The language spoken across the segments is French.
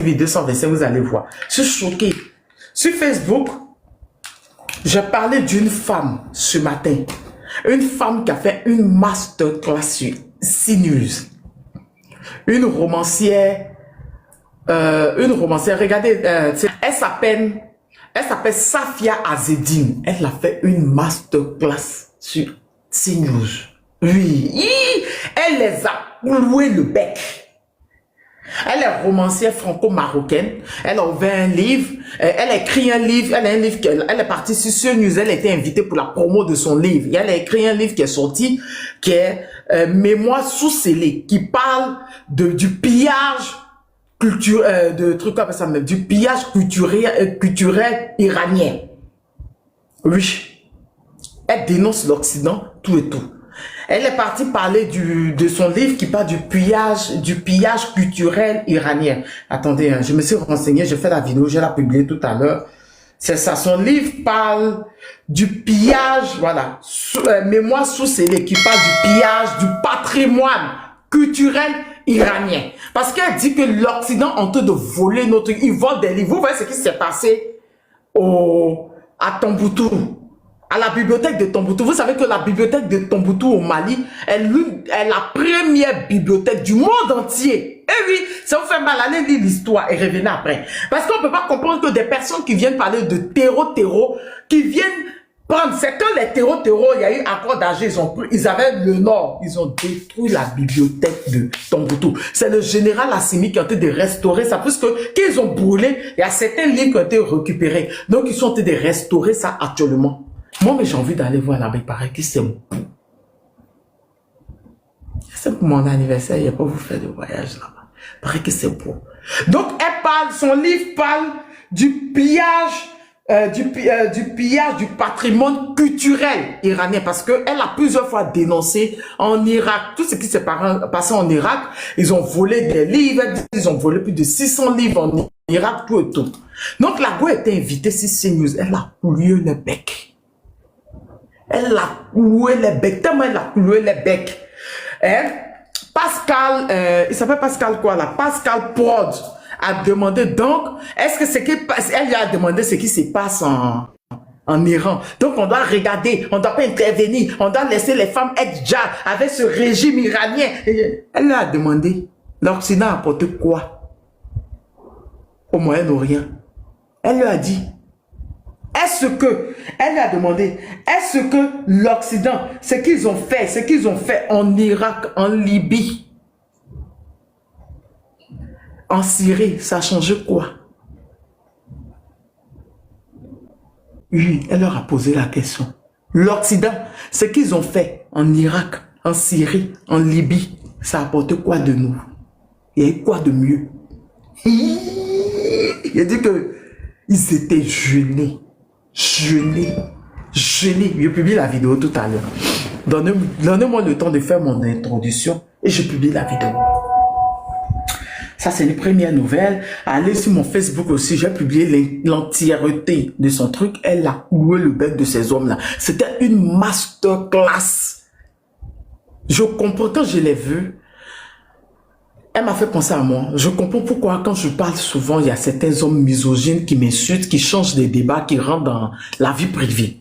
225, vous allez voir. Je suis choqué. Sur Facebook, j'ai parlé d'une femme ce matin. Une femme qui a fait une masterclass sur CNews. Une romancière, regardez, elle s'appelle Safia Azedine. Elle a fait une masterclass sur CNews. Oui, elle les a cloué le bec. Elle est romancière franco-marocaine. Elle a ouvert un livre. Elle a écrit un livre. Elle a un livre. Elle est partie sur CNews. Elle a été invitée pour la promo de son livre. Et elle a écrit un livre qui est sorti, qui est Mémoire sous scellé, qui parle du pillage culturel, du pillage culturel iranien. Oui. Elle dénonce l'Occident, tout et tout. Elle est partie parler de son livre qui parle du pillage culturel iranien. Attendez, je me suis renseigné, j'ai fait la vidéo, je l'ai publiée tout à l'heure. C'est ça, son livre parle du pillage, voilà, Mémoire sous scellé, qui parle du pillage du patrimoine culturel iranien. Parce qu'elle dit que l'Occident est en train de voler notre... Ils volent des livres. Vous voyez ce qui s'est passé à Tombouctou, à la bibliothèque de Tombouctou. Vous savez que la bibliothèque de Tombouctou au Mali est la première bibliothèque du monde entier. Et oui, ça vous fait mal, allez lire l'histoire et revenez après. Parce qu'on ne peut pas comprendre que des personnes qui viennent parler de terreau, qui viennent prendre, c'est quand les terreau, il y a eu accord d'Alger, ils avaient le nord, ils ont détruit la bibliothèque de Tombouctou. C'est le général Assimi qui a été de restaurer ça, puisque qu'ils ont brûlé, il y a certains livres qui ont été récupérés. Donc ils sont en train de restaurer ça actuellement. Moi, mais j'ai envie d'aller voir là-bas, il paraît que c'est beau. C'est pour mon anniversaire, il n'y a pas vous faire de voyage là-bas. Il paraît que c'est beau. Donc, son livre parle du pillage, du patrimoine culturel iranien, parce qu'elle a plusieurs fois dénoncé en Irak, tout ce qui s'est passé en Irak, ils ont volé des livres, ils ont volé plus de 600 livres en Irak, tout et tout. Donc, la go était invitée sur CNews, elle a coulé le bec. Elle a cloué les becs, tellement elle a cloué les becs. Pascal, il s'appelle Pascal quoi là? Pascal Prod a demandé donc, est-ce que c'est elle lui a demandé ce qui se passe en Iran. Donc on doit regarder, on ne doit pas intervenir, on doit laisser les femmes être déjà avec ce régime iranien. Elle lui a demandé, l'Occident a apporté quoi au Moyen-Orient? Elle lui a dit, elle lui a demandé, est-ce que l'Occident, ce qu'ils ont fait en Irak, en Libye, en Syrie, ça a changé quoi? Oui, elle leur a posé la question. L'Occident, ce qu'ils ont fait en Irak, en Syrie, en Libye, ça a apporté quoi de nouveau? Il y a eu quoi de mieux? Il a dit que ils étaient gelés. J'ai publié la vidéo tout à l'heure. Donnez-moi le temps de faire mon introduction et je publie la vidéo. Ça, c'est les premières nouvelles. Allez sur mon Facebook aussi, j'ai publié l'entièreté de son truc. Elle a cloué le bec de ces hommes-là. C'était une masterclass. Je comprends quand je l'ai vue. Elle m'a fait penser à moi. Je comprends pourquoi quand je parle souvent, il y a certains hommes misogynes qui m'insultent, qui changent les débats, qui rentrent dans la vie privée.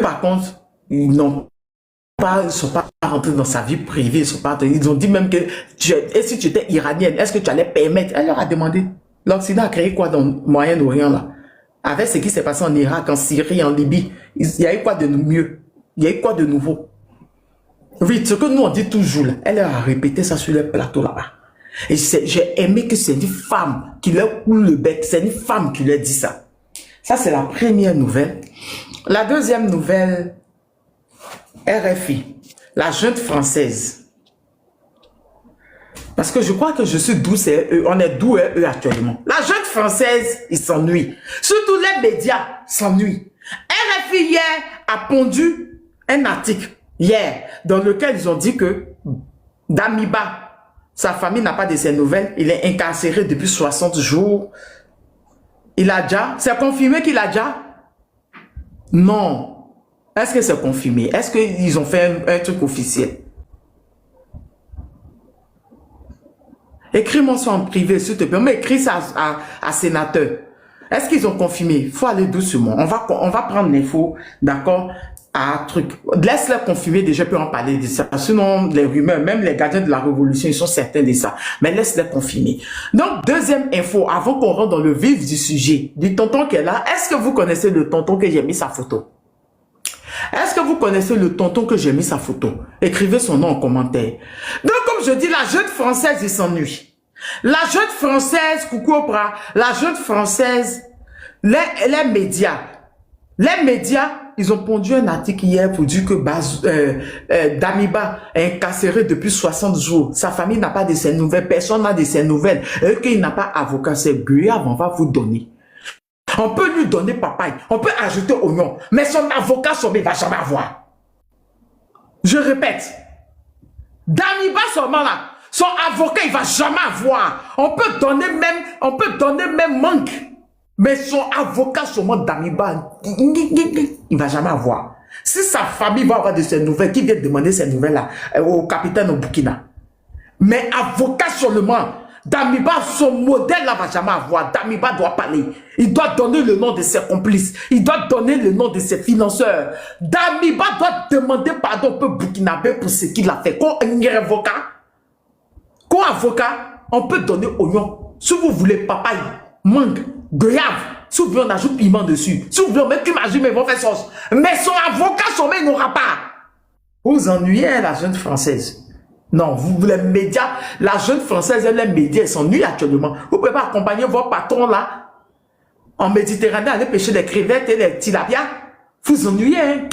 Par contre, ils ne sont pas rentrés dans sa vie privée. Ils ont dit même que et si tu étais iranienne, est-ce que tu allais permettre? Elle leur a demandé. L'Occident a créé quoi dans le Moyen-Orient là? Avec ce qui s'est passé en Irak, en Syrie, en Libye, il y a eu quoi de mieux? Il y a eu quoi de nouveau? Oui, ce que nous on dit toujours, là, elle a répété ça sur le plateau là-bas. Et j'ai aimé que c'est une femme qui leur coule le bec, c'est une femme qui leur dit ça. Ça, c'est la première nouvelle. La deuxième nouvelle, RFI, la junte française. Parce que je crois que je suis douce et eux, on est doux et eux actuellement. La junte française, ils s'ennuient. Surtout les médias s'ennuient. RFI hier a pondu un article hier, dans lequel ils ont dit que Damiba, sa famille n'a pas de ses nouvelles, il est incarcéré depuis 60 jours. Il a déjà, c'est confirmé qu'il a déjà? Non. Est-ce que c'est confirmé? Est-ce qu'ils ont fait un truc officiel? Écris-moi ça en privé, s'il te plaît. Mais écris ça à sénateur. Est-ce qu'ils ont confirmé? Il faut aller doucement. On va prendre l'info, d'accord, à truc. Laisse-les confirmer, déjà, je peux en parler de ça. Sinon, les rumeurs, même les gardiens de la révolution, ils sont certains de ça. Mais laisse-les confirmer. Donc, deuxième info, avant qu'on rentre dans le vif du sujet, du tonton qui est là, est-ce que vous connaissez le tonton que j'ai mis sa photo? Est-ce que vous connaissez le tonton que j'ai mis sa photo? Écrivez son nom en commentaire. Donc, comme je dis, la jeune française, il s'ennuie. La jeune française, coucou au bras, la jeune française, les médias, ils ont pondu un article hier pour dire que Damiba est incarcéré depuis 60 jours. Sa famille n'a pas de ses nouvelles, personne n'a de ses nouvelles. Et qu'il n'a pas avocat, c'est grave, on va vous donner. On peut lui donner papaye, on peut ajouter oignon, mais son avocat, il va jamais avoir. Je répète, Damiba seulement là, son avocat, il va jamais avoir. On peut donner même manque. Mais son avocat, seulement Damiba, il va jamais avoir. Si sa famille va avoir de ces nouvelles, qui vient demander ces nouvelles-là au capitaine au Burkina. Mais avocat seulement, Damiba, son modèle là va jamais avoir. Damiba doit parler. Il doit donner le nom de ses complices. Il doit donner le nom de ses financeurs. Damiba doit demander pardon au peuple burkinabé pour ce qu'il a fait. Quand un avocat, on peut donner oignon. Si vous voulez papaye, mangue, goyave, si vous voulez on ajoute piment dessus. Si vous voulez on met imagine mais ils vont faire sauce. Mais son avocat, son mec n'aura pas. Vous ennuyez la jeune française. Non, vous les médias, la jeune française, les médias, ils s'ennuient actuellement. Vous pouvez pas accompagner vos patrons là, en Méditerranée, aller pêcher des crevettes et les tilapias. Vous ennuyez, hein?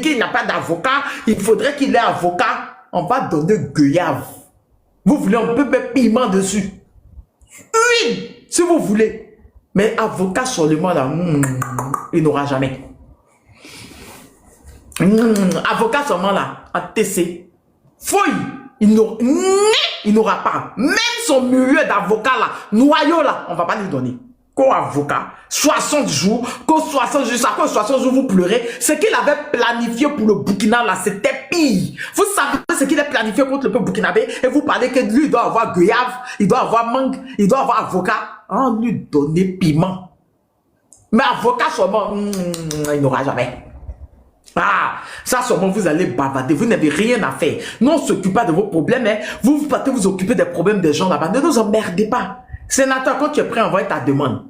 Qu'il n'a pas d'avocat, il faudrait qu'il ait avocat. On va donner goyave. Vous voulez, on peut mettre piment dessus. Oui, si vous voulez. Mais avocat seulement là, il n'aura jamais. Avocat seulement là, en TC. Fouille. Il n'aura pas. Même son milieu d'avocat là, noyau là, on va pas lui donner. Qu'au avocat, 60 jours, qu'au 60 jours, ça fait 60 jours vous pleurez. Ce qu'il avait planifié pour le Burkina là, c'était pire. Vous savez ce qu'il a planifié contre le peuple burkinabé et vous parlez que lui il doit avoir goyave, il doit avoir mangue, il doit avoir avocat. On lui donner piment. Mais avocat seulement, il n'aura jamais. Ah, ça seulement vous allez bavarder, vous n'avez rien à faire. Nous on ne s'occupe pas de vos problèmes, hein. Vous partez vous occuper des problèmes des gens là-bas. Ne nous emmerdez pas. Sénateur, quand tu es prêt à envoyer ta demande.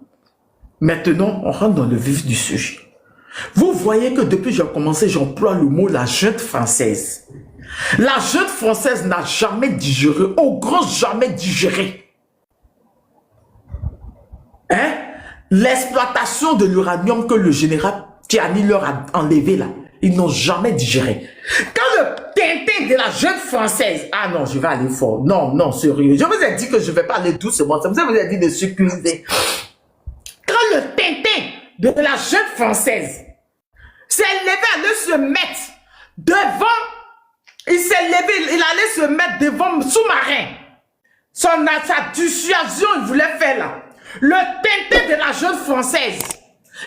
Maintenant, on rentre dans le vif du sujet. Vous voyez que depuis que j'ai commencé, j'emploie le mot la jeune française. La jeune française n'a jamais digéré, au grand jamais digéré. Hein? L'exploitation de l'uranium que le général Tiani leur a enlevé là. Ils n'ont jamais digéré. Quand le tintin de la jeune française... Ah non, je vais aller fort. Non, non, sérieux. Je vous ai dit que je ne vais pas aller doucement. Ça vous a dit de circuler. Quand le tintin de la jeune française s'est levé, allait se mettre devant... Il s'est levé, il allait se mettre devant le sous-marin. Sa dissuasion, il voulait faire là. Le tintin de la jeune française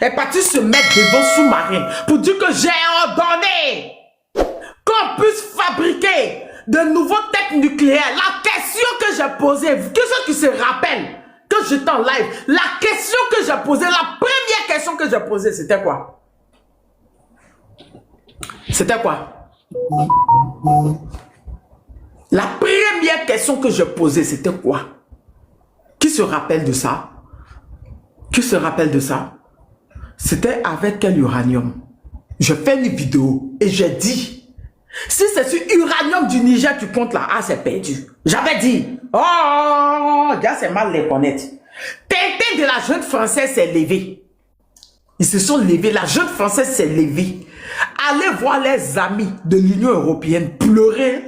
est parti se mettre devant sous-marin pour dire que j'ai ordonné qu'on puisse fabriquer de nouveaux têtes nucléaires. La question que j'ai posée, que ceux qui se rappellent, que j'étais en live, la question que j'ai posée, la première question que j'ai posée, c'était quoi? C'était quoi? La première question que j'ai posée, c'était quoi? Qui se rappelle de ça? Qui se rappelle de ça? C'était avec quel uranium? Je fais une vidéo et j'ai dit, si c'est sur uranium du Niger tu comptes là, ah c'est perdu. J'avais dit, oh, gars c'est mal les connaître. Tintin de la jeune française s'est levée. Ils se sont levés, la jeune française s'est levée. Allez voir les amis de l'Union européenne pleurer.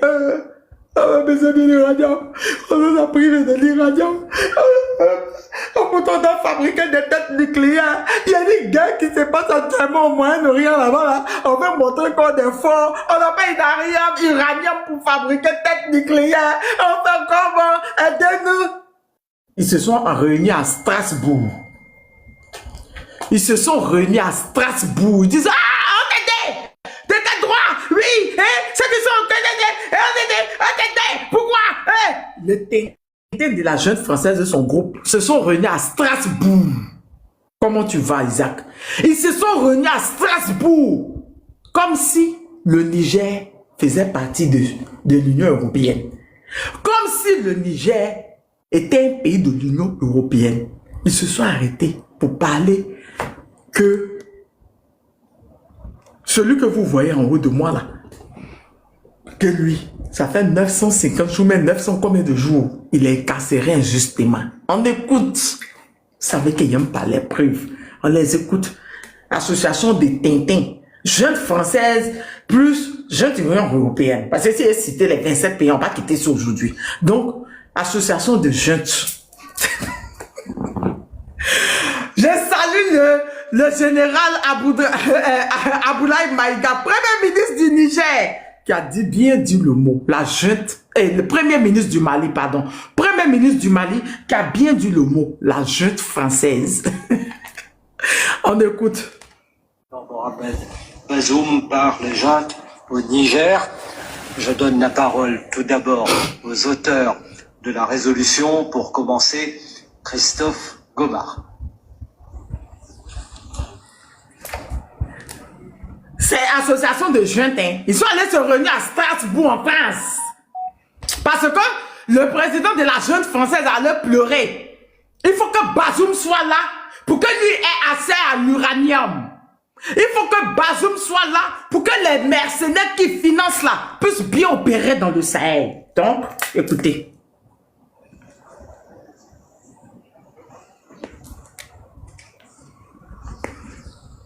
Mes amis l'uranium, on nous a privé de l'uranium. Pourtant, on doit fabriquer des têtes nucléaires. Il y a des gars qui se passent actuellement au Moyen-Orient là-bas. Là. On veut montrer qu'on est fort. On n'a pas uranium pour fabriquer têtes nucléaires. On fait comment? Aidez-nous. Ils se sont réunis à Strasbourg. Ils se sont réunis à Strasbourg. Ils disent, ah, on t'aide. T'étais droit. Oui, hein. C'est qu'ils sont, on t'aide. Pourquoi? Le de la jeune française de son groupe se sont réunis à Strasbourg. Comment tu vas, Isaac? Ils se sont réunis à Strasbourg. Comme si le Niger faisait partie de l'Union européenne. Comme si le Niger était un pays de l'Union européenne. Ils se sont arrêtés pour parler que celui que vous voyez en haut de moi là, que lui, ça fait 950 jours, mais 900 combien de jours, il est incarcéré injustement. On écoute. Vous savez qu'ils n'aiment pas les preuves. On les écoute. Association des Tintins. Jeunes françaises plus jeunes Union européenne. Parce que si elle citait les 27 pays, on va quitter ça aujourd'hui. Donc, association de jeunes. Je salue le général Aboulaye Maïga, premier ministre du Niger, qui a bien dit le mot. La junte, le premier ministre du Mali, pardon. Premier ministre du Mali qui a bien dit le mot. La junte française. On écoute. Bazoum par les juntes au Niger. Je donne la parole tout d'abord aux auteurs de la résolution. Pour commencer, Christophe Gomard. C'est association de jeunes, hein. Ils sont allés se réunir à Strasbourg en France. Parce que le président de la jeune française allait pleurer. Il faut que Bazoum soit là pour que lui ait accès à l'uranium. Il faut que Bazoum soit là pour que les mercenaires qui financent là puissent bien opérer dans le Sahel. Donc, écoutez.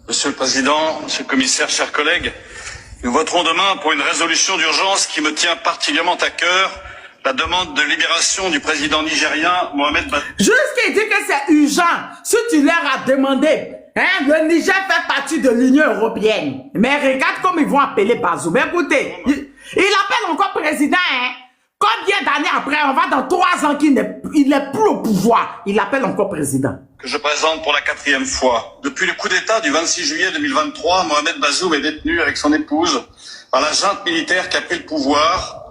Monsieur le Président, Monsieur le Commissaire, chers collègues, nous voterons demain pour une résolution d'urgence qui me tient particulièrement à cœur, la demande de libération du président nigérien Mohamed Bazoum. Juste qu'il dit que c'est urgent, si tu leur as demandé, hein, le Niger fait partie de l'Union européenne. Mais regarde comme ils vont appeler Bazoum. Écoutez, il appelle encore président, hein. Combien d'années après, on va dans 3 ans qu'il n'est plus au pouvoir, il appelle encore président. Que je présente pour la 4e fois. Depuis le coup d'État du 26 juillet 2023, Mohamed Bazoum est détenu avec son épouse par la junte militaire qui a pris le pouvoir,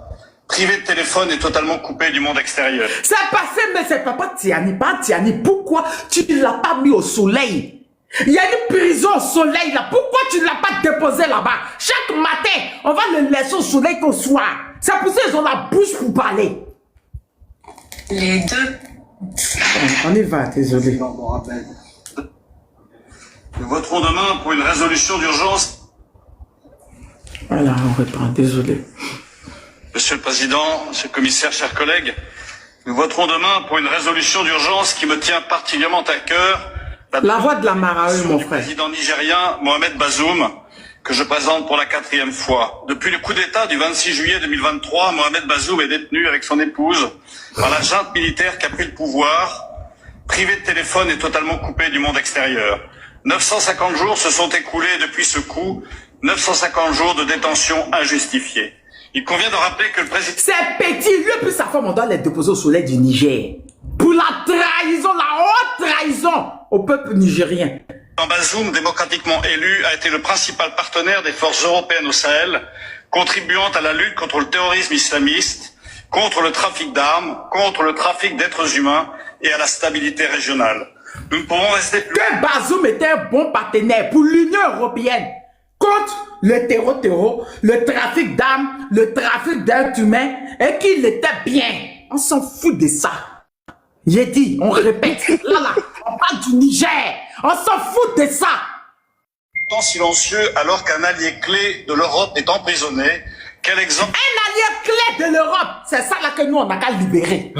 privé de téléphone et totalement coupé du monde extérieur. C'est passé, mais c'est pas Tiani, pas Tiani. Pourquoi tu ne l'as pas mis au soleil? Il y a une prison au soleil là. Pourquoi tu ne l'as pas déposé là-bas? Chaque matin, on va le laisser au soleil qu'au soir. C'est pour ça qu'ils ont la bouche pour parler. Les deux. On y va, désolé. Nous voterons demain pour une résolution d'urgence. Voilà, on reprend, désolé. Monsieur le Président, Monsieur le Commissaire, chers collègues, nous voterons demain pour une résolution d'urgence qui me tient particulièrement à cœur. La voix de la Marae, mon frère. Président nigérien Mohamed Bazoum, que je présente pour la 4e fois. Depuis le coup d'État du 26 juillet 2023, Mohamed Bazoum est détenu avec son épouse par la junte militaire qui a pris le pouvoir, privé de téléphone et totalement coupé du monde extérieur. 950 jours se sont écoulés depuis ce coup, 950 jours de détention injustifiée. Il convient de rappeler que le président... C'est petit, lui et puis sa femme, on doit les déposer au soleil du Niger. Pour la trahison, la haute trahison au peuple nigérien. Bazoum, démocratiquement élu, a été le principal partenaire des forces européennes au Sahel, contribuant à la lutte contre le terrorisme islamiste, contre le trafic d'armes, contre le trafic d'êtres humains et à la stabilité régionale. Nous ne pouvons rester plus... Que Bazoum était un bon partenaire pour l'Union européenne contre le terreau, le trafic d'armes, le trafic d'êtres humains, et qu'il était bien. On s'en fout de ça. J'ai dit, on répète, là, on parle du Niger, on s'en fout de ça. Tant silencieux alors qu'un allié clé de l'Europe est emprisonné, quel exemple... Un allié clé de l'Europe, c'est ça là que nous on n'a qu'à libérer.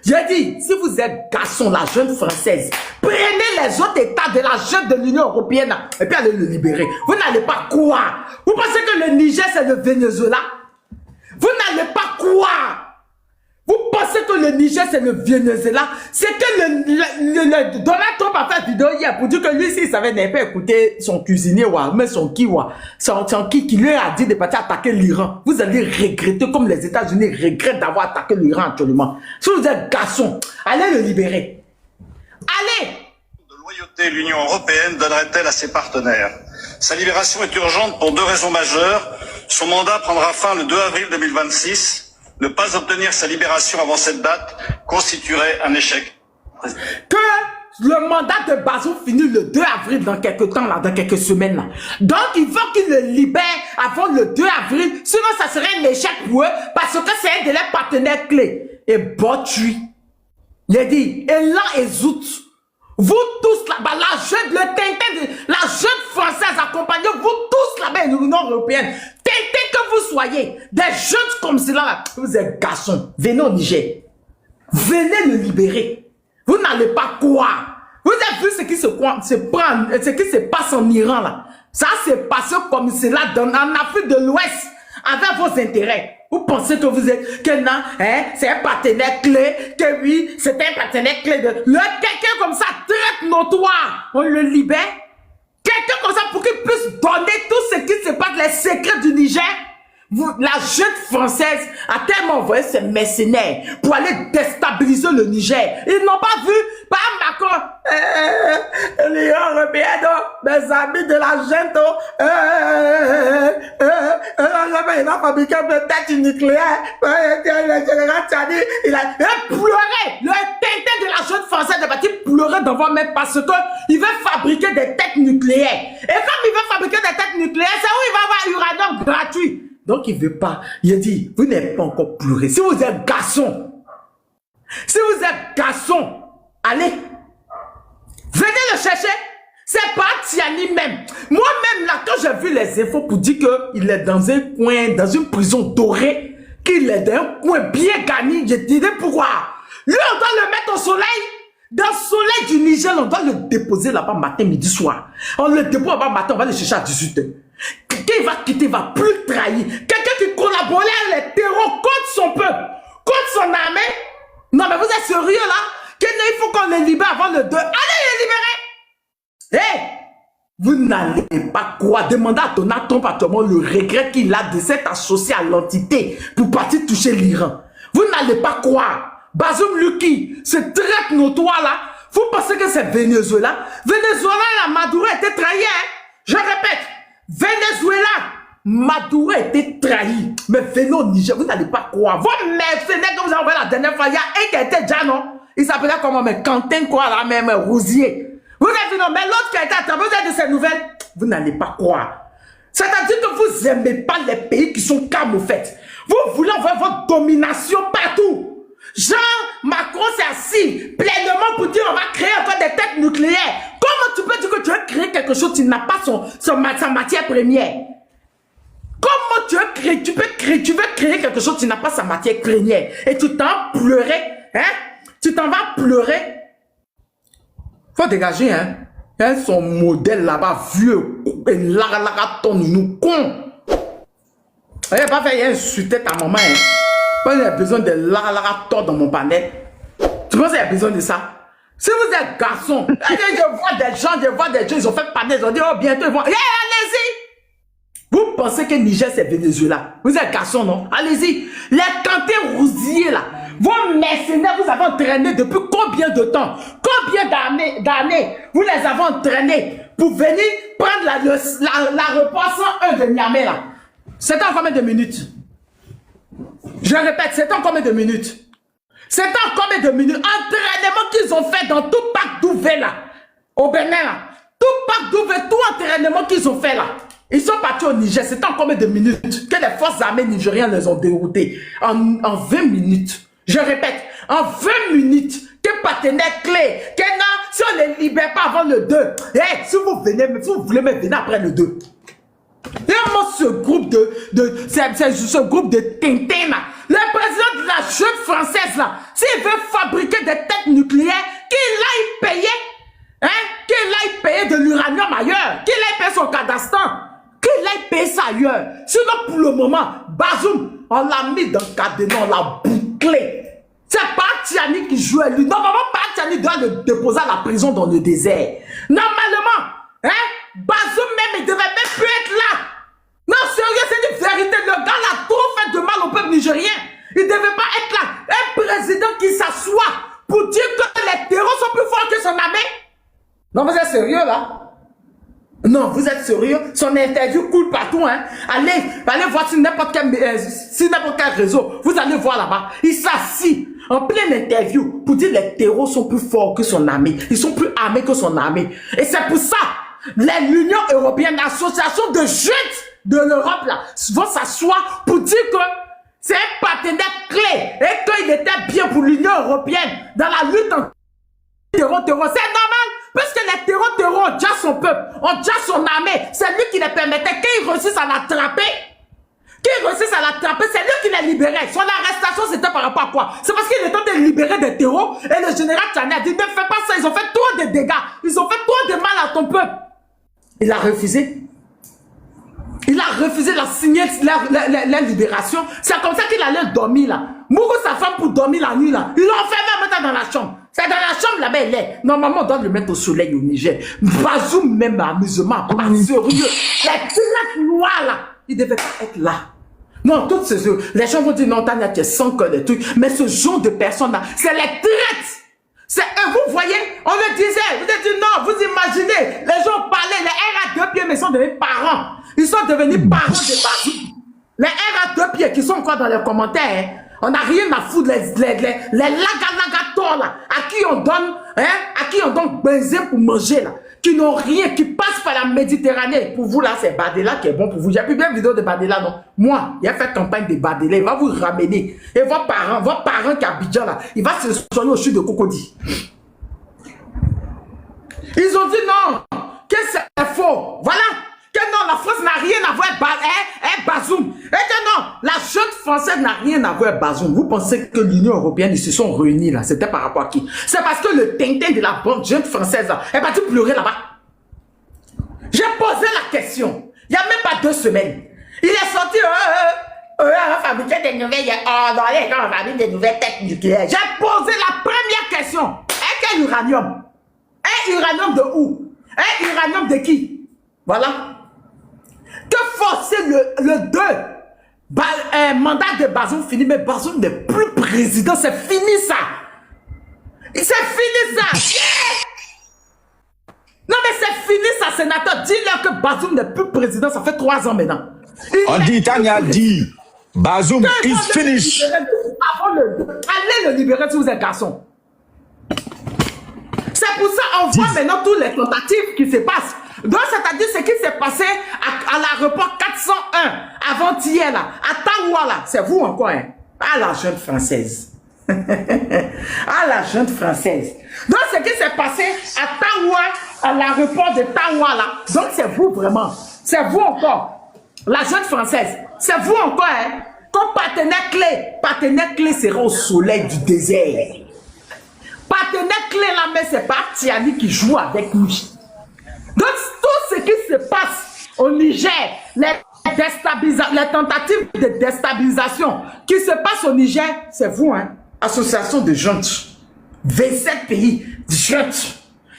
J'ai dit, si vous êtes garçon, la jeune française, prenez les autres états de la jeune de l'Union européenne et puis allez le libérer. Vous n'allez pas croire. Vous pensez que le Niger c'est le Venezuela? Vous n'allez pas croire. Vous pensez que le Niger c'est le Venezuela? C'est que Donald Trump a fait une vidéo hier pour dire que lui, s'il savait n'avait pas écouté son cuisinier, mais son qui lui a dit de partir attaquer l'Iran. Vous allez regretter comme les États-Unis regrettent d'avoir attaqué l'Iran actuellement. Si vous êtes garçon, allez le libérer. Allez! De loyauté, l'Union européenne donnerait-elle à ses partenaires? Sa libération est urgente pour 2 raisons majeures. Son mandat prendra fin le 2 avril 2026. Ne pas obtenir sa libération avant cette date constituerait un échec. Que le mandat de Bazoum finit le 2 avril dans quelques temps, là, dans quelques semaines. Là. Donc, il faut qu'il le libère avant le 2 avril. Sinon, ça serait un échec pour eux parce que c'est un de leurs partenaires clés. Et Botui, il a dit, Elan et Zout, vous tous là-bas, la jeune française accompagnée, vous tous là-bas, l'Union européenne, tentez que vous soyez des jeunes comme cela, là, vous êtes garçons, venez au Niger. Venez le libérer. Vous n'allez pas croire. Vous avez vu ce qui se passe en Iran là. Ça s'est passé comme cela en Afrique de l'Ouest avec vos intérêts. Vous pensez que vous êtes c'est un partenaire clé, que oui, c'est un partenaire clé de quelqu'un comme ça très notoire, on le libère. Quelqu'un comme ça pour qu'il puisse donner tout ce qui se passe, les secrets du Niger. La jeune française a tellement envoyé ses mercenaires pour aller déstabiliser le Niger. Ils n'ont pas vu, par Macron, l'Union européenne, mes amis de la jeune, il a fabriqué une tête nucléaire, le général Tchani, il a pleuré, le tintin de la jeune française est parti pleurer devant même parce que il veut fabriquer des têtes nucléaires. Et comme il veut fabriquer des têtes nucléaires, c'est où il va avoir uranium gratuit. Donc, il ne veut pas. Il a dit, vous n'avez pas encore pleuré. Si vous êtes garçon, allez, venez le chercher. C'est pas Tiani même. Moi-même, là, quand j'ai vu les infos pour dire qu'il est dans un coin, dans une prison dorée, qu'il est dans un coin bien gagné, je dirais pourquoi. Lui, on doit le mettre au soleil. Dans le soleil du Niger, on doit le déposer là-bas matin, midi, soir. On le dépose là-bas matin, on va le chercher à 18h. Quelqu'un il va quitter, il va plus trahir. Quelqu'un qui collaborait avec les terreaux contre son peuple, contre son armée. Non mais vous êtes sérieux là? Il faut qu'on les libère avant le 2. Allez les libérer! Hé! Vous n'allez pas quoi? Demandez à Donald Trump actuellement le regret qu'il a de s'être associé à l'entité pour partir toucher l'Iran. Vous n'allez pas croire. Bazoum Luki, c'est très notoire là. Vous pensez que c'est Venezuela? Venezuela, là, Maduro a été trahi. Hein? Je répète, Venezuela, Maduro a été trahi. Mais venez au Niger, vous n'allez pas croire. Vos mercenaires que vous avez envoyé la dernière fois, il y a un qui était déjà, non? Il s'appelait comment? Mais Quentin, quoi, là, même Rosier. Vous avez vu, non? Mais l'autre qui a été attrapé, vous avez de ces nouvelles? Vous n'allez pas croire. C'est-à-dire que vous n'aimez pas les pays qui sont calmes au fait. Vous voulez envoyer votre domination partout. Jean Macron s'est assis pleinement pour dire on va créer encore des têtes nucléaires. Comment tu peux dire que tu veux créer quelque chose qui n'a pas sa matière première? Comment tu veux créer, tu veux créer quelque chose qui n'a pas sa matière première et tu t'en pleurer, hein? Tu t'en vas pleurer. Faut dégager, hein? Hein, son modèle là-bas, vieux, ton nous con. Il n'y a pas fait insulter ta maman, hein? Il y a besoin de ton dans mon panel. Tu penses qu'il y a besoin de ça? Si vous êtes garçon, je vois des gens, ils ont fait panel, ils ont dit, oh, bientôt ils vont. Allez-y! Vous pensez que Niger c'est Venezuela? Vous êtes garçon, non? Allez-y! Les Quentin Rousier là, vos mercenaires, vous avez entraîné depuis combien de temps? Combien d'années vous les avez entraînés pour venir prendre l'aéroport 101 de Niamey là? C'est en combien de minutes? Je répète, c'est en combien de minutes? C'est en combien de minutes? Entraînement qu'ils ont fait dans tout parc d'Ouvé là, au Bénin là. Tout parc d'Ouvé, tout entraînement qu'ils ont fait là. Ils sont partis au Niger, c'est en combien de minutes que les forces armées nigériennes les ont déroutés? En 20 minutes. Je répète, en 20 minutes, que partenaire clé, que non, si on ne les libère pas avant le 2, si vous voulez me venir après le 2. Vraiment ce groupe ce groupe de Tintin là, le président de la jeune française là, s'il veut fabriquer des têtes nucléaires, qu'il aille payer, qu'il aille payer de l'uranium ailleurs, qu'il aille payer son cadastre, qu'il aille payer ça ailleurs. Sinon pour le moment, Bazoum, on l'a mis dans le cadenas, on l'a bouclé. C'est pas Tiani qui joue à lui. Normalement, pas Tiani doit le déposer à la prison dans le désert. Normalement, Bazoum même, il devait même plus être là. Non, sérieux, c'est une vérité. Le gars là, trop fait de mal au peuple nigérien. Il ne devait pas être là. Un président qui s'assoit pour dire que les terreaux sont plus forts que son armée. Non, mais c'est sérieux là. Non, vous êtes sérieux? Son interview coule partout, hein? Allez voir sur n'importe quel réseau. Vous allez voir là-bas. Il s'assit en pleine interview pour dire que les terreaux sont plus forts que son armée. Ils sont plus armés que son armée. Et c'est pour ça, l'Union européenne, l'association de jeunes de l'Europe, là, vont s'asseoir pour dire que c'est un partenaire clé et qu'il était bien pour l'Union européenne dans la lutte en terreau. C'est normal, parce que les terreaux ont déjà son peuple, ont déjà son armée. C'est lui qui les permettait, qu'ils réussissent à l'attraper. C'est lui qui les libérait. Son arrestation, c'était par rapport à quoi? C'est parce qu'il était en train de libérer des terreaux et le général Tchani a dit, ne fais pas ça, ils ont fait trop de dégâts. Ils ont fait trop de mal à ton peuple. Il a refusé. Il a refusé de signer la libération. C'est comme ça qu'il allait dormir là. Mourou sa femme pour dormir la nuit là. Il l'a enfermé maintenant dans la chambre. C'est dans la chambre là-bas il est. Normalement on doit le mettre au soleil au Niger. Bazoum même à amusement. Pas sérieux. Les pirates noirs là. Il devait pas être là. Non, toutes ces les gens vont dire non, Tania, tu es sans cœur des trucs. Mais ce genre de personnes là, c'est les traites. C'est eux, vous voyez, on le disait, vous avez dit non, vous imaginez, les gens parlaient, les R à 2 pieds, mais ils sont devenus parents. Ils sont devenus parents de Bazoum. Les R à 2 pieds qui sont encore dans les commentaires, hein, on n'a rien à foutre, les lagalators là, à qui on donne, hein, à qui on donne baiser pour manger là, qui n'ont rien, qui passent par la Méditerranée. Pour vous là, c'est Badela qui est bon pour vous. J'ai plus bien vidéo de Badela, non. Moi, il a fait campagne de Badela, il va vous ramener. Et vos parents qui habitent là, il va se soigner au chute de Cocody. Ils ont dit non, que c'est faux. Voilà. Que non, la France n'a rien à voir avec Bazoum. Et que non, la jeune française n'a rien à voir avec Bazoum. Vous pensez que l'Union européenne, ils se sont réunis là. C'était par rapport à qui? C'est parce que le tintin de la bonne jeune française là, est parti pleurer là-bas. J'ai posé la question. Il n'y a même pas 2 semaines. Il est sorti, on va fabriquer des nouvelles, dans les gens, on va fabriquer des nouvelles têtes nucléaires. J'ai posé la première question. Quel uranium? Un uranium de où? Un uranium de qui? Voilà. Que forcer le 2 mandat de Bazoum fini, mais Bazoum n'est plus président, c'est fini ça. C'est fini ça. Yeah! Non mais c'est fini ça, sénateur. Dis-leur que Bazoum n'est plus président, ça fait 3 ans maintenant. On dit, Tania dit, Bazoum is finished. Allez le libérer si vous êtes garçon. C'est pour ça qu'on voit maintenant toutes les tentatives qui se passent. Donc, c'est-à-dire ce qui s'est passé à l'aéroport 401 avant-hier là, à Taoua là. C'est vous encore, hein? Ah, la jeune française. Ah, la jeune française. Donc, ce qui s'est passé à Taoua, à l'aéroport de Taoua là. Donc, c'est vous vraiment. C'est vous encore. La jeune française. C'est vous encore, hein? Comme partenaire clé sera au soleil du désert. Partenaire clé là, mais c'est pas Tiani qui joue avec lui. Donc, tout ce qui se passe au Niger, les tentatives de déstabilisation qui se passent au Niger, c'est vous, hein? Association de jeunes. 27 pays de jeunes.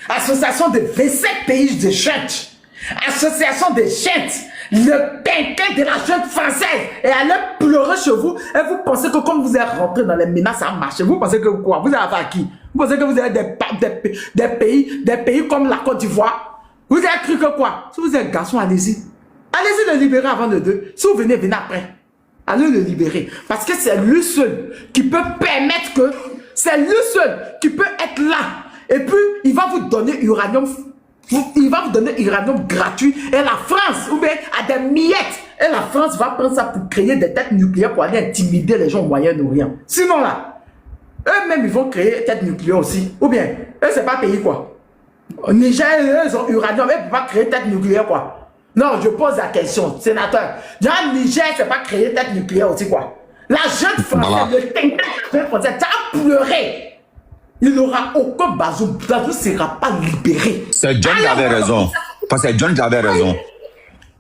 Association de 27 pays de jeunes. Association de jeunes. Le tintin de la jeune française. Et allez pleurer chez vous. Et vous pensez que comme vous êtes rentré dans les menaces, ça a marché. Vous pensez que quoi? Vous avez à qui? Vous pensez que vous avez des pays comme la Côte d'Ivoire? Vous avez cru que quoi? Si vous êtes garçon, allez-y. Allez-y le libérer avant le 2. Si vous venez après. Allez le libérer. Parce que c'est lui seul qui peut permettre que... C'est lui seul qui peut être là. Et puis, il va vous donner uranium. Il va vous donner uranium gratuit. Et la France, ou bien à des miettes. Et la France va prendre ça pour créer des têtes nucléaires pour aller intimider les gens au Moyen-Orient. Sinon là, eux-mêmes, ils vont créer des têtes nucléaires aussi. Ou bien, eux, c'est pas pays quoi. Au Niger, ils ont uranium, ils ne peuvent pas créer tête nucléaire, quoi. Non, je pose la question, sénateur. Dans le Niger, c'est pas créer tête nucléaire aussi, quoi. La jeune française, le tintin de la jeune française, ça a pleuré. Il n'aura aucun Bazoum. Bazoum ne sera pas libéré. C'est John qui avait raison. Parce que c'est John qui avait raison.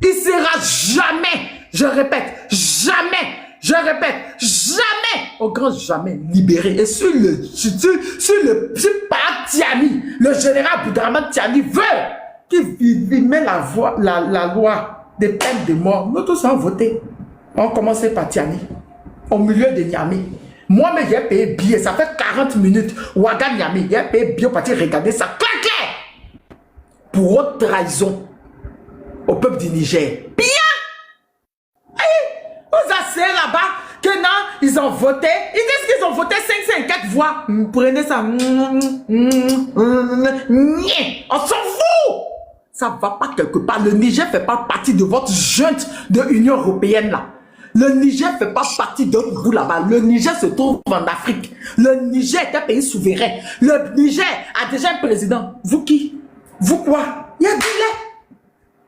Il sera jamais, je répète, jamais, au grand jamais libéré. Et sur Tiani, le général Abdraman Tiani veut qu'il met la loi des peines de mort. Nous tous avons voté. On commençait par Tiani, au milieu de Niamey. Moi, mais j'ai payé billet, ça fait 40 minutes. Ouaga Niamey, j'ai payé billet pour partir regarder ça. Clac, clac. Pour haute trahison. au peuple du Niger. Bien. Vous asseyez là-bas que non, ils ont voté. Ils disent qu'ils ont voté 554 voix. Prenez ça. On s'en fout. Ça va pas quelque part. Le Niger fait pas partie de votre junte de l'Union européenne là. Le Niger fait pas partie de vous là-bas. Le Niger se trouve en Afrique. Le Niger est un pays souverain. Le Niger a déjà un président. Vous qui? Vous quoi? Il y a des laits.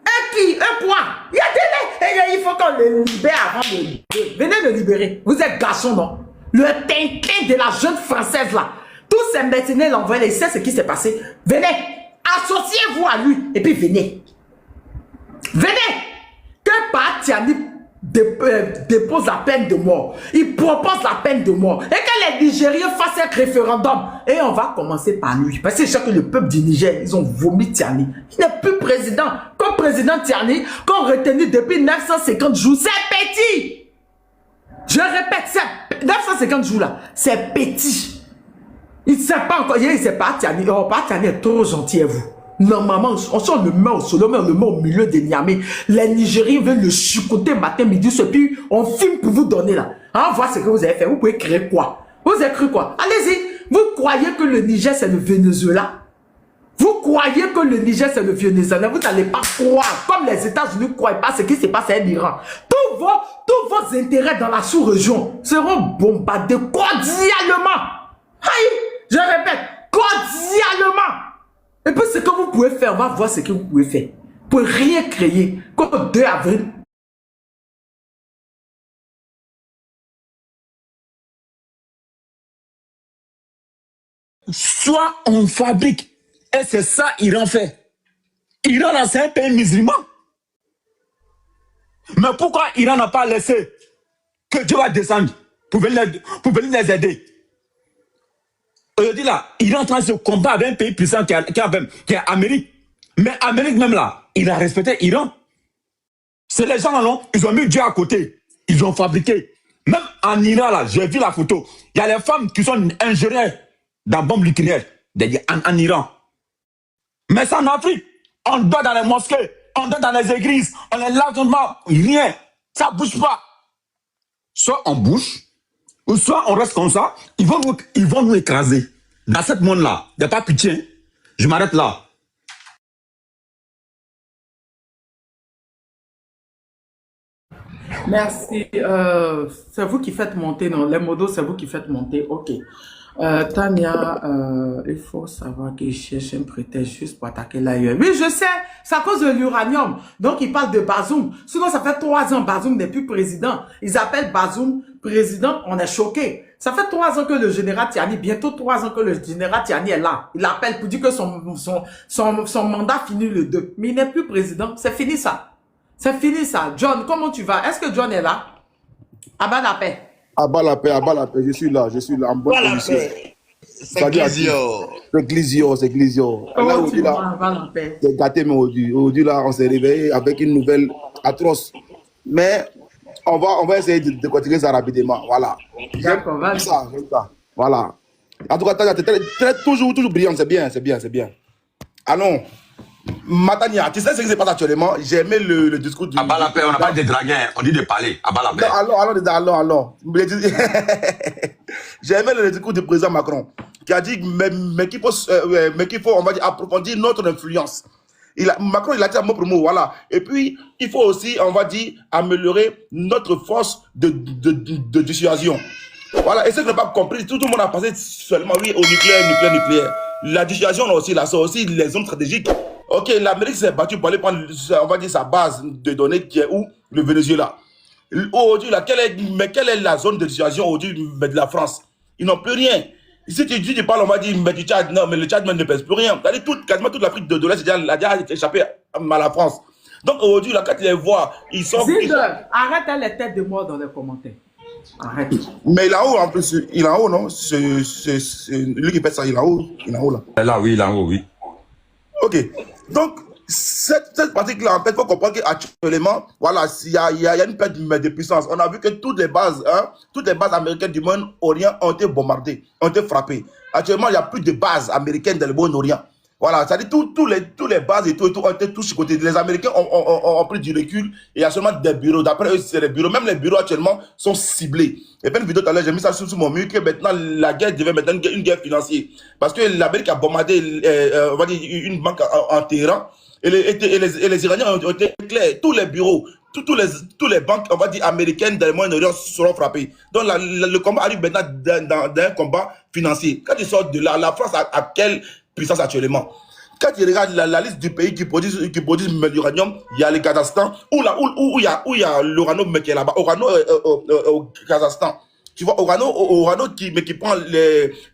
Un qui? Un quoi? Il y a des laits. Et il faut qu'on le libère avant de... Venez le libérer. Vous êtes garçon, non? Le tintin de la jeune française là. Tous ces mercenaires l'envoient. Il sait ce qui s'est passé. Venez. Associez-vous à lui. Et puis venez. Venez. Que Tiani dépose la peine de mort. Il propose la peine de mort. Et que les Nigériens fassent un référendum. Et on va commencer par lui. Parce que je sais que le peuple du Niger, ils ont vomi Tiani. Il n'est plus président. Comme président Tiani, qu'on retenu depuis 950 jours, c'est petit. Je répète, c'est 950 jours là, c'est petit. Il ne sait pas encore. Il ne sait pas Tiani. Oh, pas Tiani est trop gentil à vous. Normalement, on sort le main au sol, le main au milieu des Niamey. Les Nigériens veulent le chicoter matin, midi, ce puis on filme pour vous donner là. On voit ce que vous avez fait. Vous pouvez créer quoi? Vous avez cru quoi? Allez-y. Vous croyez que le Niger c'est le Venezuela? Vous croyez que le Niger c'est le Venezuela? Vous n'allez pas croire. Comme les États-Unis ne croient pas ce qui se passe en Iran. Tous vos intérêts dans la sous-région seront bombardés cordialement. Aïe, je répète, cordialement. Et puis ce que vous pouvez faire, on va voir ce que vous pouvez faire. Pour rien créer. Comme 2 avril. Soit on fabrique, et c'est ça Iran fait. Iran, c'est un pays musulman. Mais pourquoi Iran n'a pas laissé que Dieu va descendre pour venir les aider? Aujourd'hui là, Iran est en train de se combattre avec un pays puissant qui est Amérique. Mais Amérique même là, il a respecté Iran. C'est les gens là, ils ont mis Dieu à côté. Ils ont fabriqué. Même en Iran là, j'ai vu la photo. Il y a les femmes qui sont ingénieures dans bombes nucléaires en Iran. Mais c'est en Afrique. On dort dans les mosquées, on dort dans les églises, on est largement rien. Ça bouge pas. Soit on bouge, ou soit on reste comme ça. Ils vont nous écraser. Dans ce monde-là, il n'y a pas pitié. Je m'arrête là. Merci. C'est vous qui faites monter, non? Les modos, c'est vous qui faites monter. Ok. Tania, il faut savoir qu'il cherche un prétexte juste pour attaquer l'ailleurs. Oui, je sais. C'est à cause de l'uranium. Donc, il parle de Bazoum. Sinon, ça fait 3 ans, Bazoum n'est plus président. Ils appellent Bazoum président. On est choqués. Ça fait 3 ans que le général Tiani, bientôt 3 ans que le général Tiani est là. Il appelle pour dire que son mandat finit le 2. Mais il n'est plus président. C'est fini ça. C'est fini ça. John, comment tu vas? Est-ce que John est là? Abat la paix. Abat la paix, je suis là, en bonne condition. C'est Glizio. C'est Glizio. Là, aujourd'hui, là, c'est gâté, mais aujourd'hui, là, on s'est réveillé avec une nouvelle atroce. Mais on va essayer de continuer ça rapidement. Voilà. D'accord, j'aime ça. Voilà. En tout cas, toujours brillant, c'est bien. Ah non. Matania, tu sais ce qui se passe actuellement? J'ai aimé le discours du... Abat la paix, on n'a pas de draguer, on dit de parler. Abat la paix. Allons. J'ai aimé le discours du président Macron qui a dit mais qu'il faut, on va dire, approfondir notre influence. Macron, il a dit un mot pour mot, voilà. Et puis, il faut aussi, on va dire, améliorer notre force de dissuasion. Voilà, et ce que je n'ai pas compris, tout le monde a pensé seulement, oui, au nucléaire. La dissuasion aussi, là, c'est aussi les zones stratégiques. Ok, l'Amérique s'est battue pour aller prendre, on va dire, sa base de données qui est où? Le Venezuela. Aujourd'hui, quelle est la zone de dissuasion aujourd'hui de la France? Ils n'ont plus rien. Si tu parles, on va dire, mais du Tchad, non, mais le Tchad même ne pèse plus rien. Quasiment toute l'Afrique de l'Est a déjà échappé à la France. Donc aujourd'hui, quand tu les vois, ils sont... Arrête les têtes de mort dans les commentaires. Arrête. Mais il est en haut, en plus. Il est en haut, non? C'est lui qui fait ça, il est en haut. Il est en haut, là. Là, oui, il est en haut, oui. Ok. Donc, cette pratique-là, en fait, il faut comprendre qu'actuellement, voilà, il y a une perte de puissance. On a vu que toutes les bases américaines du Moyen-Orient ont été bombardées, ont été frappées. Actuellement, il n'y a plus de bases américaines dans le Moyen-Orient. Voilà, c'est-à-dire tous les bases et tout ont été tous chicotés. Les Américains ont pris du recul et il y a seulement des bureaux. D'après eux, c'est les bureaux. Même les bureaux actuellement sont ciblés. Et puis une vidéo tout à l'heure, j'ai mis ça sur mon mur que maintenant la guerre devient maintenant une guerre financière. Parce que l'Amérique a bombardé on va dire, une banque en Téhéran et les Iraniens ont été clairs. Tous les bureaux, tous les banques, on va dire, américaines dans le Moyen-Orient seront frappés. Donc le combat arrive maintenant dans un combat financier. Quand ils sortent de là, la France a quelle puissance actuellement? Quand tu regardes la liste du pays qui produisent l'uranium, il y a le Kazakhstan, où il y a l'uranium qui est là-bas, Orano au Kazakhstan. Tu vois, Orano qui prend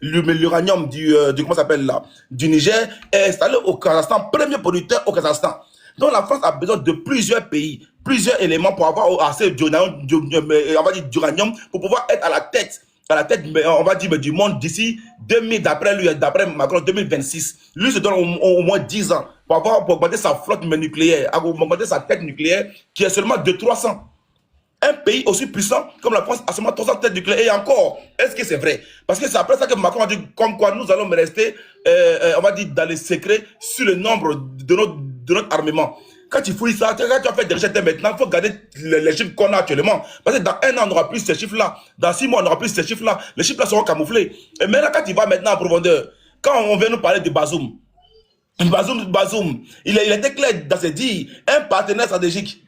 l'uranium comment ça s'appelle là, du Niger, est installé au Kazakhstan, premier producteur au Kazakhstan. Donc la France a besoin de plusieurs pays, plusieurs éléments pour avoir assez d'uranium pour pouvoir être à la tête, on va dire, du monde d'ici 2000, d'après Macron, 2026. Lui se donne au moins 10 ans pour augmenter sa flotte nucléaire, augmenter sa tête nucléaire qui est seulement de 300. Un pays aussi puissant comme la France a seulement 300 têtes nucléaires. Et encore, est-ce que c'est vrai? Parce que c'est après ça que Macron a dit comme quoi nous allons rester, on va dire, dans les secrets sur le nombre de notre armement. Quand tu fouilles ça, quand tu as fait des recherches maintenant, il faut garder les chiffres qu'on a actuellement. Parce que dans un an, on n'aura plus ces chiffres-là. Dans 6 mois, on n'aura plus ces chiffres-là. Les chiffres-là seront camouflés. Et maintenant, quand tu vas maintenant en profondeur, quand on vient nous parler de Bazoum, il était clair dans ses dires, un partenaire stratégique.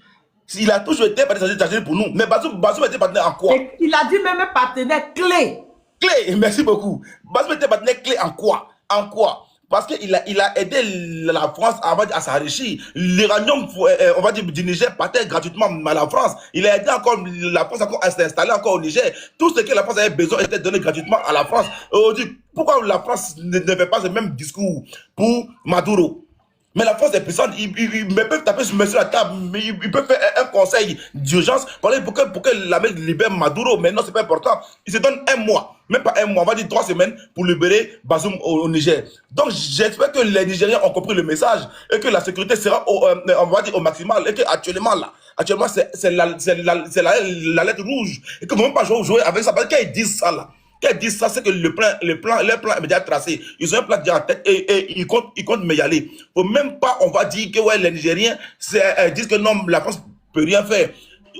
Il a toujours été partenaire stratégique pour nous. Mais Bazoum était partenaire en quoi? Et il a dit même un partenaire clé. Clé, merci beaucoup. Bazoum était partenaire clé en quoi? En quoi? Parce qu'il a aidé la France à s'enrichir. L'uranium, on va dire, du Niger partait gratuitement à la France. Il a aidé encore la France à s'installer encore au Niger. Tout ce que la France avait besoin était donné gratuitement à la France. Aujourd'hui, pourquoi la France ne fait pas ce même discours pour Maduro? Mais la France est puissante, ils peuvent taper sur la table, mais ils peuvent faire un conseil d'urgence pour que l'Amérique libère Maduro. Mais non, c'est pas important. Ils se donnent un mois, même pas un mois, on va dire 3 semaines pour libérer Bazoum au Niger. Donc j'espère que les Nigériens ont compris le message et que la sécurité sera on va dire au maximal. Et que actuellement c'est la lettre rouge. Et que ne vont pas jouer avec ça. Parce que quand ils disent ça là, quand ils disent ça, c'est que leur plan est déjà tracé. Ils ont un plan déjà en tête et ils comptent me y aller. Faut même pas, on va dire que ouais, les Nigériens disent que non, la France peut rien faire.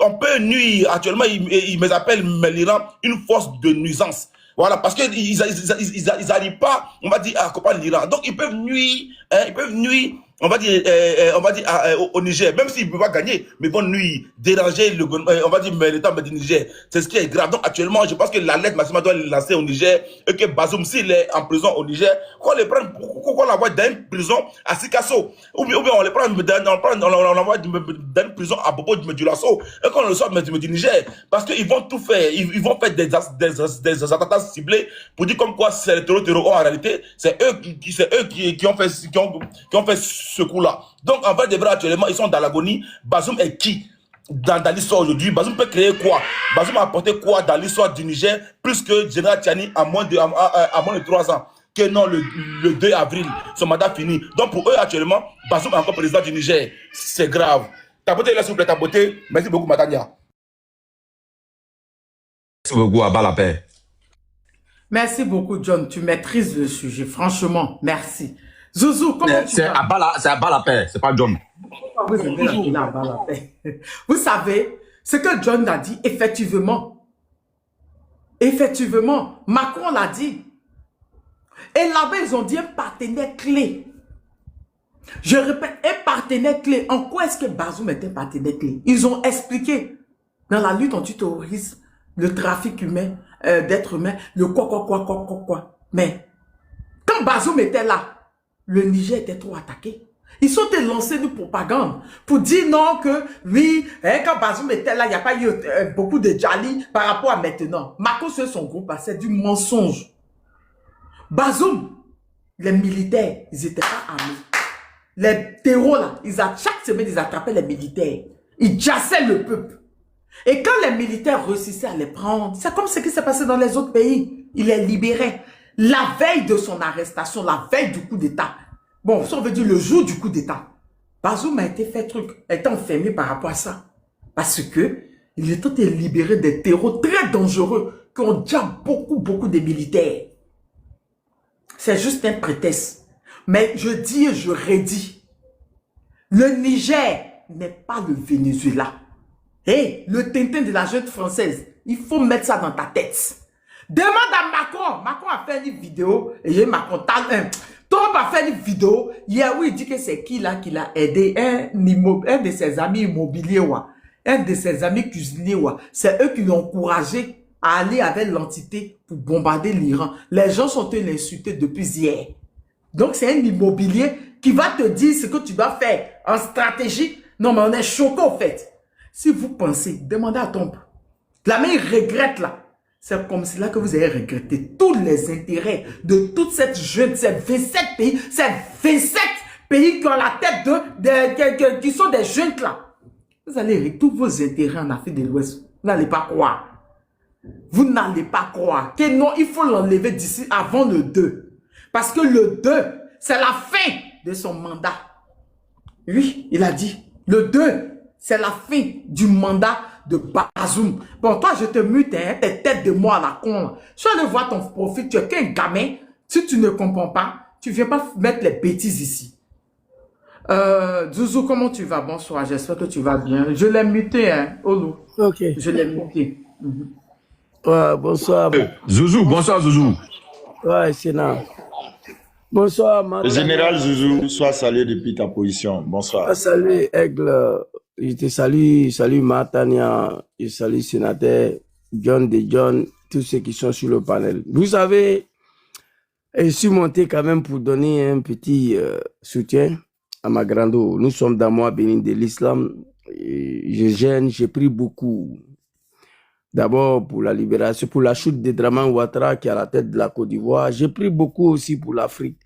On peut nuire. Actuellement, ils me appellent l'Iran une force de nuisance. Voilà, parce qu'ils n'arrivent pas, on va dire, à accompagner l'Iran. Donc, ils peuvent nuire, on va dire, au Niger, même s'ils ne peuvent pas gagner, mais ils vont nuire, déranger on va dire, l'État du Niger. C'est ce qui est grave. Donc, actuellement, je pense que la lettre maximale doit être lancée au Niger et que Bazoum, s'il est en prison au Niger, qu'on l'envoie dans une prison à Sikasso. Ou bien on le prend, on l'envoie dans une prison à Bobo du Lasso et qu'on le sort du Niger. Parce qu'ils vont tout faire. Ils vont faire des attentats ciblés pour dire comme quoi c'est le terreau. En réalité, c'est eux qui ont fait ce coup-là. Donc, en vrai de vrai, actuellement, ils sont dans l'agonie. Bazoum est qui dans l'histoire aujourd'hui? Bazoum peut créer quoi? Bazoum a apporté quoi dans l'histoire du Niger plus que Général Tiani à moins de 3 ans? Que non, le 2 avril, son mandat fini. Donc, pour eux, actuellement, Bazoum est encore président du Niger. C'est grave. Taboté, là, s'il vous plaît, taboté. Merci beaucoup, Matania. Merci beaucoup, Abba la paix. Merci beaucoup, John. Tu maîtrises le sujet. Franchement, merci. Zouzou, comment tu vas? C'est Abba la paix, c'est pas John. Pourquoi vous aimez l'appeler Abba la paix? Vous savez, ce que John a dit, effectivement, Macron l'a dit. Et là-bas, ils ont dit un partenaire clé. Je répète, un partenaire clé. En quoi est-ce que Bazoum est un partenaire clé? Ils ont expliqué dans la lutte anti-terrorisme, le trafic humain, d'êtres humains, le quoi. Mais quand Bazoum était là, le Niger était trop attaqué. Ils sont lancés une propagande pour dire non que oui, quand Bazoum était là, il n'y a pas eu beaucoup de Djali par rapport à maintenant. Macron sur son groupe, c'est du mensonge. Bazoum, les militaires, ils n'étaient pas armés. Les terreaux là, chaque semaine, ils attrapaient les militaires. Ils jassaient le peuple. Et quand les militaires réussissaient à les prendre, c'est comme ce qui s'est passé dans les autres pays. Ils les libéraient. La veille de son arrestation, la veille du coup d'État. Bon, ça on veut dire le jour du coup d'État. Bazoum a été enfermé par rapport à ça. Parce que il est tenté de libérer des terreaux très dangereux qui ont déjà beaucoup de militaires. C'est juste un prétexte. Mais je dis et je redis, le Niger n'est pas le Venezuela. Hey, le Tintin de la jeune française, il faut mettre ça dans ta tête. Demande à Macron. Macron a fait une vidéo, et j'ai Macron, Trump a fait une vidéo, hier où il dit que c'est qui là qui l'a aidé, un de ses amis immobiliers, un de ses amis cuisiniers, c'est eux qui l'ont encouragé à aller avec l'entité pour bombarder l'Iran. Les gens sont allés l'insulter depuis hier. Donc c'est un immobilier qui va te dire ce que tu dois faire en stratégie. Non mais on est choqués au fait. Si vous pensez, demandez à Trump. La main il regrette là. C'est comme cela que vous avez regretté tous les intérêts de toute cette jeune, ces 27 pays, ces 27 pays qui ont la tête qui sont des jeunes là. Vous allez tous vos intérêts en Afrique de l'Ouest. Vous n'allez pas croire. Vous n'allez pas croire que non, il faut l'enlever d'ici avant le 2. Parce que le 2, c'est la fin de son mandat. Oui, il a dit. Le 2, c'est la fin du mandat de Bazoum. Bon, toi, je te mute, hein, t'es tête de moi à la con. Je vais aller voir ton profil, tu es qu'un gamin. Si tu ne comprends pas, tu ne viens pas mettre les bêtises ici. Zouzou, comment tu vas? Bonsoir, j'espère que tu vas bien. Je l'ai muté, hein, Olu. Ok. Je l'ai muté. Ouais, bonsoir. Zouzou, bonsoir Zouzou. Ouais, Sénat. Bonsoir, Maroula. Le général Zouzou, sois salué depuis ta position. Bonsoir. Salut, Aigle. Je te salue, salut Matania, je salue Sénateur, John de John, tous ceux qui sont sur le panel. Vous savez, je suis monté quand même pour donner un petit soutien à ma grande. Nous sommes dans mois béni de l'islam. Je gêne, j'ai pris beaucoup. D'abord pour la libération, pour la chute de Draman Ouattara qui est à la tête de la Côte d'Ivoire. J'ai pris beaucoup aussi pour l'Afrique.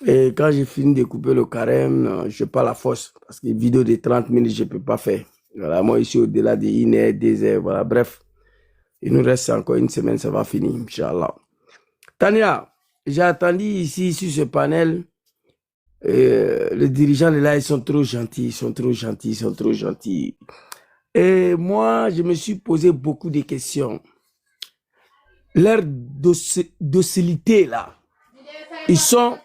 Et quand j'ai fini de couper le carême, je n'ai pas la force. Parce que vidéo de 30 minutes, je ne peux pas faire. Voilà, moi, ici, au-delà de 1 heure, 2 heures, voilà, bref. Il nous reste encore une semaine, ça va finir, Inch'Allah. Tania, j'ai attendu ici, sur ce panel, les dirigeants de là, ils sont trop gentils, ils sont trop gentils, ils sont trop gentils. Et moi, je me suis posé beaucoup de questions. Leur docilité, là, ils sont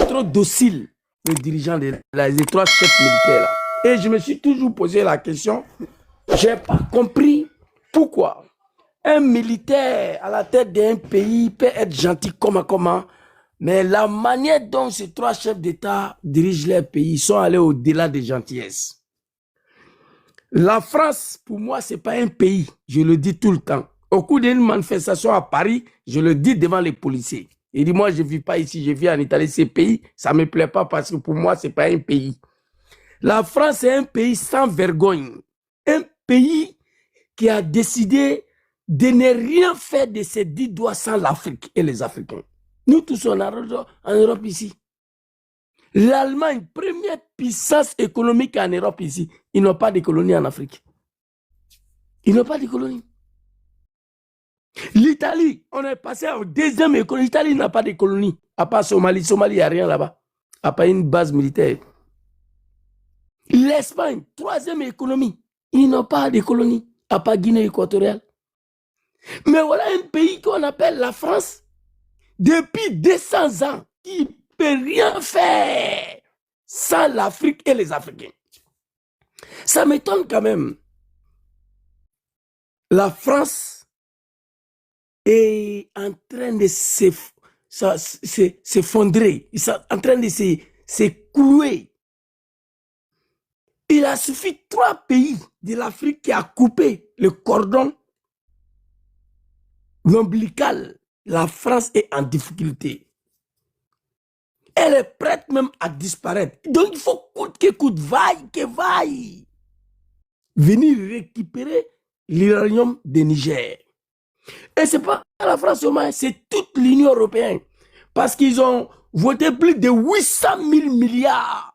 trop dociles, les dirigeants de là, les 3 chefs militaires, là. Et je me suis toujours posé la question, je n'ai pas compris pourquoi un militaire à la tête d'un pays peut être gentil comment, mais la manière dont ces 3 chefs d'État dirigent leur pays, ils sont allés au-delà des gentillesses. La France, pour moi, ce n'est pas un pays, je le dis tout le temps. Au cours d'une manifestation à Paris, je le dis devant les policiers. Il dit, moi, je ne vis pas ici, je vis en Italie. Ces pays, ça ne me plaît pas parce que pour moi, ce n'est pas un pays. La France est un pays sans vergogne. Un pays qui a décidé de ne rien faire de ses 10 doigts sans l'Afrique et les Africains. Nous tous, on en Europe ici. L'Allemagne, première puissance économique en Europe ici, ils n'ont pas de colonies en Afrique. Ils n'ont pas de colonies. L'Italie, on est passé au 2e économie. L'Italie n'a pas de colonies. À part Somalie. Somalie, il n'y a rien là-bas. À part une base militaire. L'Espagne, 3e économie. Ils n'ont pas de colonies. À part Guinée équatoriale. Mais voilà un pays qu'on appelle la France. Depuis 200 ans, qui ne peut rien faire sans l'Afrique et les Africains. Ça m'étonne quand même. La France est en train de s'effondrer, en train de s'écrouler. Il a suffi 3 pays de l'Afrique qui a coupé le cordon ombilical. La France est en difficulté. Elle est prête même à disparaître. Donc il faut coûte que coûte, vaille que vaille, venir récupérer l'uranium de Niger. Et ce n'est pas la France seulement, c'est toute l'Union européenne. Parce qu'ils ont voté plus de 800 000 milliards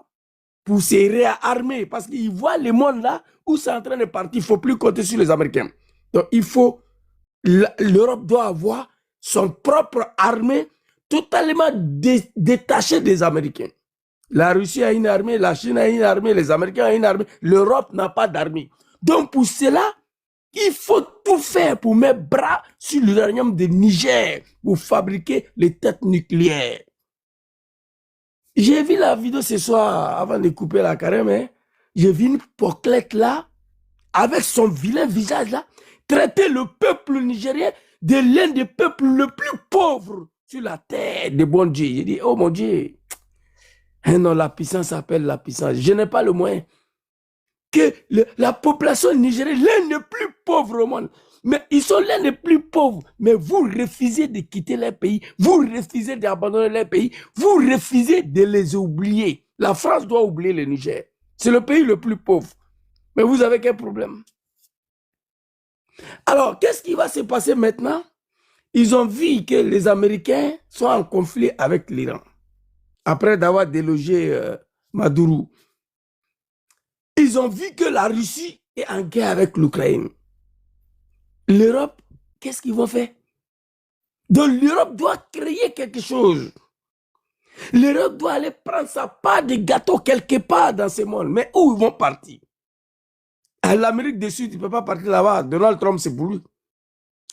pour se réarmer. Parce qu'ils voient le monde là où c'est en train de partir. Il ne faut plus compter sur les Américains. Donc il faut, l'Europe doit avoir son propre armée totalement détachée des Américains. La Russie a une armée, la Chine a une armée, les Américains ont une armée. L'Europe n'a pas d'armée. Donc pour cela, il faut tout faire pour mettre bras sur l'uranium de Niger pour fabriquer les têtes nucléaires. J'ai vu la vidéo ce soir, avant de couper la carême, hein. J'ai vu une poclette là, avec son vilain visage là, traiter le peuple nigérien de l'un des peuples le plus pauvres sur la terre de bon Dieu. J'ai dit, oh mon Dieu, non, la puissance s'appelle la puissance. Je n'ai pas le moyen. Que la population nigérienne, l'un des plus pauvres au monde, mais ils sont l'un des plus pauvres, mais vous refusez de quitter leur pays, vous refusez d'abandonner leur pays, vous refusez de les oublier. La France doit oublier le Niger. C'est le pays le plus pauvre. Mais vous avez quel problème? Alors, qu'est-ce qui va se passer maintenant? Ils ont vu que les Américains sont en conflit avec l'Iran. Après d'avoir délogé Maduro. Ils ont vu que la Russie est en guerre avec l'Ukraine. L'Europe, qu'est-ce qu'ils vont faire? Donc l'Europe doit créer quelque chose. L'Europe doit aller prendre sa part de gâteau quelque part dans ce monde. Mais où ils vont partir? À l'Amérique du Sud, tu ne peux pas partir là-bas. Donald Trump, c'est pour lui.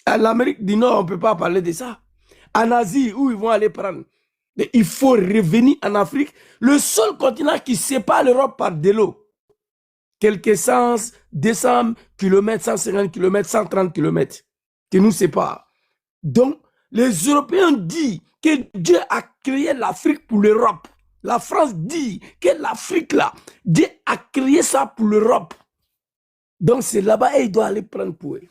À l'Amérique du Nord, on ne peut pas parler de ça. En Asie, où ils vont aller prendre? Mais il faut revenir en Afrique. Le seul continent qui sépare l'Europe par de l'eau. Quelques 100, 200 km, 150 km, 130 km qui nous séparent. Donc, les Européens disent que Dieu a créé l'Afrique pour l'Europe. La France dit que l'Afrique là, Dieu a créé ça pour l'Europe. Donc c'est là-bas et il doit aller prendre pour eux.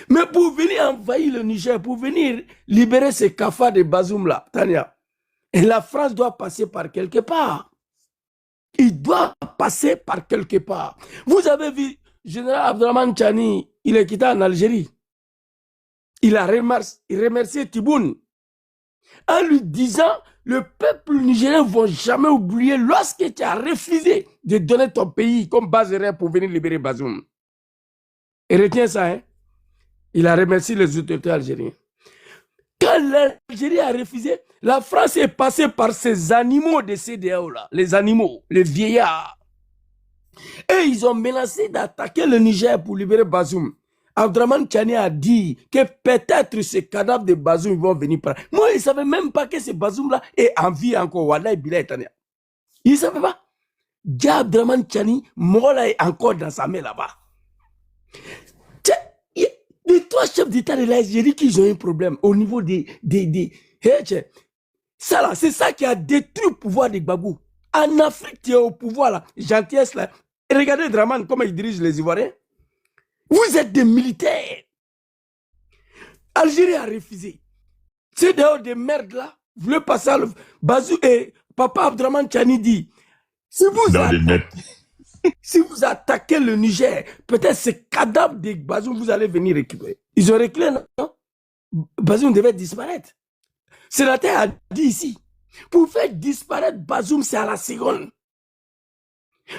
Mais pour venir envahir le Niger, pour venir libérer ces cafards de Bazoum là, Tania, et la France doit passer par quelque part. Il doit passer par quelque part. Vous avez vu, général Abdraman Chani, il est quitté en Algérie. Il a remercié Tiboun en lui disant, le peuple nigérien ne va jamais oublier lorsque tu as refusé de donner ton pays comme base réelle pour venir libérer Bazoum. Et retiens ça, hein? Il a remercié les autorités algériennes. Quand l'Algérie a refusé, la France est passée par ces animaux de CEDEAO là, les animaux, les vieillards. Et ils ont menacé d'attaquer le Niger pour libérer Bazoum. Abdraman Chani a dit que peut-être ces cadavres de Bazoum vont venir prendre. Moi, il ne savait même pas que ce Bazoum-là est en vie encore. Wallahi Bilay Tania. Il ne savait pas. Abdraman Chani, Mola est encore dans sa main là-bas. Les trois chefs d'État de l'Algérie qui ont un problème au niveau des ça là, c'est ça qui a détruit le pouvoir des Gbagbo. En Afrique, tu es au pouvoir là, gentillesse là. Et regardez Draman, comment il dirige les Ivoiriens. Vous êtes des militaires. Algérie a refusé. C'est dehors des merdes là. Vous voulez passer à Bazou et Papa Abdraman Chani dit, si vous attaquez le Niger, peut-être ces cadavres de Bazoum, vous allez venir récupérer. Ils ont réclamé, non? Bazoum devait disparaître. Sénateur a dit ici, pour faire disparaître Bazoum, c'est à la seconde.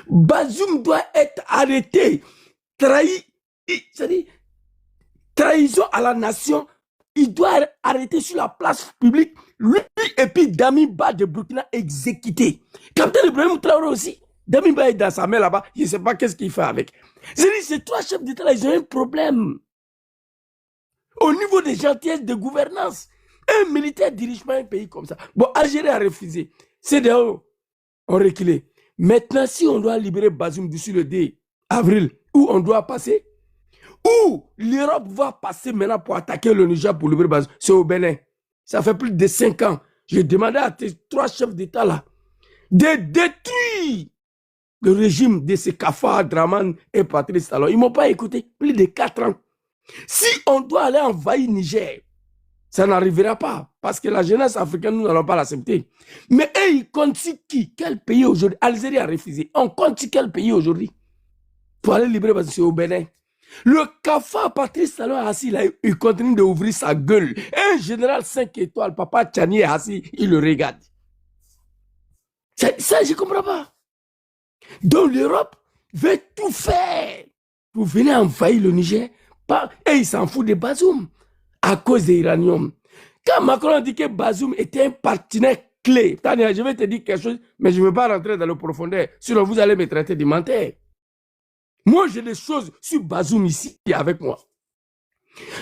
Bazoum doit être arrêté, trahi, c'est-à-dire trahison à la nation. Il doit être arrêté sur la place publique, lui et puis Damiba de Burkina exécuté. Capitaine Ibrahim Traoré aussi. Damiba est dans sa main là-bas, je ne sais pas qu'est-ce qu'il fait avec. C'est-à-dire, ces trois chefs d'État là, ils ont un problème. Au niveau des gentillesses de gouvernance, un militaire dirige pas un pays comme ça. Bon, Algérie a refusé. CEDEAO ont reculé. Maintenant, si on doit libérer Bazoum d'ici le 2 avril, où on doit passer, où l'Europe va passer maintenant pour attaquer le Niger pour libérer Bazoum, c'est au Bénin. Ça fait plus de 5 ans. J'ai demandé à tes trois chefs d'État là de détruire le régime de ces cafards, Draman et Patrice Talon. Ils ne m'ont pas écouté. Plus de 4 ans. Si on doit aller envahir Niger, ça n'arrivera pas. Parce que la jeunesse africaine, nous n'allons pas l'accepter. Mais eux, ils comptent sur qui? Quel pays aujourd'hui? Algérie a refusé. On compte sur quel pays aujourd'hui? Pour aller libérer parce que c'est au Bénin. Le cafard Patrice Talon est assis là, il continue d'ouvrir sa gueule. Un général 5 étoiles, Papa Chani est assis, il le regarde. Ça, je ne comprends pas. Donc l'Europe veut tout faire pour venir envahir le Niger. Et il s'en fout de Bazoum à cause des Iraniens. Quand Macron a dit que Bazoum était un partenaire clé, Tania, je vais te dire quelque chose, mais je ne veux pas rentrer dans le profondeur, sinon vous allez me traiter de menteur. Moi, j'ai des choses sur Bazoum ici avec moi.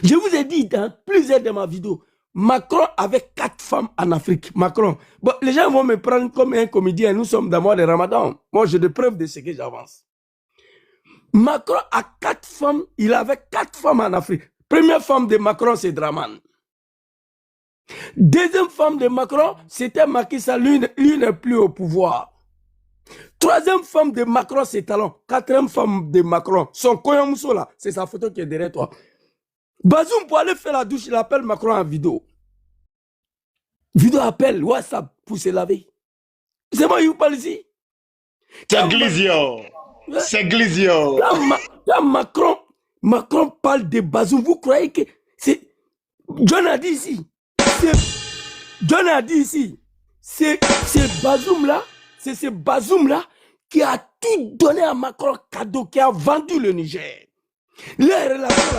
Je vous ai dit dans plusieurs de ma vidéos, Macron avait 4 femmes en Afrique. Macron. Bon, les gens vont me prendre comme un comédien. Nous sommes dans le mois de Ramadan. Moi, j'ai des preuves de ce que j'avance. Macron a 4 femmes. Il avait 4 femmes en Afrique. Première femme de Macron, c'est Draman. Deuxième femme de Macron, c'était Macky Sall. Lui n'est plus au pouvoir. Troisième femme de Macron, c'est Talon. Quatrième femme de Macron, son Koyon Mousso là, c'est sa photo qui est derrière toi. Bazoum, pour aller faire la douche, il appelle Macron en vidéo. Vidéo appel, WhatsApp, pour se laver. C'est moi qui vous parle ici. C'est Glizio. C'est Glizio. Là, Macron parle de Bazoum. Vous croyez que c'est... John a dit ici. John a dit ici. C'est Bazoum là. C'est ce Bazoum là qui a tout donné à Macron cadeau, qui a vendu le Niger. Les relations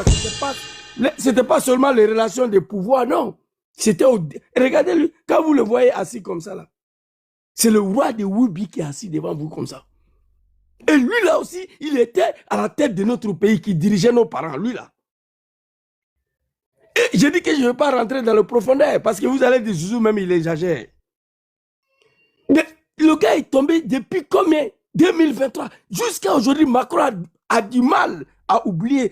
là, c'était pas seulement les relations de pouvoir, non. C'était regardez-lui, quand vous le voyez assis comme ça là, c'est le roi de Woubi qui est assis devant vous comme ça. Et lui là aussi, il était à la tête de notre pays qui dirigeait nos parents, lui là. Et je dis que je ne vais pas rentrer dans le profondeur parce que vous allez dire Zouzou même il exagère. Mais le gars est tombé depuis combien? 2023. Jusqu'à aujourd'hui, Macron a du mal à oublier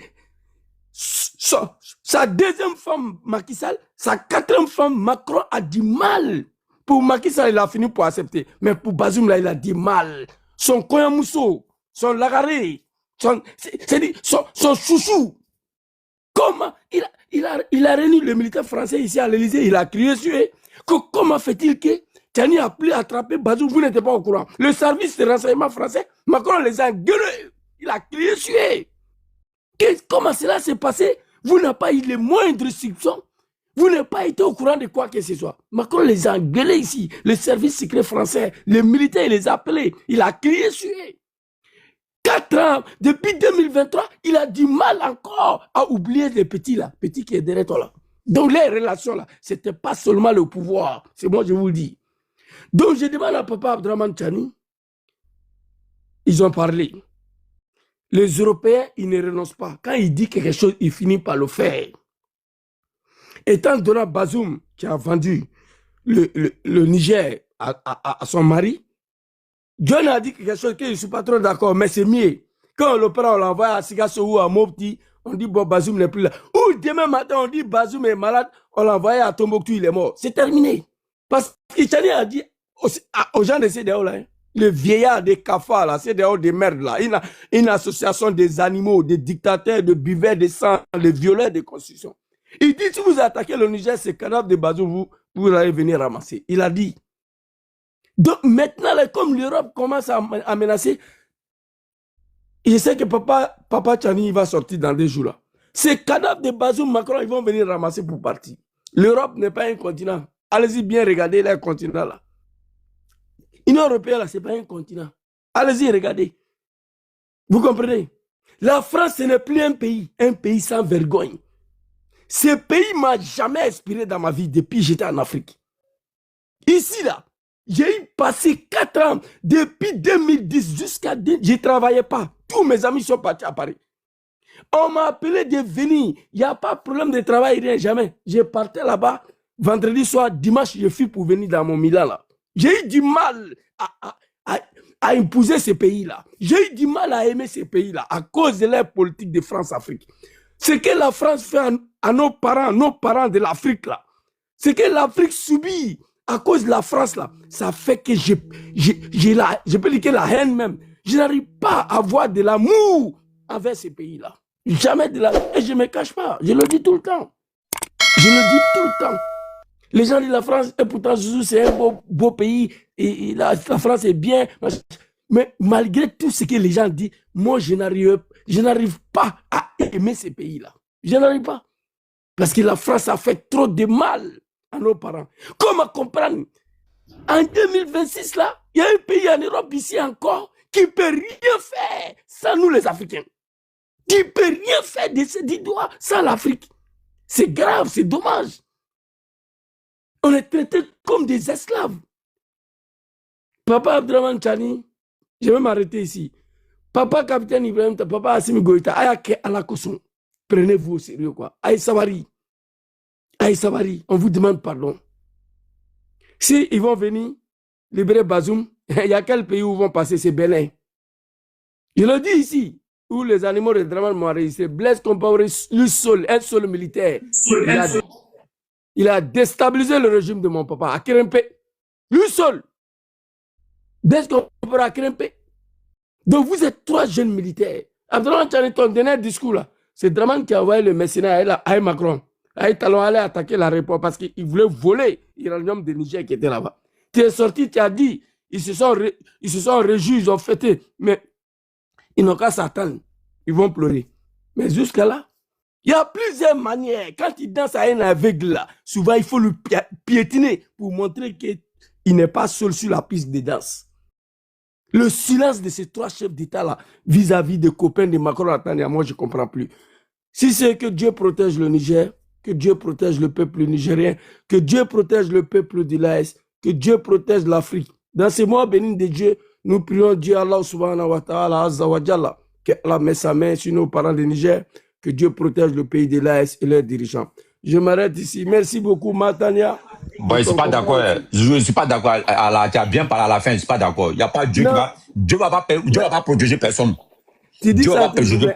sa deuxième femme, Macky Sall, sa quatrième femme, Macron a du mal. Pour Macky Sall, il a fini pour accepter. Mais pour Bazoum, là, il a du mal. Son Koyon Mousso, son Lagaré, son chouchou. Comment il a réuni le militaire français ici à l'Élysée, il a crié sur eux. Comment fait-il que Tchani a pu attraper Bazoum, vous n'étiez pas au courant. Le service de renseignement français, Macron les a gueulés. Il a crié sur eux. Comment cela s'est passé? Vous n'avez pas eu les moindres soupçons. Vous n'avez pas été au courant de quoi que ce soit. Macron les a gueulés ici. Le service secret français, les militaires, il les a appelés. Il a crié sur eux. 4 ans, depuis 2023, il a du mal encore à oublier les petits là. Petits qui est derrière toi là. Donc les relations là, ce n'était pas seulement le pouvoir. C'est moi, je vous le dis. Donc je demande à Papa Abdraman Tchani, ils ont parlé. Les Européens, ils ne renoncent pas. Quand il dit quelque chose, il finit par le faire. Étant donné Bazoum qui a vendu le Niger à son mari, John a dit quelque chose que je ne suis pas trop d'accord, mais c'est mieux. Quand on le prend, on l'envoie à Sigasso ou à Mopti, on dit bon, Bazoum n'est plus là. Ou demain matin, on dit Bazoum est malade, on l'envoie à Tombouctou, il est mort. C'est terminé. Parce que Tchani a dit aux gens de CDAO là, le vieillard des cafards là, CDAO des merdes là, une association des animaux, des dictateurs, de buveurs de sang, de violeurs de constitution. Il dit si vous attaquez le Niger, c'est cadavre de Bazoum, vous allez venir ramasser. Il a dit. Donc maintenant, là, comme l'Europe commence à menacer, je sais que Papa Tchani va sortir dans 2 jours là. Ces cadavres de Bazoum, Macron, ils vont venir ramasser pour partir. L'Europe n'est pas un continent. Allez-y bien regarder les continents là. L'Union européenne là, ce n'est pas un continent. Allez-y regardez. Vous comprenez? La France, ce n'est plus un pays sans vergogne. Ce pays m'a jamais inspiré dans ma vie depuis que j'étais en Afrique. Ici là, j'ai passé 4 ans, depuis 2010 jusqu'à... Je ne travaillais pas. Tous mes amis sont partis à Paris. On m'a appelé de venir. Il n'y a pas de problème de travail, rien, jamais. Je partais là-bas, vendredi soir, dimanche, je suis pour venir dans mon Milan là. J'ai eu du mal à imposer ce pays-là. J'ai eu du mal à aimer ce pays-là à cause de leur politique de France-Afrique. Ce que la France fait à nos parents de l'Afrique là, ce que l'Afrique subit à cause de la France là, ça fait que je peux dire que la haine même. Je n'arrive pas à avoir de l'amour envers ce pays-là. Jamais de la... Et je ne me cache pas, je le dis tout le temps. Je le dis tout le temps. Les gens disent la France, et pourtant c'est un beau pays, et la France est bien. Mais malgré tout ce que les gens disent, moi je n'arrive pas à aimer ces pays-là. Je n'arrive pas. Parce que la France a fait trop de mal à nos parents. Comment comprendre? En 2026, là, il y a un pays en Europe ici encore qui ne peut rien faire sans nous les Africains. Qui ne peut rien faire de ses 10 doigts sans l'Afrique. C'est grave, c'est dommage. On est traités comme des esclaves. Papa Abdraman Tchani, je vais m'arrêter ici. Papa Capitaine Ibrahim, Papa Assimi Goïta, Ayake Alakoson, prenez-vous au sérieux quoi. Aïe Savary. Aïe Sabari, on vous demande pardon. Si ils vont venir libérer Bazoum, il y a quel pays où ils vont passer? C'est Bénin. Je le dis ici, où les animaux de Draman m'ont enregistré. Blaise Compaoré, lui seul, un seul militaire, il a déstabilisé le régime de mon papa à Kerempé. Lui seul. Blaise Compaoré à Kerempé. Donc vous êtes 3 jeunes militaires. Abdoulaye Tchani, ton dernier discours là, c'est Draman qui a envoyé le mercenaire à Macron. Ils allons aller attaquer l'aéroport parce qu'ils voulaient voler l'uranium de Niger qui était là-bas. Tu es sorti, tu as dit, ils se sont réjouis, ils ont fêté, mais ils n'ont qu'à s'attendre. Ils vont pleurer. Mais jusqu'à là, il y a plusieurs manières. Quand il danse à un aveugle là, souvent il faut le piétiner pour montrer qu'il n'est pas seul sur la piste de danse. Le silence de ces 3 chefs d'État là, vis-à-vis des copains de Macron, attendez, moi je ne comprends plus. Si c'est que Dieu protège le Niger, que Dieu protège le peuple nigérien, que Dieu protège le peuple de l'AS, que Dieu protège l'Afrique. Dans ces mois bénis de Dieu, nous prions Dieu Allah subhanahu wa ta'ala, azza wa jalla, que Allah met sa main sur nos parents de Niger, que Dieu protège le pays de l'AS et leurs dirigeants. Je m'arrête ici. Merci beaucoup, Matania. Bon, je ne suis pas d'accord. Je ne suis pas d'accord. Tu as bien parlé à la fin, je ne suis pas d'accord. Il n'y a pas Dieu qui va. Dieu ne va pas protéger personne. Tu dis Dieu ça, va protéger.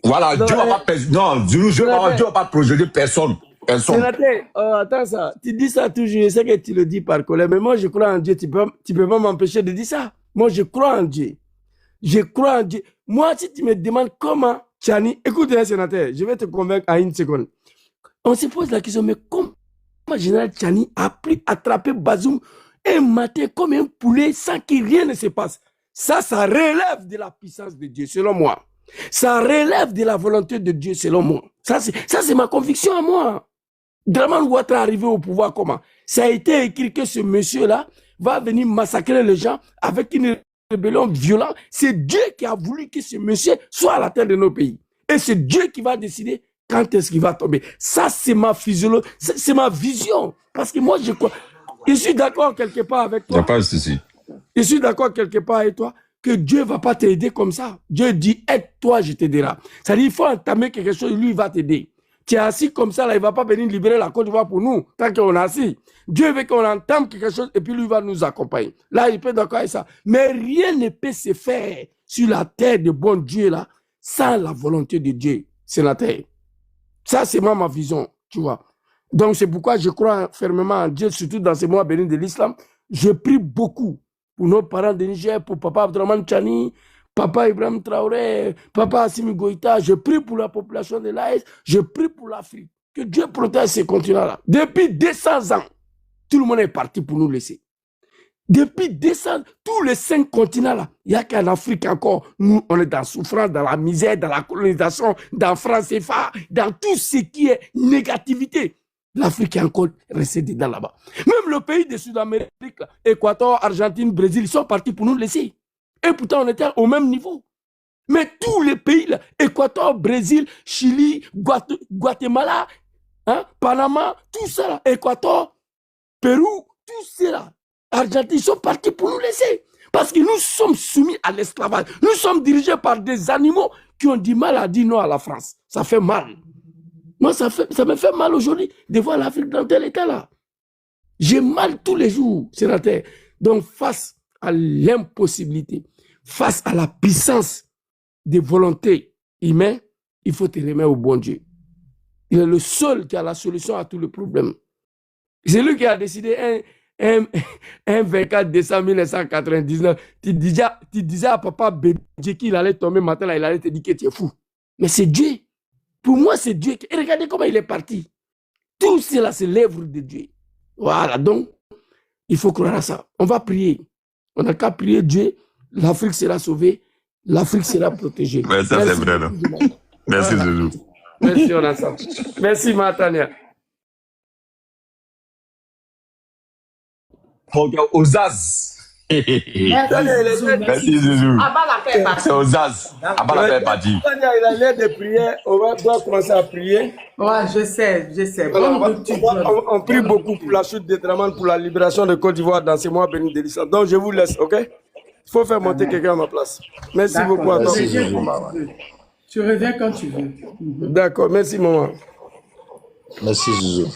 Voilà, Dieu ne va pas protéger personne. Sénateur, attends ça. Tu dis ça toujours. Je sais que tu le dis par colère, mais moi je crois en Dieu. Tu peux pas m'empêcher de dire ça. Moi je crois en Dieu. Je crois en Dieu. Moi, si tu me demandes comment Tchani, écoute, sénateur, je vais te convaincre à une seconde. On se pose la question, mais comment le général Tchani a pu attraper Bazoum un matin comme un poulet sans que rien ne se passe? Ça relève de la puissance de Dieu, selon moi. Ça relève de la volonté de Dieu, selon moi. Ça, c'est ma conviction à moi. Draman Ouattara arrivé au pouvoir comment? Ça a été écrit que ce monsieur-là va venir massacrer les gens avec une rébellion violente. C'est Dieu qui a voulu que ce monsieur soit à la tête de nos pays. Et c'est Dieu qui va décider quand est-ce qu'il va tomber. Ça, c'est ma physiologie, c'est ma vision. Parce que moi, je suis d'accord quelque part avec toi. Il n'y a pas de souci. Je suis d'accord quelque part avec toi que Dieu ne va pas t'aider comme ça. Dieu dit, aide-toi, je t'aiderai. C'est-à-dire, il faut entamer quelque chose, lui, il va t'aider. Tu es assis comme ça, là, il ne va pas venir libérer la Côte d'Ivoire pour nous, tant qu'on est assis. Dieu veut qu'on entame quelque chose et puis lui va nous accompagner. Là, il peut d'accord avec ça. Mais rien ne peut se faire sur la terre de bon Dieu, là, sans la volonté de Dieu. C'est la terre. Ça, c'est moi, ma vision, tu vois. Donc, c'est pourquoi je crois fermement en Dieu, surtout dans ces mois bénis de l'islam. Je prie beaucoup pour nos parents de Niger, pour papa Abdourahmane Tchani, papa Ibrahim Traoré, papa Assimi Goïta. Je prie pour la population de l'AES, je prie pour l'Afrique. Que Dieu protège ces continents-là. Depuis 200 ans, tout le monde est parti pour nous laisser. Depuis 200 ans, tous les 5 continents-là, il n'y a qu'en Afrique encore. Nous, on est dans la souffrance, dans la misère, dans la colonisation, dans France CFA, dans tout ce qui est négativité. L'Afrique est encore restée dedans là-bas. Même le pays de Sud-Amérique, Équateur, Argentine, Brésil, ils sont partis pour nous laisser. Et pourtant, on était au même niveau. Mais tous les pays, là, Équateur, Brésil, Chili, Guatemala, Panama, tout ça, là, Équateur, Pérou, tout ça, Argentine, ils sont partis pour nous laisser. Parce que nous sommes soumis à l'esclavage. Nous sommes dirigés par des animaux qui ont du mal à dire non à la France. Ça fait mal. Moi, ça me fait mal aujourd'hui de voir l'Afrique dans tel état là. J'ai mal tous les jours, sénateur. Donc, face à l'impossibilité, face à la puissance des volontés humaines, il faut te remettre au bon Dieu. Il est le seul qui a la solution à tous les problèmes. C'est lui qui a décidé un 24 décembre 1999. Tu disais à papa Bédié qu'il allait tomber matin, là, il allait te dire que tu es fou. Mais c'est Dieu. Pour moi, c'est Dieu. Et regardez comment il est parti. Tout cela, c'est l'œuvre de Dieu. Voilà, donc, il faut croire à ça. On va prier. On n'a qu'à prier Dieu. L'Afrique sera sauvée. L'Afrique sera protégée. Ouais, ça, c'est vrai, non? Merci, Zouzou. Merci, on a ça. Merci, Matania. Ozaz. Merci, Zouzou. C'est Ozaz. Abba la paix est parti. Il a l'air de prier. On doit commencer à prier. Ouais, je sais. On prie beaucoup pour la chute de Draman, pour la libération de Côte d'Ivoire dans ces mois bénis de l'Islam. Donc, je vous laisse, ok? Il faut faire monter quelqu'un à ma place. Merci beaucoup à toi. Tu reviens quand tu veux. D'accord, merci, maman. Merci, Zouzou.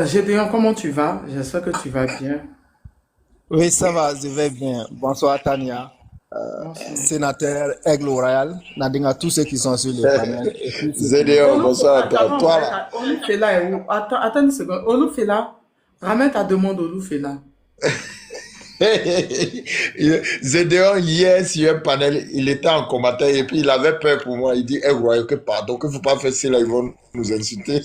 Gédéon, comment tu vas? J'espère que tu vas bien. Oui, ça va, je vais bien. Bonsoir Tania, Bonsoir. sénateur Aigle Royal, Nadinga, tous ceux qui sont sur le panel et tous ceux qui... Zédéon, bonsoir à toi. Toi là. Olufela est où? Attends une seconde. Olufela, ramène ta demande Olufela. Zédéon, hier, sur un panel, il était en commentaire et puis il avait peur pour moi. Il dit, eh, ouais, que pardon, qu'il ne faut pas faire cela, ils vont nous insulter.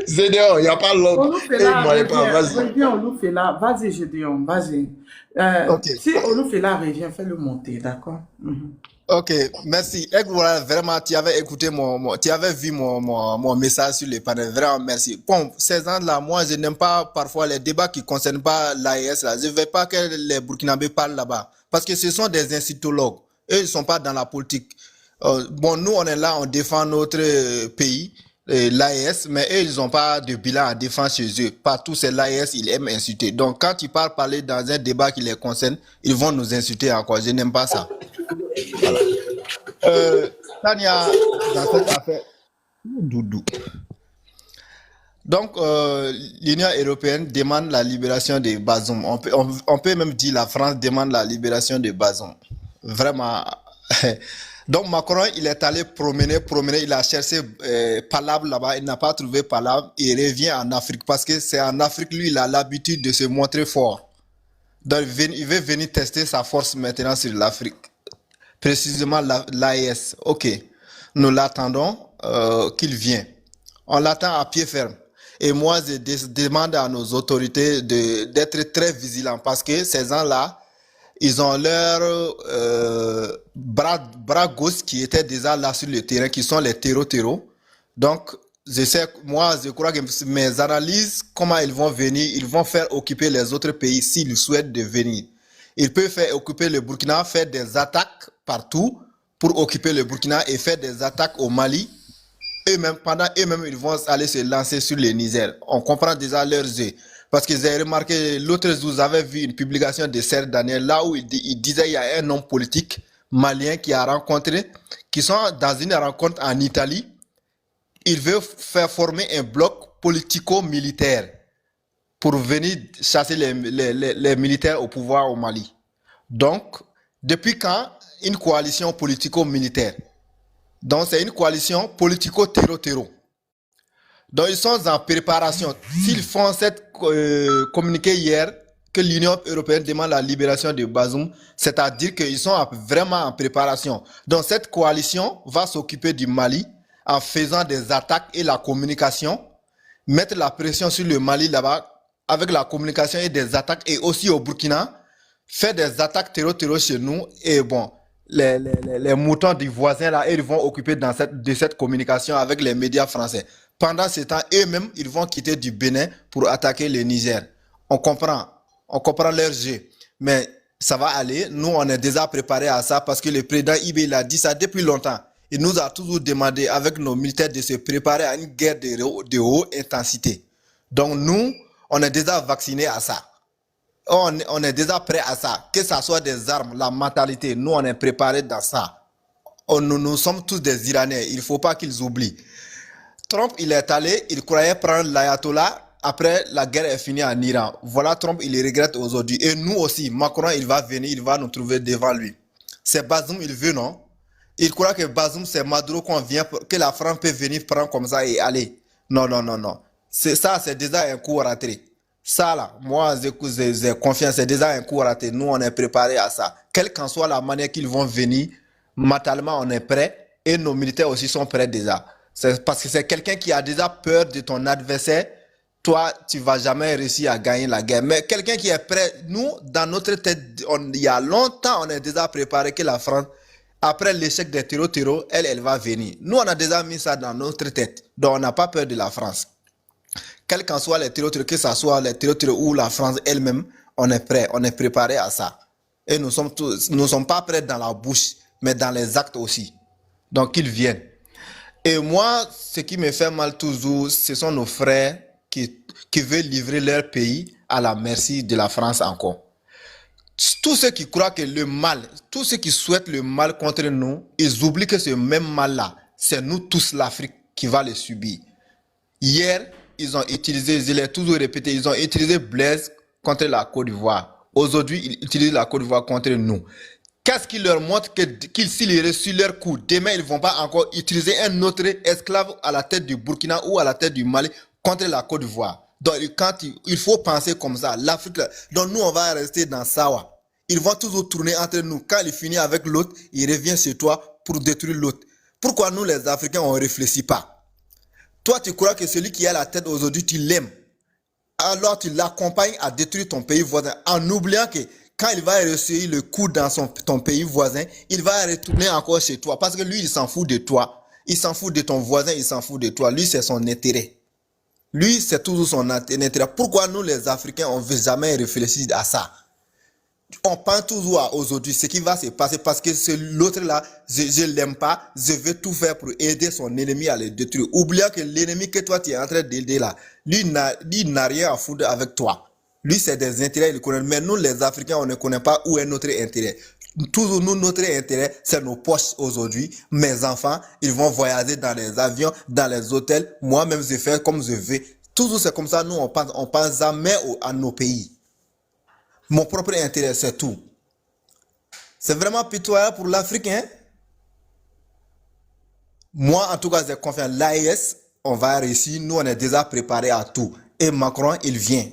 Zédéon, il n'y a pas l'autre. Olufela, Moi, vas-y. reviens Olufela. Vas-y, Gédéon, vas-y. Ok, Si Olufela revient, fais-le monter, d'accord? ok, merci. Aigle Royal, vraiment, tu avais écouté tu avais vu mon message sur le panel, vraiment merci. Bon, ces gens-là, moi, je n'aime pas parfois les débats qui ne concernent pas l'AES, là. Je ne veux pas que les Burkinabés parlent là-bas, parce que ce sont des institutologues. Eux, ils ne sont pas dans la politique. Bon, nous, on est là, on défend notre pays, l'AES, mais eux, ils n'ont pas de bilan à défendre chez eux. Partout, c'est l'AES, ils aiment insulter. Donc, quand ils parlent parler dans un débat qui les concerne, ils vont nous insulter encore. Je n'aime pas ça. Tania, dans cette affaire, Doudou. Donc, l'Union européenne demande la libération de Bazoum. On peut même dire la France demande la libération de Bazoum. Vraiment. Donc, Macron, il est allé promener, il a cherché Palabre là-bas, il n'a pas trouvé Palabre, il revient en Afrique parce que c'est en Afrique, lui, il a l'habitude de se montrer fort. Donc, il veut venir tester sa force maintenant sur l'Afrique. Précisément l'AES. Ok, nous l'attendons qu'il vienne. On l'attend à pied ferme. Et moi, je demande à nos autorités d'être très vigilants parce que ces gens-là, ils ont leur bras gauche qui étaient déjà là sur le terrain, qui sont les terreaux. Donc, je crois que mes analyses, comment ils vont venir, ils vont faire occuper les autres pays s'ils souhaitent de venir. Ils peuvent faire occuper le Burkina, faire des attaques partout pour occuper le Burkina et faire des attaques au Mali. Pendant eux-mêmes, ils vont aller se lancer sur le Niger. On comprend déjà leurs yeux. Parce que j'ai remarqué, l'autre jour, vous avez vu une publication de Serre Daniel, là où il disait qu'il y a un homme politique malien qui a rencontré, qui sont dans une rencontre en Italie. Il veut faire former un bloc politico-militaire pour venir chasser les militaires au pouvoir au Mali. Donc, depuis quand une coalition politico-militaire? Donc, c'est une coalition politico-terreau. Donc, ils sont en préparation. S'ils font cette communiqué hier que l'Union européenne demande la libération de Bazoum, c'est-à-dire qu'ils sont vraiment en préparation. Donc, cette coalition va s'occuper du Mali en faisant des attaques et la communication, mettre la pression sur le Mali là-bas avec la communication et des attaques, et aussi au Burkina, faire des attaques terreau chez nous. Et bon, les moutons du voisin là, ils vont occuper de cette communication avec les médias français. Pendant ce temps, eux-mêmes, ils vont quitter du Bénin pour attaquer le Niger. On comprend leur jeu. Mais ça va aller. Nous, on est déjà préparés à ça parce que le président Ibé, il a dit ça depuis longtemps. Il nous a toujours demandé avec nos militaires de se préparer à une guerre de haute intensité. Donc nous, on est déjà vaccinés à ça. On est déjà prêts à ça. Que ce soit des armes, la mentalité, nous, on est préparés dans ça. Nous sommes tous des Iraniens. Il ne faut pas qu'ils oublient. Trump, il est allé, il croyait prendre l'ayatollah. Après, la guerre est finie en Iran. Voilà, Trump, il regrette aujourd'hui. Et nous aussi, Macron, il va venir, il va nous trouver devant lui. C'est Bazoum, il veut, non? Il croit que Bazoum, c'est Maduro qu'on vient, que la France peut venir prendre comme ça et aller. Non. Ça, c'est déjà un coup raté. Ça, là, moi, j'ai confiance, c'est déjà un coup raté. Nous, on est préparés à ça. Quelle qu'en soit la manière qu'ils vont venir, mentalement, on est prêts. Et nos militaires aussi sont prêts déjà. C'est parce que c'est quelqu'un qui a déjà peur de ton adversaire. Toi, tu ne vas jamais réussir à gagner la guerre. Mais quelqu'un qui est prêt, nous, dans notre tête, il y a longtemps, on est déjà préparé que la France, après l'échec des terreaux, elle va venir. Nous, on a déjà mis ça dans notre tête. Donc, on n'a pas peur de la France. Quels qu'en soient les terreaux, que ce soit les terreaux ou la France elle-même, on est prêt, on est préparé à ça. Et nous ne sommes pas prêts dans la bouche, mais dans les actes aussi. Donc, qu'ils viennent. Et moi, ce qui me fait mal toujours, ce sont nos frères qui veulent livrer leur pays à la merci de la France encore. Tous ceux qui croient que le mal, tous ceux qui souhaitent le mal contre nous, ils oublient que ce même mal-là, c'est nous tous l'Afrique qui va les subir. Hier, ils ont utilisé, je l'ai toujours répété, ils ont utilisé Blaise contre la Côte d'Ivoire. Aujourd'hui, ils utilisent la Côte d'Ivoire contre nous. Qu'est-ce qui leur montre qu'ils s'ils reçoivent leur coup, demain, ils ne vont pas encore utiliser un autre esclave à la tête du Burkina ou à la tête du Mali contre la Côte d'Ivoire. Donc, quand il faut penser comme ça, l'Afrique, donc nous, on va rester dans ça. Ils vont toujours tourner entre nous. Quand il finit avec l'autre, il revient chez toi pour détruire l'autre. Pourquoi nous, les Africains, on ne réfléchit pas? Toi, tu crois que celui qui a la tête aujourd'hui, tu l'aimes. Alors, tu l'accompagnes à détruire ton pays voisin en oubliant que quand il va recevoir le coup dans ton pays voisin, il va retourner encore chez toi. Parce que lui, il s'en fout de toi. Il s'en fout de ton voisin, il s'en fout de toi. Lui, c'est son intérêt. Lui, c'est toujours son intérêt. Pourquoi nous, les Africains, on ne veut jamais réfléchir à ça? On pense toujours à aujourd'hui ce qui va se passer parce que l'autre-là, je ne l'aime pas, je vais tout faire pour aider son ennemi à le détruire. Oubliant que l'ennemi que toi, tu es en train d'aider là, lui n'a rien à foutre avec toi. Lui, c'est des intérêts, il connaît. Mais nous, les Africains, on ne connaît pas où est notre intérêt. Toujours, nous, notre intérêt, c'est nos poches aujourd'hui. Mes enfants, ils vont voyager dans les avions, dans les hôtels. Moi-même, je fais comme je veux. Toujours, c'est comme ça. Nous, on pense jamais à nos pays. Mon propre intérêt, c'est tout. C'est vraiment pitoyable pour l'Afrique, hein? Moi, en tout cas, j'ai confiance. L'AES, on va réussir. Nous, on est déjà préparés à tout. Et Macron, il vient.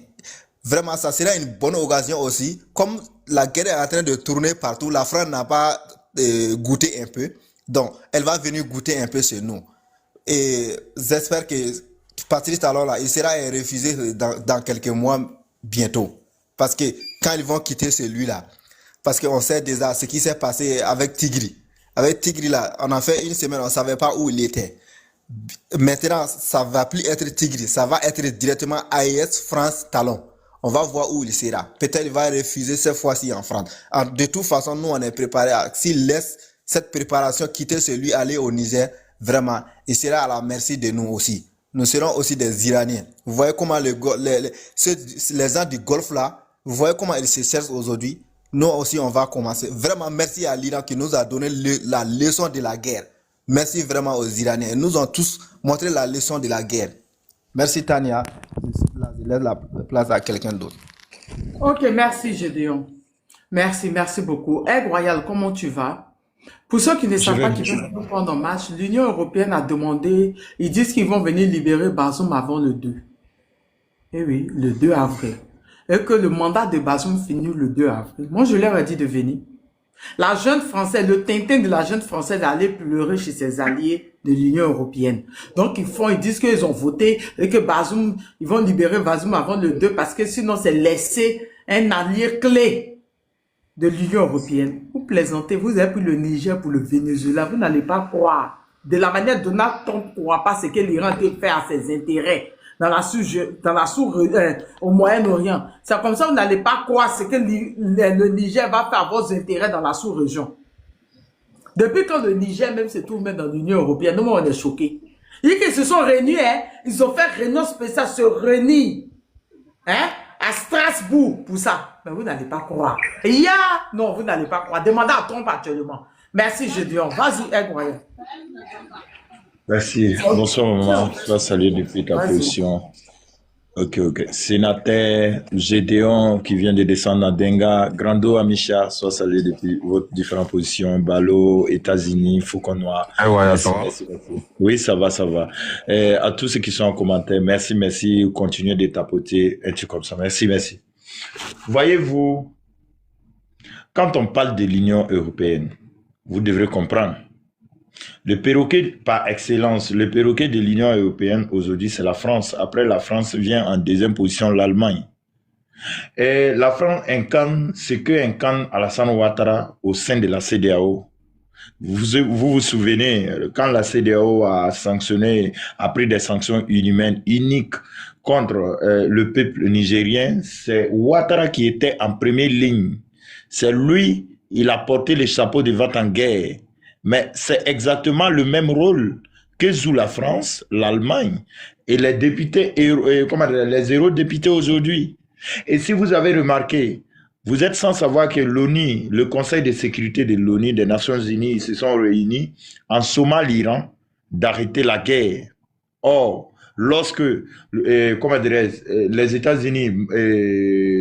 Vraiment, ça sera une bonne occasion aussi. Comme la guerre est en train de tourner partout, la France n'a pas goûté un peu. Donc, elle va venir goûter un peu chez nous. Et j'espère que Patrice Talon, là, il sera refusé dans quelques mois bientôt. Parce que quand ils vont quitter celui-là, parce qu'on sait déjà ce qui s'est passé avec Tigri. Avec Tigri, là, on a fait une semaine, on ne savait pas où il était. Maintenant, ça ne va plus être Tigri, ça va être directement AES France Talon. On va voir où il sera. Peut-être qu'il va refuser cette fois-ci en France. De toute façon, nous, on est préparés. S'il laisse cette préparation quitter celui aller au Niger, vraiment, il sera à la merci de nous aussi. Nous serons aussi des Iraniens. Vous voyez comment les gens du Golfe là, vous voyez comment ils se cherchent aujourd'hui. Nous aussi, on va commencer. Vraiment, merci à l'Iran qui nous a donné la leçon de la guerre. Merci vraiment aux Iraniens. Ils nous ont tous montré la leçon de la guerre. Merci Tania. Je laisse la place à quelqu'un d'autre. Ok, merci Gédéon. Merci beaucoup. Aigle Royal, comment tu vas? Pour ceux qui ne savent pas qu'ils vont prendre en marche, l'Union européenne a demandé, ils disent qu'ils vont venir libérer Bazoum avant le 2. Eh oui, le 2 avril. Et que le mandat de Bazoum finit le 2 avril. Moi, je leur ai dit de venir. La jeune Française, le tintin de la jeune Française allait pleurer chez ses alliés de l'Union européenne. Donc, ils disent qu'ils ont voté et que Bazoum, ils vont libérer Bazoum avant le 2 parce que sinon, c'est laisser un allié clé de l'Union européenne. Vous plaisantez, vous avez pris le Niger pour le Venezuela, vous n'allez pas croire. De la manière dont Donald Trump ne croit pas ce que l'Iran fait à ses intérêts au Moyen-Orient. C'est comme ça, vous n'allez pas croire ce que le Niger va faire à vos intérêts dans la sous-région. Depuis quand le Niger même se trouve même dans l'Union européenne, nous, on est choqués. Ils se sont réunis, hein, ils ont fait réunion spéciale, se réunir, hein, à Strasbourg pour ça. Mais vous n'allez pas croire. Non, vous n'allez pas croire. Demandez à Trump actuellement. Merci, Gédéon. Vas-y, incroyable. Merci. Bonsoir, maman. Je vais saluer depuis ta position. Ok. Sénateur Gédéon qui vient de descendre à Denga. Grando Amisha, soit salué depuis votre différentes positions. Ballot, États-Unis, Faucon Noir. Merci. Oui, ça va. À tous ceux qui sont en commentaire, merci. Continuez de tapoter un truc comme ça. Merci. Voyez-vous, quand on parle de l'Union européenne, vous devrez comprendre. Le perroquet par excellence, le perroquet de l'Union européenne aujourd'hui, c'est la France. Après la France vient en deuxième position l'Allemagne. Et la France incarne ce que incarne Alassane Ouattara au sein de la CEDEAO. Vous souvenez, quand la CEDEAO a pris des sanctions inhumaines, uniques contre le peuple nigérien, c'est Ouattara qui était en première ligne. C'est lui, il a porté le chapeau de vente en guerre. Mais c'est exactement le même rôle que joue la France, l'Allemagne et les députés, les eurodéputés aujourd'hui. Et si vous avez remarqué, vous êtes sans savoir que l'ONU, le Conseil de sécurité de l'ONU, des Nations Unies, ils se sont réunis en sommant l'Iran d'arrêter la guerre. Or, lorsque, comment dirais-je, les États-Unis,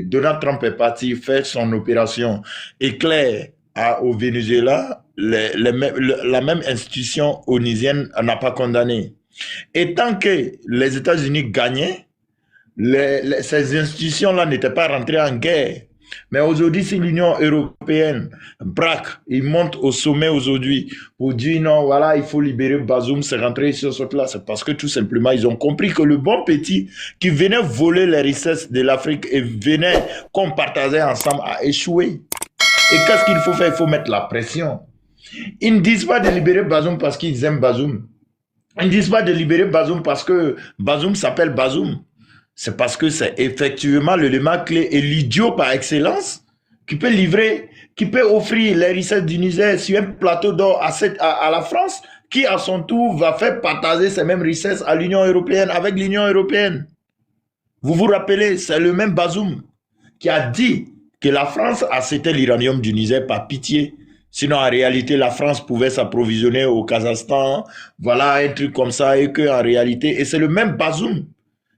Donald Trump est parti faire son opération éclair au Venezuela, la même institution onisienne n'a pas condamné. Et tant que les États-Unis gagnaient, ces institutions-là n'étaient pas rentrées en guerre. Mais aujourd'hui, si l'Union européenne braque, il monte au sommet aujourd'hui pour dire non, voilà, il faut libérer Bazoum, c'est rentré sur ce place. C'est parce que tout simplement, ils ont compris que le bon petit qui venait voler les richesses de l'Afrique et venait qu'on partageait ensemble a échoué. Et qu'est-ce qu'il faut faire? Il faut mettre la pression. Ils ne disent pas de libérer Bazoum parce qu'ils aiment Bazoum. Ils ne disent pas de libérer Bazoum parce que Bazoum s'appelle Bazoum. C'est parce que c'est effectivement le l'élément clé et l'idiot par excellence qui peut livrer, qui peut offrir les richesses du Niger sur un plateau d'or à la France, qui à son tour va faire partager ces mêmes richesses à l'Union européenne, avec l'Union européenne. Vous vous rappelez, c'est le même Bazoum qui a dit que la France acceptait l'uranium du Niger par pitié. Sinon, en réalité, la France pouvait s'approvisionner au Kazakhstan, voilà, un truc comme ça, et qu'en réalité, et c'est le même Bazoum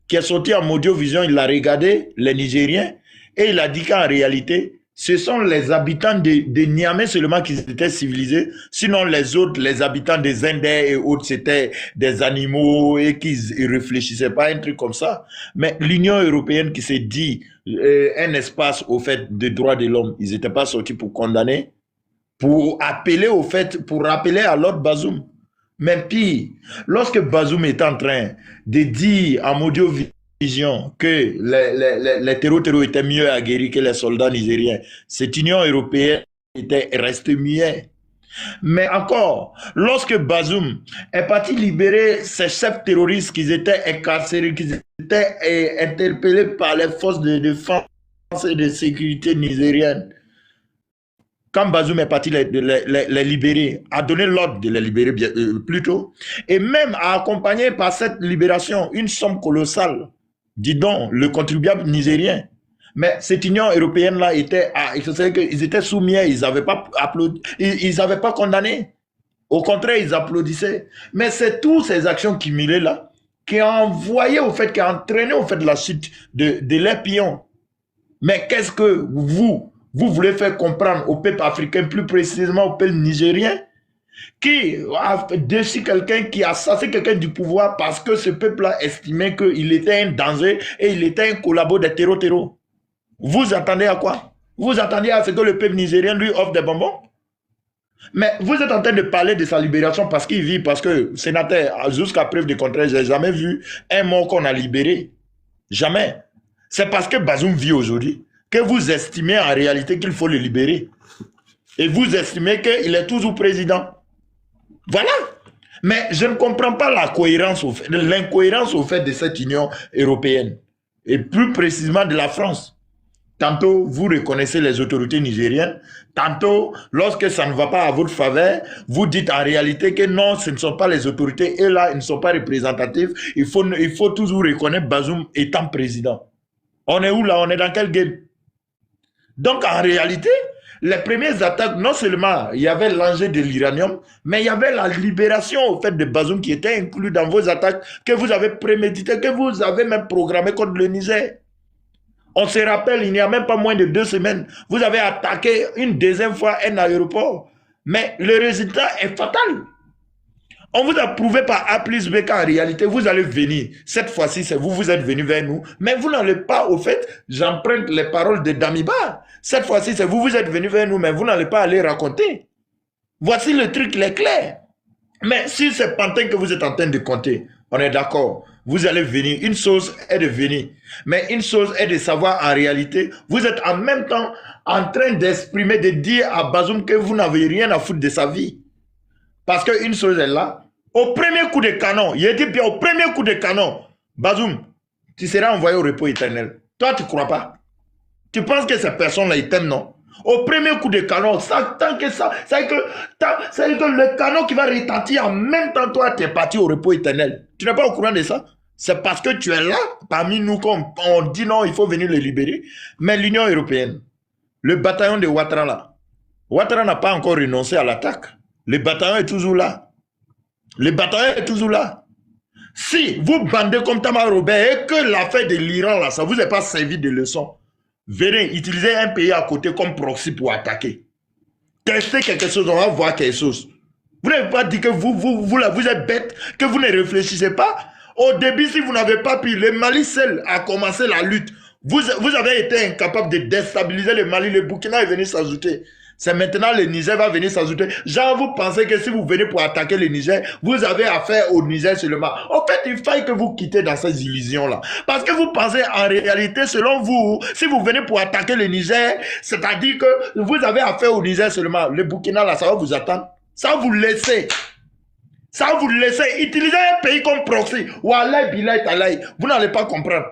qui est sorti en Audiovision, il a regardé les Nigériens et il a dit qu'en réalité, ce sont les habitants de Niamey seulement qui étaient civilisés. Sinon, les autres, les habitants des Indais et autres, c'était des animaux et qu'ils ne réfléchissaient pas à un truc comme ça. Mais l'Union européenne qui s'est dit un espace au fait des droits de l'homme, ils n'étaient pas sortis pour condamner, pour appeler au fait, pour rappeler à l'ordre Bazoum. Mais pire, lorsque Bazoum est en train de dire en Audiovision que les terreaux étaient mieux aguerris que les soldats nigériens, cette Union européenne était restée muette. Mais encore, lorsque Bazoum est parti libérer ces chefs terroristes qui étaient incarcérés, qui étaient interpellés par les forces de défense et de sécurité nigériennes, quand Bazoum est parti les libérer, a donné l'ordre de les libérer plus tôt, et même a accompagné par cette libération une somme colossale, dis donc, le contribuable nigérien. Mais cette Union européenne-là était, ils étaient soumis, ils n'avaient pas applaudi, ils n'avaient pas condamné. Au contraire, ils applaudissaient. Mais c'est toutes ces actions cumulées-là qui ont envoyé au fait, qui ont entraîné au fait de la chute de leurs pions. Mais qu'est-ce que vous voulez faire comprendre au peuple africain, plus précisément au peuple nigérien, qui a déçu quelqu'un, qui a assassiné quelqu'un du pouvoir parce que ce peuple-là estimait qu'il était un danger et il était un collabo des terreaux. Vous attendez à quoi? Vous attendez à ce que le peuple nigérien lui offre des bonbons? Mais vous êtes en train de parler de sa libération parce qu'il vit, parce que, sénateur, jusqu'à preuve du contraire, je n'ai jamais vu un mort qu'on a libéré. Jamais. C'est parce que Bazoum vit aujourd'hui que vous estimez en réalité qu'il faut le libérer. Et vous estimez qu'il est toujours président. Voilà. Mais je ne comprends pas la cohérence, l'incohérence au fait de cette Union européenne. Et plus précisément de la France. Tantôt, vous reconnaissez les autorités nigériennes. Tantôt, lorsque ça ne va pas à votre faveur, vous dites en réalité que non, ce ne sont pas les autorités. Et là, ils ne sont pas représentatifs. Il faut toujours reconnaître Bazoum étant président. On est où là? On est dans quel game? Donc, en réalité, les premières attaques, non seulement il y avait l'enjeu de l'uranium, mais il y avait la libération au fait de Bazoum qui était inclus dans vos attaques que vous avez préméditées, que vous avez même programmées contre le Niger. On se rappelle, il n'y a même pas moins de 2 semaines, vous avez attaqué une deuxième fois un aéroport. Mais le résultat est fatal. On vous a prouvé par A plus B qu'en réalité, vous allez venir. Cette fois-ci, c'est vous, vous êtes venu vers nous. Mais vous n'allez pas, au fait, j'emprunte les paroles de Damiba. Cette fois-ci, c'est vous, vous êtes venu vers nous, mais vous n'allez pas aller raconter. Voici le truc, il est clair. Mais si c'est Pantin que vous êtes en train de compter, on est d'accord. Vous allez venir. Une chose est de venir. Mais une chose est de savoir en réalité, vous êtes en même temps en train d'exprimer, de dire à Bazoum que vous n'avez rien à foutre de sa vie. Parce qu'une chose est là. Au premier coup de canon, il dit bien au premier coup de canon, Bazoum, tu seras envoyé au repos éternel. Toi, tu ne crois pas? Tu penses que ces personnes-là, ils t'aiment, non? Au premier coup de canon, tant que ça, c'est que le canon qui va retentir en même temps, toi, tu es parti au repos éternel. Tu n'es pas au courant de ça? C'est parce que tu es là, parmi nous, qu'on dit non, il faut venir le libérer. Mais l'Union européenne, le bataillon de Ouattara là, Ouattara n'a pas encore renoncé à l'attaque. Le bataillon est toujours là. Le bataillon est toujours là. Si vous bandez comme Tamar Robert et que l'affaire de l'Iran, là, ça vous est pas servi de leçon, venez utiliser un pays à côté comme proxy pour attaquer. Testez quelque chose, on va voir quelque chose. Vous n'avez pas dit que vous êtes bête, que vous ne réfléchissez pas. Au début, si vous n'avez pas pu, le Mali seul a commencé la lutte. Vous avez été incapable de déstabiliser le Mali, le Burkina est venu s'ajouter. C'est maintenant le Niger va venir s'ajouter. Genre, vous pensez que si vous venez pour attaquer le Niger, vous avez affaire au Niger seulement. En fait, il faille que vous quittez dans ces illusions-là. Parce que vous pensez en réalité, selon vous, si vous venez pour attaquer le Niger, c'est-à-dire que vous avez affaire au Niger seulement. Le Burkina, là, ça va vous attendre. Ça va vous laisser. Ça va vous laisser. Utiliser un pays comme proxy. Wallah, bilay, talay. Vous n'allez pas comprendre.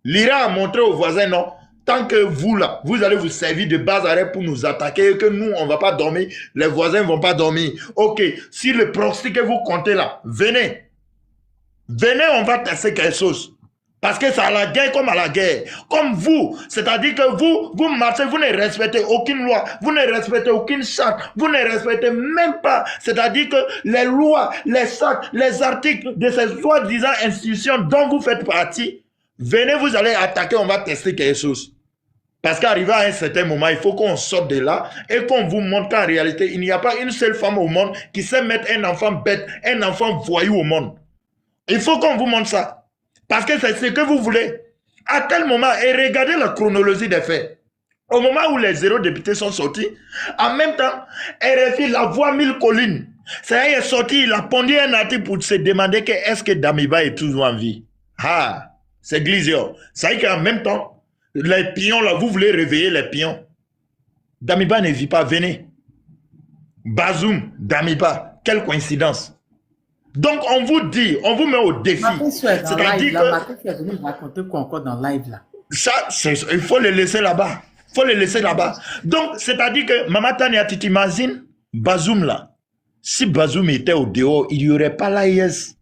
L'Iran a montré aux voisins, non. Tant que vous, là, vous allez vous servir de base arrêt pour nous attaquer et que nous, on ne va pas dormir, les voisins ne vont pas dormir. Ok, si le proxy que vous comptez là, venez. Venez, on va tester quelque chose. Parce que c'est à la guerre comme à la guerre. Comme vous, c'est-à-dire que vous marchez, vous ne respectez aucune loi, vous ne respectez aucune charte, vous ne respectez même pas, c'est-à-dire que les lois, les chartes, les articles de ces soi-disant institutions dont vous faites partie, venez, vous allez attaquer, on va tester quelque chose. Parce qu'arrivé à un certain moment, il faut qu'on sorte de là et qu'on vous montre qu'en réalité, il n'y a pas une seule femme au monde qui sait mettre un enfant bête, un enfant voyou au monde. Il faut qu'on vous montre ça. Parce que c'est ce que vous voulez. À tel moment, et regardez la chronologie des faits. Au moment où les 0 députés sont sortis, en même temps, RFI, la voix 1000 collines, ça y est sorti, il a pondu un article pour se demander que est-ce que Damiba est toujours en vie. Ah, c'est Glizio. Ça y est qu'en même temps, les pions, là, vous voulez réveiller les pions. Damiba ne vit pas, venez. Bazoum, Damiba, quelle coïncidence. Donc, on vous dit, on vous met au défi. C'est-à-dire que... Ma est venue raconter quoi encore dans live là? Ça, il faut le laisser là-bas. Il faut le laisser là-bas. Donc, c'est-à-dire que, Maman Tania, tu t'imagines, Bazoum là, si Bazoum était au dehors, il n'y aurait pas l'AIS.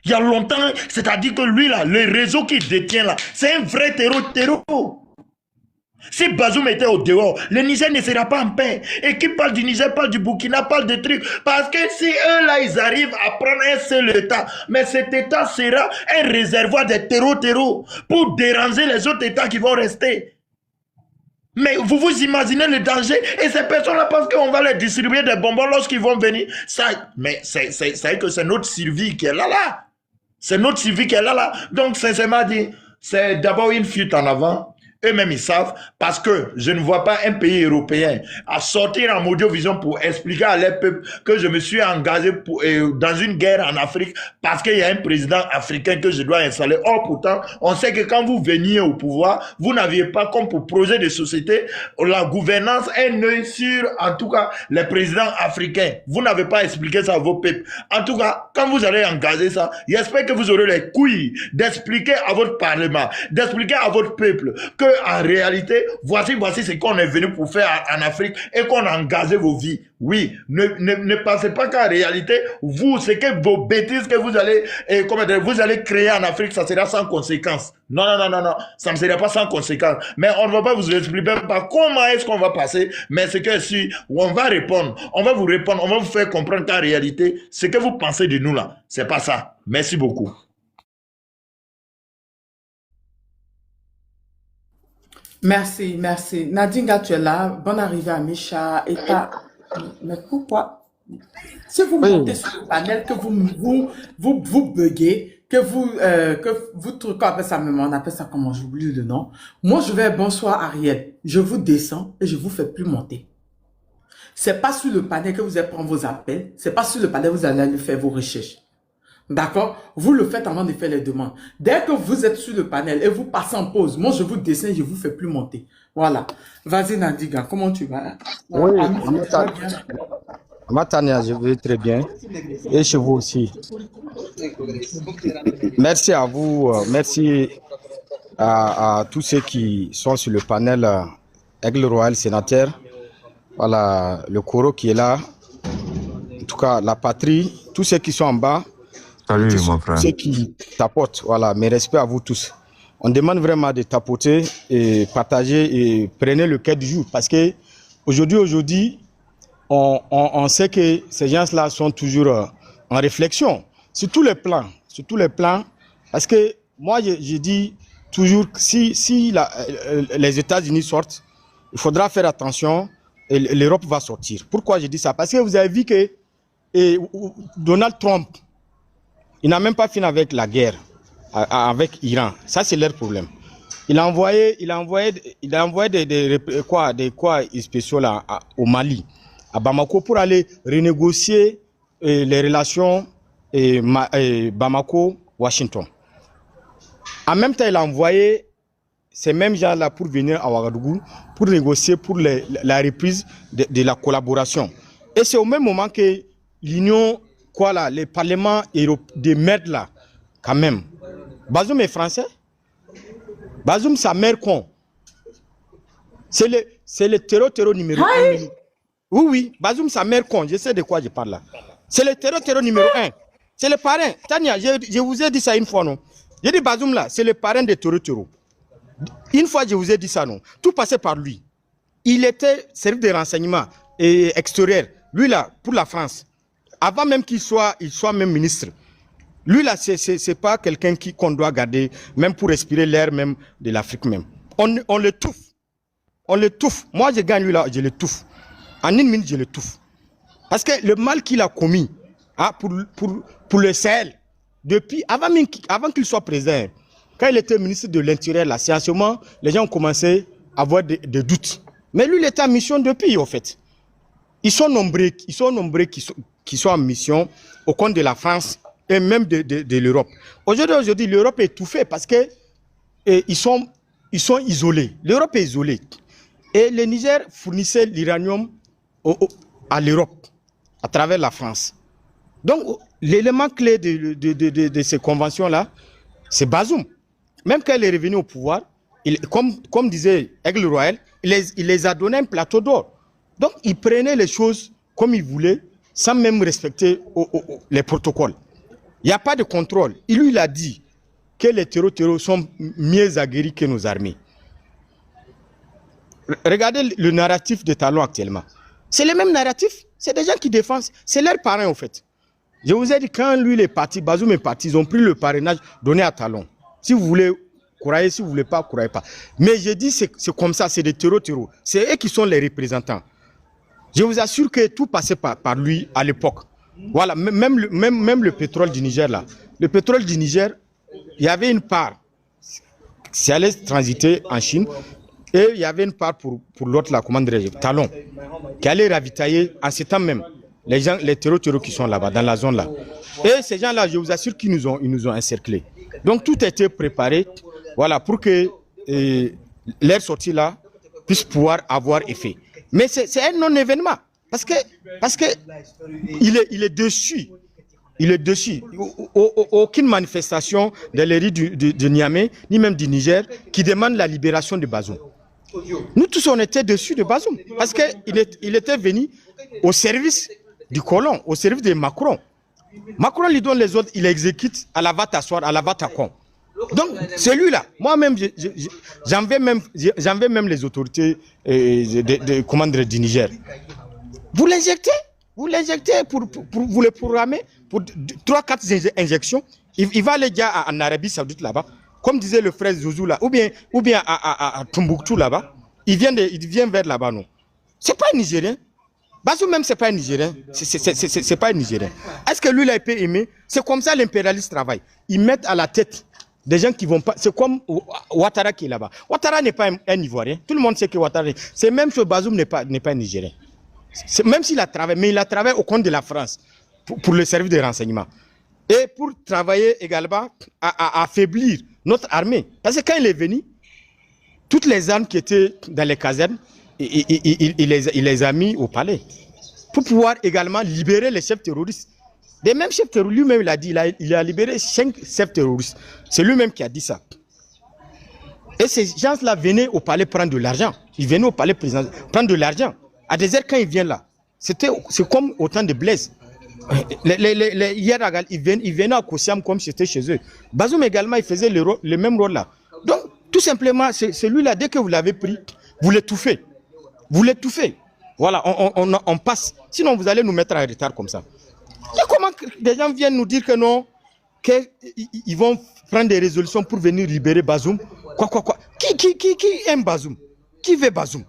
Il y a longtemps, c'est-à-dire que lui là, le réseau qu'il détient là, c'est un vrai terreau. Si Bazoum était au dehors, le Niger ne sera pas en paix. Et qui parle du Niger, parle du Burkina, parle de trucs. Parce que si eux là, ils arrivent à prendre un seul État, mais cet État sera un réservoir de terreau pour déranger les autres États qui vont rester. Mais vous vous imaginez le danger? Et ces personnes-là, parce qu'on va leur distribuer des bonbons lorsqu'ils vont venir. Ça, mais c'est que c'est notre survie qui est là. C'est notre survie qui est là. Donc, sincèrement dit, c'est d'abord une fuite en avant. Eux-mêmes, ils savent, parce que je ne vois pas un pays européen à sortir en Audiovision pour expliquer à leur peuple que je me suis engagé dans une guerre en Afrique parce qu'il y a un président africain que je dois installer. Or, pourtant, on sait que quand vous veniez au pouvoir, vous n'aviez pas comme pour projet de société la gouvernance un œil sur, en tout cas, les présidents africains. Vous n'avez pas expliqué ça à vos peuples. En tout cas, quand vous allez engager ça, j'espère que vous aurez les couilles d'expliquer à votre parlement, d'expliquer à votre peuple que en réalité, voici ce qu'on est venu pour faire en Afrique et qu'on a engagé vos vies. Oui, ne pensez pas qu'en réalité, vous, c'est que vos bêtises que vous allez créer en Afrique, ça sera sans conséquence. Non, ça ne sera pas sans conséquence. Mais on ne va pas vous expliquer pas comment est-ce qu'on va passer, mais c'est que si on va répondre, on va vous répondre, on va vous faire comprendre qu'en réalité, ce que vous pensez de nous là, c'est pas ça. Merci beaucoup. Merci. Nadinga, tu es là. Bonne arrivée à Micha. Et pas... Mais pourquoi? Si vous montez sur le panel, que vous buguez, que vous truquez, on appelle ça comment, j'oublie le nom. Moi, je vais, bonsoir Ariel. Je vous descends et je vous fais plus monter. C'est pas sur le panel que vous allez prendre vos appels. C'est pas sur le panel que vous allez aller faire vos recherches. D'accord? Vous le faites avant de faire les demandes. Dès que vous êtes sur le panel et vous passez en pause, moi je vous dessine et je vous fais plus monter. Voilà. Vas-y Nadiga, comment tu vas? Oui, Matania, je vais très bien. Et chez vous aussi. Merci à vous, merci à tous ceux qui sont sur le panel Aigle Royal Sénateur. Voilà, le Koro qui est là. En tout cas, la patrie, tous ceux qui sont en bas. Salut mon frère. Ceux qui tapotent, voilà, mes respects à vous tous. On demande vraiment de tapoter et partager et prenez le cœur du jour parce que aujourd'hui, on sait que ces gens-là sont toujours en réflexion sur tous les plans. Parce que moi, je dis toujours que si les États-Unis sortent, il faudra faire attention et l'Europe va sortir. Pourquoi je dis ça? Parce que vous avez vu que Donald Trump, il n'a même pas fini avec la guerre avec l'Iran. Ça, c'est leur problème. Il a envoyé des spéciaux là, au Mali, à Bamako, pour aller renégocier les relations Bamako-Washington. En même temps, il a envoyé ces mêmes gens-là pour venir à Ouagadougou pour négocier pour la reprise de la collaboration. Et c'est au même moment que l'Union, les parlements de merde là, quand même. Bazoum est français. Bazoum, sa mère con. C'est le terreau numéro 1. Oui, Bazoum, sa mère con. Je sais de quoi je parle là. C'est le terreau numéro 1. C'est le parrain. Tania, je vous ai dit ça une fois, non? J'ai dit Bazoum là, c'est le parrain des terreau. Une fois, je vous ai dit ça, non? Tout passait par lui. Il était service de renseignement extérieur. Lui là, pour la France. Avant même qu'il soit même ministre. Lui là, c'est pas quelqu'un qu'on doit garder, même pour respirer l'air même de l'Afrique même. On l'étouffe. On l'étouffe. Moi, je gagne lui là, je l'étouffe. En une minute, je l'étouffe. Parce que le mal qu'il a commis pour le Sahel, depuis, avant qu'il soit président, quand il était ministre de l'Intérieur, là, c'est en ce moment, les gens ont commencé à avoir des doutes. Mais lui, il était en mission depuis, en fait. Ils sont nombreux qui sont en mission au compte de la France et même de l'Europe. Aujourd'hui, l'Europe est étouffée parce que ils sont isolés. L'Europe est isolée. Et le Niger fournissait l'uranium à l'Europe, à travers la France. Donc, l'élément clé de ces conventions-là, c'est Bazoum. Même quand il est revenu au pouvoir, comme disait Aigle Royal, il les a donné un plateau d'or. Donc, il prenait les choses comme il voulait, sans même respecter les protocoles. Il n'y a pas de contrôle. Il a dit que les terreaux sont mieux aguerris que nos armées. Regardez le narratif de Talon actuellement. C'est le même narratif. C'est des gens qui défendent. C'est leurs parrain, en fait. Je vous ai dit, quand lui, les partis, Bazoum est parti, ils ont pris le parrainage donné à Talon. Si vous voulez, croyez, si vous ne voulez pas, croyez pas. Mais je dis, c'est comme ça, c'est des terreaux. C'est eux qui sont les représentants. Je vous assure que tout passait par lui à l'époque. Voilà, même le pétrole du Niger, là. Le pétrole du Niger, il y avait une part, ça allait transiter en Chine, et il y avait une part pour l'autre, là, comment dirais-je, Talon, qui allait ravitailler en ce temps même les terreaux qui sont là-bas, dans la zone là. Et ces gens-là, je vous assure qu'ils nous ont encerclés. Donc tout a été préparé, voilà, pour que leur sortie là puisse pouvoir avoir effet. Mais c'est un non-événement. Parce que il est dessus. Il est dessus. Aucune manifestation dans les rues de Niamey, ni même du Niger, qui demande la libération de Bazoum. Nous tous, on était dessus de Bazoum. Parce qu'il était venu au service du colon, au service de Macron. Macron lui donne les ordres, il exécute, à la va t'asseoir, à la va t'accom. Donc, celui-là, moi-même, j'en vais même les autorités du Niger. Vous l'injectez pour vous le programmer pour 3-4 injections. Il va aller en Arabie Saoudite là-bas, comme disait le frère Zouzou là, ou bien à Tombouctou là-bas. Il vient vers là-bas, non. C'est pas un Nigérien. Bazoum même, c'est pas un Nigérien. C'est pas un Nigérien. Est-ce que lui, il a été aimé? C'est comme ça l'impérialiste travaille. Ils mettent à la tête des gens qui vont pas. C'est comme Ouattara qui est là-bas. Ouattara n'est pas un Ivoirien. Tout le monde sait que Ouattara. C'est même que Bazoum n'est pas un Nigérien. Même s'il a travaillé, mais il a travaillé au compte de la France pour le service de renseignement. Et pour travailler également à affaiblir notre armée. Parce que quand il est venu, toutes les armes qui étaient dans les casernes, il les a mis au palais. Pour pouvoir également libérer les chefs terroristes. Les mêmes chefs terroristes, lui-même il a dit, il a libéré 5 chefs terroristes. C'est lui-même qui a dit ça. Et ces gens-là venaient au palais prendre de l'argent. Ils venaient au palais prendre de l'argent. À des heures, quand ils viennent là, c'est comme au temps de Blaise. Hier, ils venaient à Kossiam comme c'était chez eux. Bazoum également, il faisait le même rôle là. Donc, tout simplement, celui-là, dès que vous l'avez pris, vous l'étouffez. Vous l'étouffez. Voilà, on passe. Sinon, vous allez nous mettre en retard comme ça. Et comment des gens viennent nous dire que non, qu'ils vont prendre des résolutions pour venir libérer Bazoum. Quoi. Qui aime Bazoum? Qui veut Bazoum?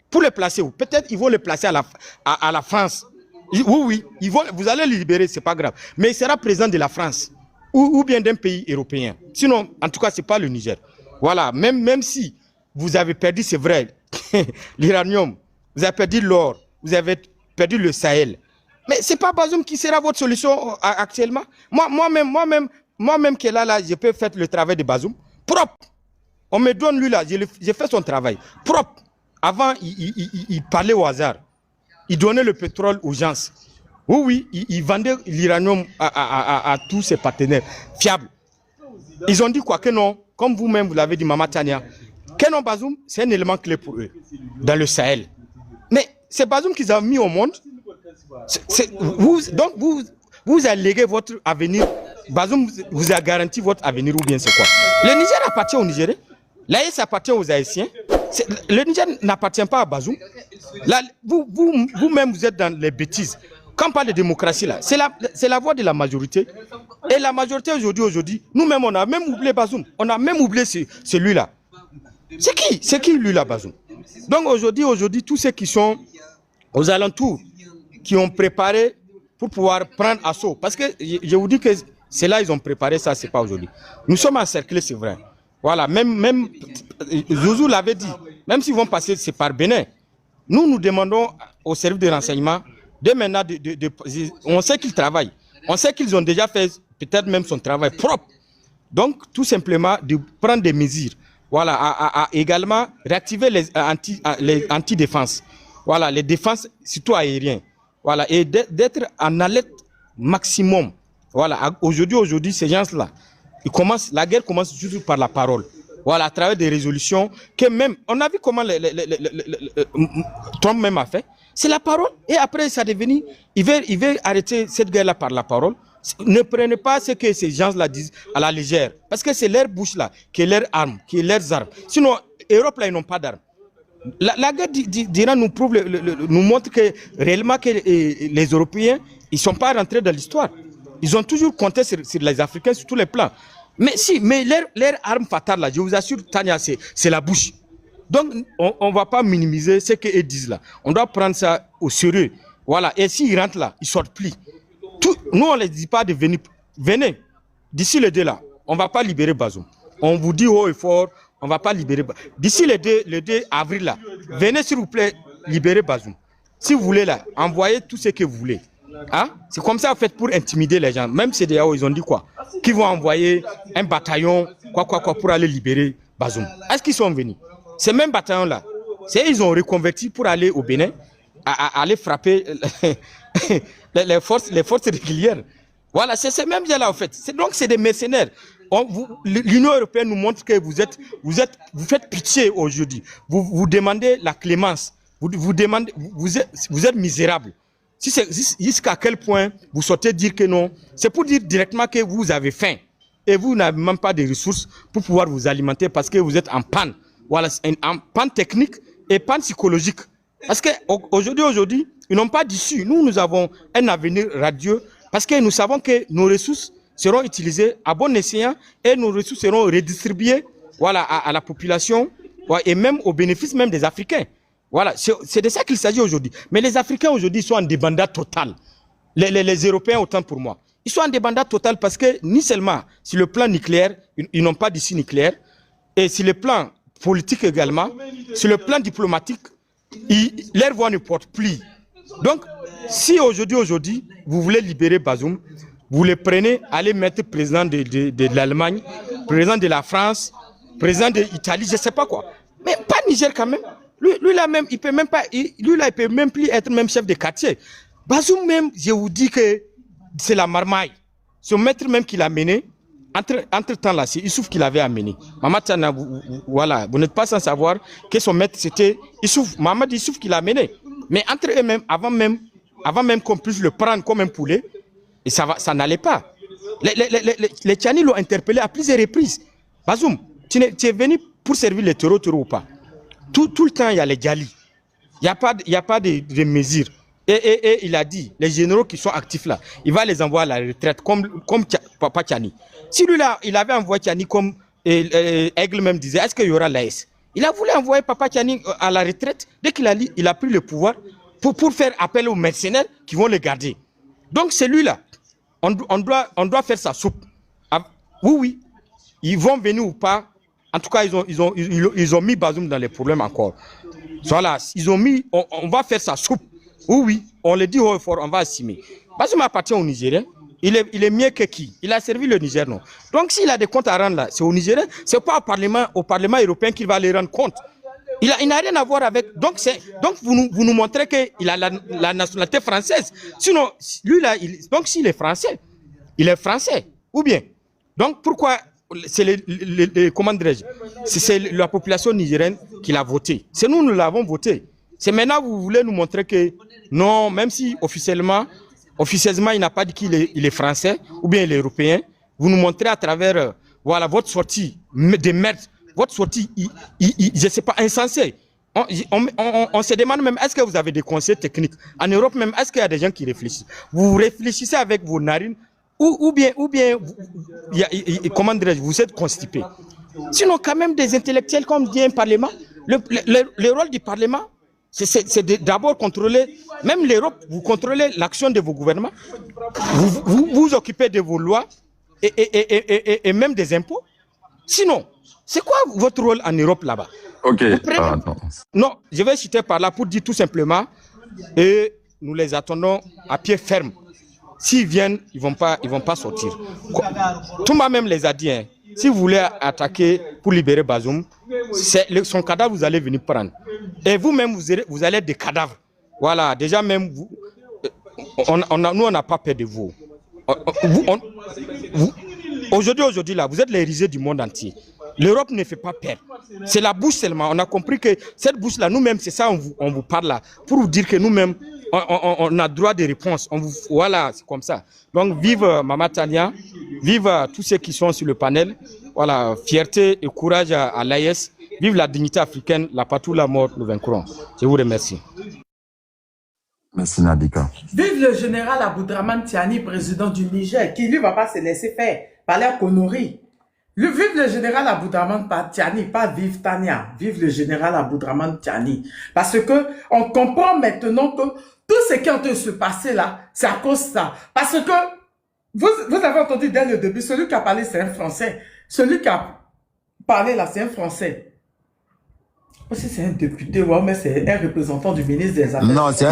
Pour le placer où? Peut-être ils vont le placer à la France. Oui, vous allez le libérer, c'est pas grave. Mais il sera président de la France ou bien d'un pays européen. Sinon, en tout cas, c'est pas le Niger. Voilà, même si vous avez perdu, c'est vrai, l'uranium, vous avez perdu l'or, vous avez perdu le Sahel. Mais c'est pas Bazoum qui sera votre solution actuellement. Moi-même qui est là, je peux faire le travail de Bazoum propre. On me donne lui là, j'ai fait son travail propre. Avant, il parlait au hasard. Il donnait le pétrole aux gens. Oui, il vendait l'uranium à tous ses partenaires fiables. Ils ont dit quoi? Que non, comme vous-même vous l'avez dit, Maman Tania, que non, Bazoum, c'est un élément clé pour eux, dans le Sahel. Mais c'est Bazoum qu'ils ont mis au monde. Donc vous alléguez votre avenir. Bazoum vous a garanti votre avenir ou bien c'est quoi? Le Niger appartient aux Nigériens. L'AES appartient aux Haïtiens. Le Niger n'appartient pas à Bazoum. Là, vous-même, vous êtes dans les bêtises. Quand on parle de démocratie, là, c'est la voix de la majorité. Et la majorité aujourd'hui, nous-mêmes, on a même oublié Bazoum. On a même oublié celui-là. C'est qui lui là, Bazoum? Donc aujourd'hui, tous ceux qui sont aux alentours, qui ont préparé pour pouvoir prendre assaut. Parce que je vous dis que c'est là ils ont préparé ça, c'est pas aujourd'hui. Nous sommes encerclés, c'est vrai. Voilà, même Zouzou l'avait dit, même s'ils vont passer, c'est par Bénin. Nous demandons au service de renseignement, dès maintenant, on sait qu'ils travaillent. On sait qu'ils ont déjà fait peut-être même son travail propre. Donc, tout simplement, de prendre des mesures. Voilà, à également réactiver les anti-défenses. Voilà, les défenses, surtout aériennes. Voilà, et d'être en alerte maximum. Voilà, aujourd'hui, ces gens-là, la guerre commence toujours par la parole. Voilà, à travers des résolutions que même, on a vu comment Trump même a fait. C'est la parole. Et après, ça devenu, il veut arrêter cette guerre-là par la parole. Ne prenez pas ce que ces gens-là disent à la légère. Parce que c'est leur bouche là, qui est leur arme, qui est leurs armes. Sinon, Europe là, ils n'ont pas d'armes. La guerre d'Iran nous montre que réellement que les Européens, ils ne sont pas rentrés dans l'histoire. Ils ont toujours compté sur les Africains sur tous les plans. Mais leur arme fatale là, je vous assure, Tania, c'est la bouche. Donc, on ne va pas minimiser ce qu'ils disent là. On doit prendre ça au sérieux. Voilà. Et s'ils rentrent là, ils ne sortent plus. Nous, on ne les dit pas de venir. Venez. D'ici le 2 là, on ne va pas libérer Bazoum. On vous dit haut et fort, on ne va pas libérer Bazoum. D'ici le 2 avril là, venez s'il vous plaît libérer Bazoum. Si vous voulez là, envoyez tout ce que vous voulez. Hein? C'est comme ça en fait pour intimider les gens. Même CEDEAO, ils ont dit quoi? Qu'ils vont envoyer un bataillon pour aller libérer Bazoum. Est-ce qu'ils sont venus? Ces mêmes bataillons là, ils ont reconverti pour aller au Bénin, aller frapper les forces régulières. Voilà, c'est ces mêmes gens-là en fait. Donc c'est des mercenaires. L'Union européenne nous montre que vous faites pitié aujourd'hui. Vous demandez la clémence. Vous êtes misérable. Jusqu'à quel point vous sortez dire que non, c'est pour dire directement que vous avez faim et vous n'avez même pas de ressources pour pouvoir vous alimenter parce que vous êtes en panne. Voilà, en panne technique et panne psychologique. Parce qu'aujourd'hui, ils n'ont pas d'issue. Nous avons un avenir radieux parce que nous savons que nos ressources seront utilisées à bon escient et nos ressources seront redistribuées à la population et même au bénéfice même des Africains. Voilà, c'est de ça qu'il s'agit aujourd'hui. Mais les Africains aujourd'hui sont en débandade totale. Les Européens autant pour moi. Ils sont en débandade totale parce que ni seulement sur le plan nucléaire, ils n'ont pas d'issue nucléaire, et sur le plan politique également, sur le plan diplomatique, leur voix ne porte plus. Donc, si aujourd'hui, vous voulez libérer Bazoum, vous le prenez, allez mettre président de l'Allemagne, président de la France, président de l'Italie, je ne sais pas quoi. Mais pas Niger quand même. Lui là même, il peut même plus être même chef de quartier. Bazoum même, je vous dis que c'est la marmaille. Son maître même qui l'a mené, entre temps là, c'est Issouf qui l'avait amené. Maman Tana, vous n'êtes pas sans savoir que son maître c'était Issouf. Maman Issouf qui l'a mené. Mais entre eux-mêmes, avant même qu'on puisse le prendre comme un poulet, et ça n'allait pas. Les Tchani l'ont interpellé à plusieurs reprises. Bazoum, tu es venu pour servir les taureaux ou pas? Tout le temps, il y a les Djali. Il n'y a pas de mesures. Et il a dit, les généraux qui sont actifs là, il va les envoyer à la retraite comme Papa Tchani. Si lui là, il avait envoyé Tchani comme Aigle même disait, est-ce qu'il y aura l'AS? Il a voulu envoyer Papa Tchani à la retraite dès qu'il a pris le pouvoir pour faire appel aux mercenaires qui vont le garder. Donc celui-là, on doit faire sa soupe. Oui, ils vont venir ou pas. En tout cas, ils ont mis Bazoum dans les problèmes encore. Voilà, ils ont mis, on va faire sa soupe. Oui, on le dit haut et fort, on va assumer. Bazoum appartient au Nigérien. Il est mieux que qui? Il a servi le Niger, non? Donc s'il a des comptes à rendre là, c'est au Nigérien, c'est pas au Parlement européen qu'il va les rendre compte. Il n'a rien à voir avec. Donc vous nous montrez qu'il a la nationalité française. Sinon, lui là, donc s'il est français, il est français. Ou bien. Donc pourquoi c'est comment dirais-je? C'est la population nigérienne qui l'a voté. C'est nous l'avons voté. C'est maintenant vous voulez nous montrer que non, même si officiellement il n'a pas dit qu'il est français ou bien il est européen, vous nous montrez à travers voilà, votre sortie de merde, votre sortie, je ne sais pas, insensée. On se demande même, est-ce que vous avez des conseils techniques? En Europe même, est-ce qu'il y a des gens qui réfléchissent? Vous réfléchissez avec vos narines ou bien comment dirais-je, vous êtes constipé. Sinon, quand même, des intellectuels, comme dit un parlement, le rôle du parlement, c'est d'abord contrôler, même l'Europe, vous contrôlez l'action de vos gouvernements, vous occupez de vos lois et même des impôts. Sinon, c'est quoi votre rôle en Europe là-bas? Ok. Non, je vais citer par là pour dire tout simplement, et nous les attendons à pied ferme. S'ils viennent, ils vont pas sortir. Toumba même les a dit, hein, si vous voulez attaquer pour libérer Bazoum, son cadavre, vous allez venir prendre. Et vous-même, vous allez être des cadavres. Voilà, déjà même, nous, on n'a pas peur de vous. Aujourd'hui, là, vous êtes les risées du monde entier. L'Europe ne fait pas peur. C'est la bouche seulement. On a compris que cette bouche-là, nous-mêmes, c'est ça, on vous parle là, pour vous dire que nous-mêmes, on a droit de réponse. Voilà, c'est comme ça. Donc, vive Mama Tania, vive tous ceux qui sont sur le panel. Voilà, fierté et courage à l'AES. Vive la dignité africaine, la patrie, la mort, nous vaincrons. Je vous remercie. Merci Nadika. Vive le général Aboudraman Tiani, président du Niger, qui lui va pas se laisser faire par l'air connerie. Vive le général Aboudraman Tiani, pas vive Tania. Vive le général Aboudraman Tiani. Parce que on comprend maintenant que tout ce qui est en train de se passer là, c'est à cause de ça. Parce que vous avez entendu dès le début, celui qui a parlé, c'est un Français. Celui qui a parlé là, c'est un Français. Aussi, c'est un député, ouais, mais c'est un représentant du ministre des Affaires. Non, c'est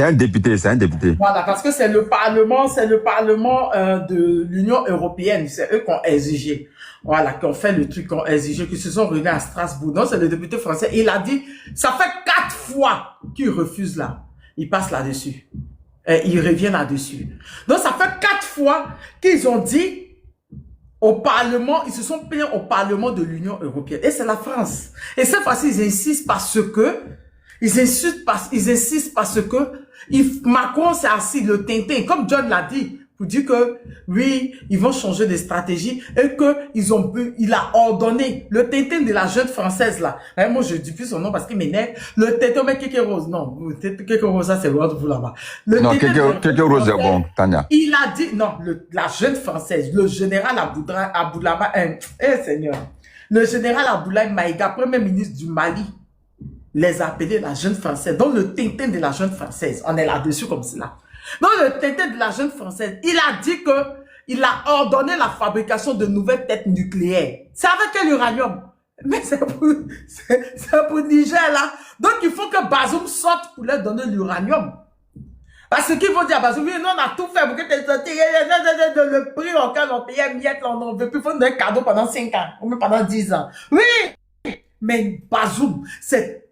un député, c'est un député. Voilà, parce que c'est le Parlement de l'Union européenne. C'est eux qui ont exigé. Voilà, qui ont fait le truc, qui ont exigé, qui se sont réunis à Strasbourg. Non, c'est le député français. Il a dit, ça fait 4 fois qu'il refuse là. Il passe là-dessus. Et il revient là-dessus. Donc, ça fait 4 fois qu'ils ont dit au Parlement, ils se sont plaints au Parlement de l'Union européenne. Et c'est la France. Et cette fois-ci, ils insistent parce que Macron s'est assis le tintin, comme John l'a dit, pour dire que oui, ils vont changer de stratégie et que il a ordonné le tintin de la jeune française là. Et moi, je dis plus son nom parce qu'il m'énerve. Le tintin, mais Kéké Rose, non, Kéké Rose, ça c'est l'autre vous là-bas. Non, Kéké Rose est bon, Tania. Il a dit, non, la jeune française, le général Aboulama, Seigneur, le général Aboulaye Maïga, premier ministre du Mali, les a appelés la jeune française, donc le tintin de la jeune française, on est là-dessus comme cela. Dans le tintin de la jeune française, il a dit que il a ordonné la fabrication de nouvelles têtes nucléaires. C'est avec quel uranium? Mais c'est pour Niger là. Donc il faut que Bazoum sorte pour leur donner l'uranium. Parce qu'ils vont dire à Bazoum, oui, non, on a tout fait pour que tu sorti. Le prix auquel on payait miette, on n'en veut plus. Il faut donner un cadeau pendant 5 ans, ou même pendant 10 ans. Oui! Mais Bazoum, c'est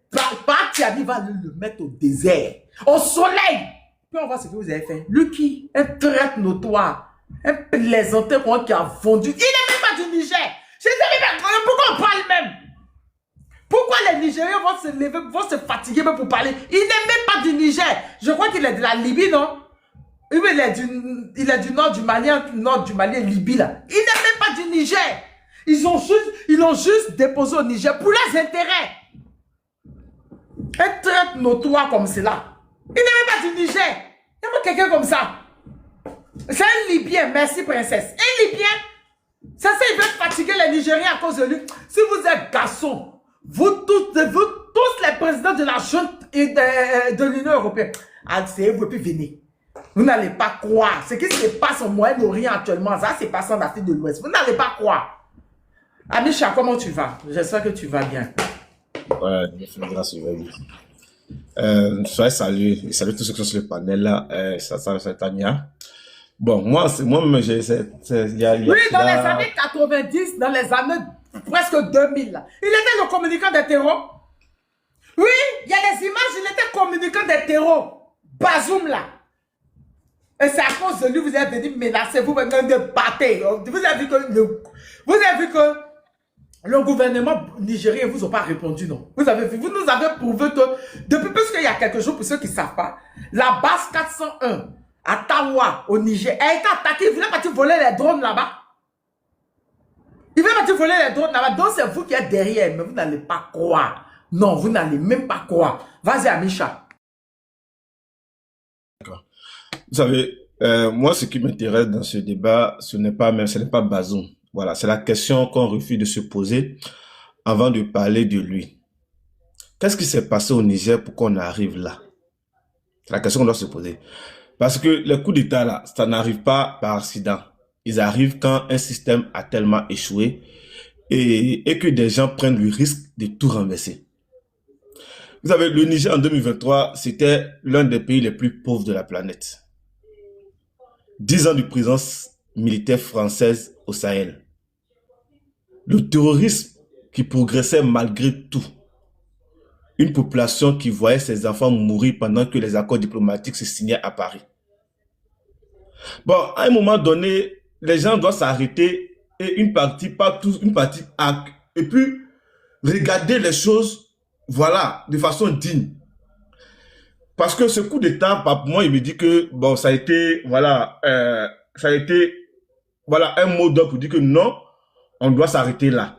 Tiani va le mettre au désert, au soleil. Puis on voit ce que vous avez fait. Lui qui est traite notoire, un plaisanteur qui a vendu. Il n'est même pas du Niger. Je ne sais même pas pourquoi on parle même. Pourquoi les Nigériens vont se lever, vont se fatiguer même pour parler? Il n'est même pas du Niger. Je crois qu'il est de la Libye, non? Oui, il est du nord du Mali, et Libye là. Il n'est même pas du Niger. Ils l'ont juste déposé au Niger pour leurs intérêts. Un traite notoire comme cela. Il n'est même pas du Niger. Il y a pas quelqu'un comme ça. C'est un Libyen, merci princesse. Un Libyen, c'est ça, il veut fatiguer les Nigériens à cause de lui. Si vous êtes garçon, vous tous les présidents de la junte et de l'Union européenne, asseyez-vous et puis venez. Vous n'allez pas croire. Ce qui se passe au Moyen-Orient actuellement, ça c'est passé en Afrique de l'Ouest. Vous n'allez pas croire. Amisha, comment tu vas? J'espère que tu vas bien. Ouais, grâce, je vais bien. Soyez salués. Et salut tous ceux qui sont sur le panel là. C'est Tania. Bon, moi-même, j'ai. Oui, dans les années 90, dans les années presque 2000, là, il était le communicant des terreaux. Oui, il y a des images, il était communicant des terreaux. Bazoum là. Et c'est à cause de lui, vous avez venu menacer, vous venez de battre. Vous avez vu que le gouvernement nigérien ne vous a pas répondu, non. Vous nous avez prouvé que, depuis plus qu'il y a quelques jours, pour ceux qui ne savent pas, la base 401 à Tawa, au Niger, a été attaquée. Il voulait partir voler les drones là-bas. Il voulait partir voler les drones là-bas. Donc c'est vous qui êtes derrière, mais vous n'allez pas croire. Non, vous n'allez même pas croire. Vas-y, Amisha. D'accord. Vous savez, moi, ce qui m'intéresse dans ce débat, ce n'est pas Bazoum. Voilà, c'est la question qu'on refuse de se poser avant de parler de lui. Qu'est-ce qui s'est passé au Niger pour qu'on arrive là? C'est la question qu'on doit se poser. Parce que les coups d'État, là, ça n'arrive pas par accident. Ils arrivent quand un système a tellement échoué et que des gens prennent le risque de tout renverser. Vous savez, le Niger en 2023, c'était l'un des pays les plus pauvres de la planète. 10 ans de présence militaire française au Sahel. Le terrorisme qui progressait malgré tout. Une population qui voyait ses enfants mourir pendant que les accords diplomatiques se signaient à Paris. Bon, à un moment donné, les gens doivent s'arrêter et une partie, pas tous, une partie acte, et puis regarder les choses, voilà, de façon digne. Parce que ce coup d'État, pour moi, il me dit que, bon, ça a été, voilà, voilà, un mot d'ordre pour dire que non, on doit s'arrêter là.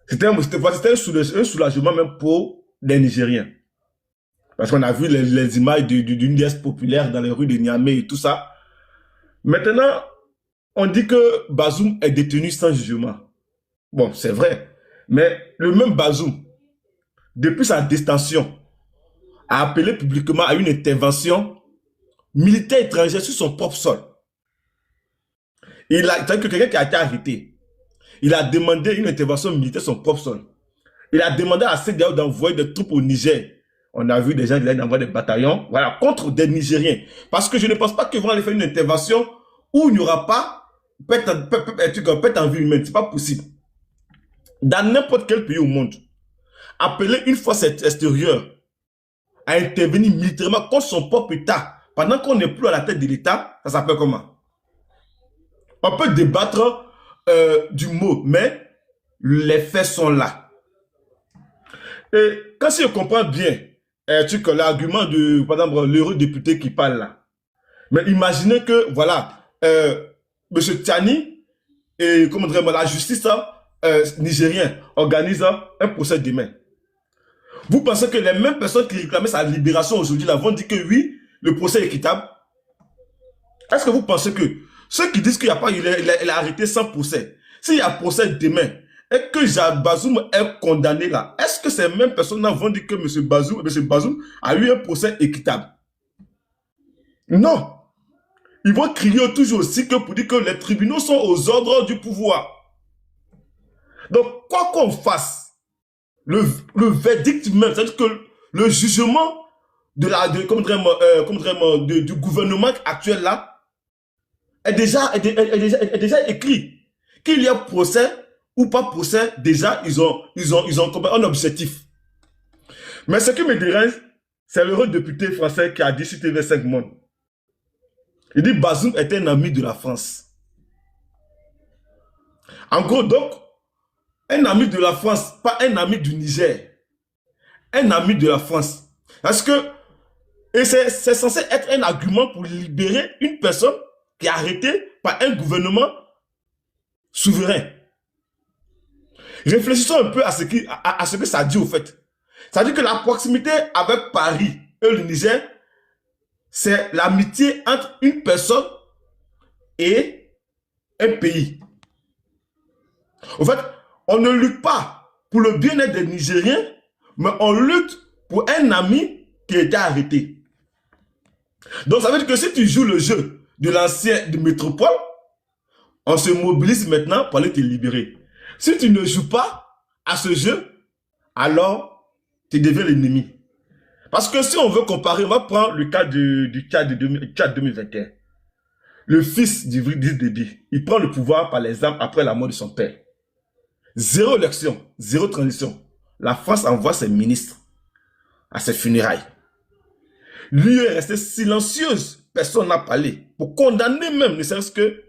C'était un soulagement même pour les Nigériens. Parce qu'on a vu les images d'une déesse populaire dans les rues de Niamey et tout ça. Maintenant, on dit que Bazoum est détenu sans jugement. Bon, c'est vrai. Mais le même Bazoum, depuis sa détention, a appelé publiquement à une intervention militaire étrangère sur son propre sol. C'est-à-dire que quelqu'un qui a été arrêté, il a demandé une intervention militaire sur son propre sol. Il a demandé à CEDEAO d'envoyer des troupes au Niger. On a vu des gens qui allaient envoyer des bataillons, voilà, contre des Nigériens. Parce que je ne pense pas qu'ils vont aller faire une intervention où il n'y aura pas pète en vie humaine. C'est pas possible. Dans n'importe quel pays au monde, appeler une force extérieure à intervenir militairement contre son propre État, pendant qu'on n'est plus à la tête de l'État, ça s'appelle comment? On peut débattre du mot, mais les faits sont là. Et quand si je comprends bien, l'argument de, par exemple, l'heureux député qui parle là, mais imaginez que, voilà, M. Tiani et, comment dire, la justice nigérienne organise un procès demain. Vous pensez que les mêmes personnes qui réclamaient sa libération aujourd'hui là vont dire que oui, le procès est équitable? Est-ce que vous pensez que ceux qui disent qu'il n'y a pas, il est arrêté sans procès, s'il y a procès demain, et que Jean Bazoum est condamné là, est-ce que ces mêmes personnes-là vont dire que M. Bazoum a eu un procès équitable? Non. Ils vont crier toujours aussi que pour dire que les tribunaux sont aux ordres du pouvoir. Donc, quoi qu'on fasse, le verdict même, c'est-à-dire que le jugement du gouvernement actuel là est déjà écrit. Qu'il y a procès ou pas procès, déjà ils ont un objectif. Mais ce qui me dérange, c'est l'heureux député français qui a dit sur TV5 Monde. Il dit Bazoum était un ami de la France. En gros, donc, un ami de la France, pas un ami du Niger. Un ami de la France. Parce que, et c'est censé être un argument pour libérer une personne qui est arrêtée par un gouvernement souverain. Réfléchissons un peu à ce que ça dit au fait. Ça dit que la proximité avec Paris et le Niger c'est l'amitié entre une personne et un pays. En fait, on ne lutte pas pour le bien-être des Nigériens, mais on lutte pour un ami qui a été arrêté. Donc, ça veut dire que si tu joues le jeu de l'ancien de métropole, on se mobilise maintenant pour aller te libérer. Si tu ne joues pas à ce jeu, alors tu deviens l'ennemi. Parce que si on veut comparer, on va prendre le cas du Tchad 2021. Le fils d'Idriss Déby, il prend le pouvoir par les armes après la mort de son père. Zéro élection, zéro transition. La France envoie ses ministres à ses funérailles. Lui est resté silencieuse, personne n'a parlé. Pour condamner même, ne serait-ce que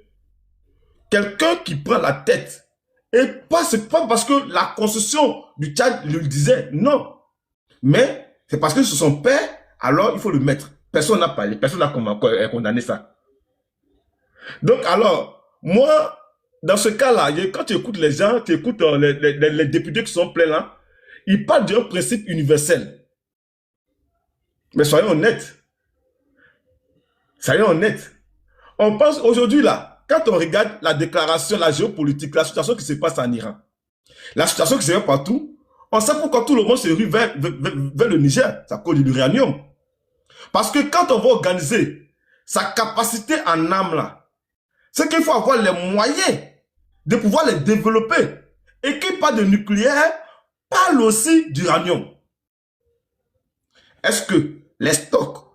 quelqu'un qui prend la tête. Et c'est pas parce que la constitution du Tchad le disait, non. Mais c'est parce que c'est son père, alors il faut le mettre. Personne n'a parlé, personne n'a condamné ça. Donc alors, moi, dans ce cas-là, quand tu écoutes les gens, tu écoutes les députés qui sont pleins là, ils parlent d'un principe universel. Mais soyons honnêtes. Soyons honnêtes. On pense aujourd'hui là, quand on regarde la déclaration, la géopolitique, la situation qui se passe en Iran, la situation qui se passe partout, on sait pourquoi tout le monde se rue vers le Niger, ça cause de l'uranium. Parce que quand on va organiser sa capacité en âme là, c'est qu'il faut avoir les moyens de pouvoir les développer. Et qui parle de nucléaire, parle aussi d'uranium. Est-ce que les stocks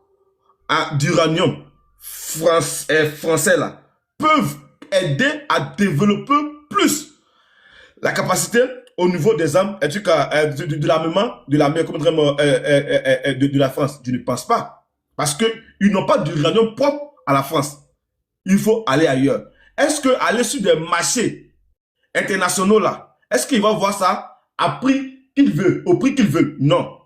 d'uranium français là peuvent aider à développer plus la capacité au niveau des armes de l'armement de la France? Je ne pense pas. Parce qu'ils n'ont pas d'uranium propre à la France. Il faut aller ailleurs. Est-ce qu'aller sur des marchés internationaux là, est-ce qu'il va voir ça à prix qu'il veut, au prix qu'il veut? Non.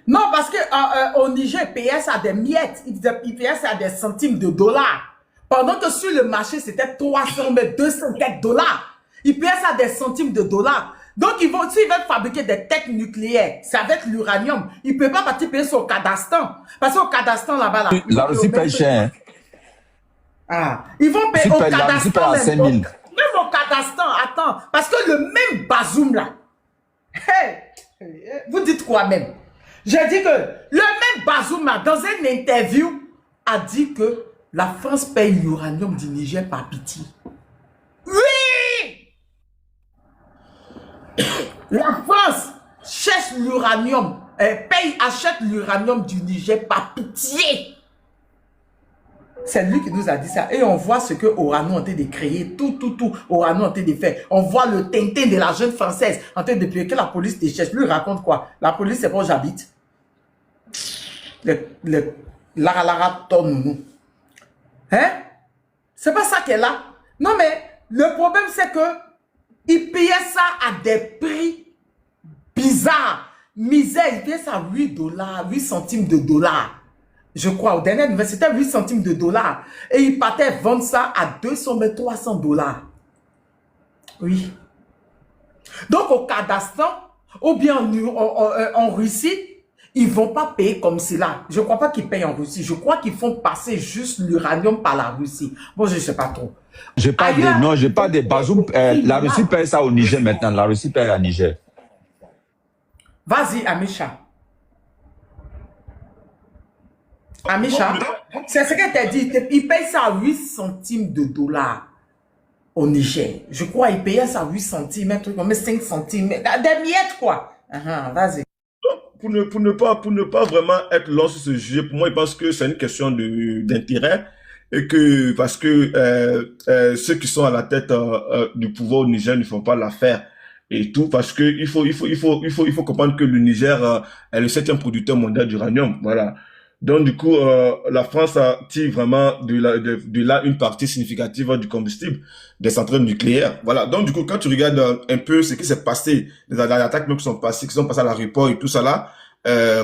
Non, parce que au Niger, ils payaient ça à des miettes, ils payaient ça à des centimes de dollars. Pendant que sur le marché, c'était 300, mais 200 quelques dollars. Ils payaient ça à des centimes de dollars. Donc, s'ils veulent fabriquer des têtes nucléaires, c'est avec l'uranium. Ils ne peuvent pas partir payer sur le Kazakhstan. Parce qu'au Kazakhstan, là-bas, là, la Russie paye cher. Ah, ils vont payer au Kazakhstan. Même au Kazakhstan, attends. Parce que le même Bazoum, là, vous dites quoi même? J'ai dit que le même Bazoum, là, dans une interview, a dit que la France paye l'uranium du Niger par pitié. Oui! La France cherche l'uranium, achète l'uranium du Niger par pitié. C'est lui qui nous a dit ça. Et on voit ce que Orano est en train de créer. Tout. Orano est en train de faire. On voit le tintin de la jeune française en train de prier que la police te cherche. Lui raconte quoi? La police, c'est pas où j'habite. Lara tonne. Hein? C'est pas ça qu'elle a. Non, mais le problème, c'est que ils payaient ça à des prix bizarres. Misère, ils payaient ça à 8 dollars, 8 centimes de dollars. Je crois, au dernier nouvelle, c'était 8 centimes de dollars. Et ils partaient vendre ça à 200, mais 300 dollars. Oui. Donc, au Kazakhstan, ou bien en Russie, ils ne vont pas payer comme cela. Je ne crois pas qu'ils payent en Russie. Je crois qu'ils font passer juste l'uranium par la Russie. Bon, je ne sais pas trop. Je parle des Bazoum. La Russie paye ça au Niger maintenant. La Russie paye à Niger. Vas-y, Amisha. Amisha, c'est ce que tu as dit. Ils payent ça à 8 centimes de dollars au Niger. Je crois qu'ils payaient ça à 8 centimes, un truc comme 5 centimes. Des miettes, quoi. Vas-y. Pour ne pas vraiment être long sur ce sujet, pour moi, je pense que c'est une question d'intérêt. Et que, parce que ceux qui sont à la tête du pouvoir au Niger ne font pas l'affaire. Et tout, parce que il faut comprendre que le Niger est le 7e producteur mondial d'uranium. Voilà. Donc, du coup, la France tire vraiment de là une partie significative du combustible des centrales nucléaires. Voilà. Donc, du coup, quand tu regardes un peu ce qui s'est passé, les attaques même qui sont passées à l'aéroport et tout ça là,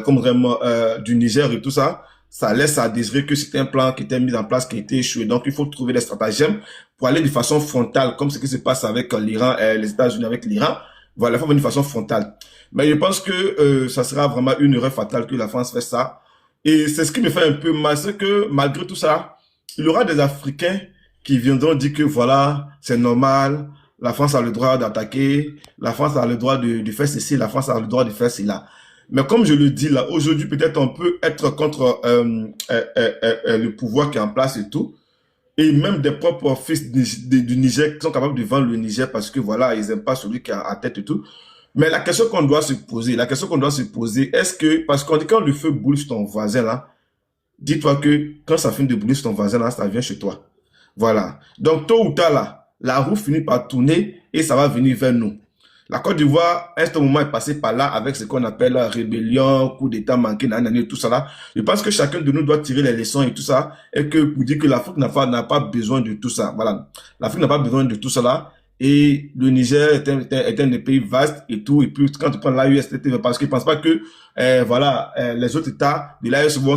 comme vraiment du Niger et tout ça, ça laisse à désirer que c'était un plan qui était mis en place, qui a été échoué. Donc, il faut trouver des stratagèmes pour aller de façon frontale, comme ce qui se passe avec l'Iran, les États-Unis avec l'Iran. Voilà, il faut venir de façon frontale. Mais je pense que ça sera vraiment une erreur fatale que la France fait ça. Et c'est ce qui me fait un peu mal, c'est que malgré tout ça, il y aura des Africains qui viendront dire que voilà, c'est normal, la France a le droit d'attaquer, la France a le droit de faire ceci, la France a le droit de faire cela. Mais comme je le dis là, aujourd'hui, peut-être on peut être contre le pouvoir qui est en place et tout. Et même des propres fils du Niger qui sont capables de vendre le Niger parce que voilà, ils n'aiment pas celui qui a à tête et tout. Mais la question qu'on doit se poser, est-ce que, parce qu'on dit quand le feu brûle sur ton voisin là, dis-toi que quand ça finit de brûler sur ton voisin là, ça vient chez toi. Voilà. Donc tôt ou tard là, la roue finit par tourner et ça va venir vers nous. La Côte d'Ivoire, à ce moment, est passée par là avec ce qu'on appelle la rébellion, coup d'État manqué, tout ça là. Je pense que chacun de nous doit tirer les leçons et tout ça, et que pour dire que l'Afrique n'a pas besoin de tout ça. Voilà. L'Afrique n'a pas besoin de tout ça là. Et le Niger est un des pays vastes et tout. Et puis, quand tu prends l'AUSTT, parce qu'ils ne pensent pas que, voilà, les autres États de l'AUS vont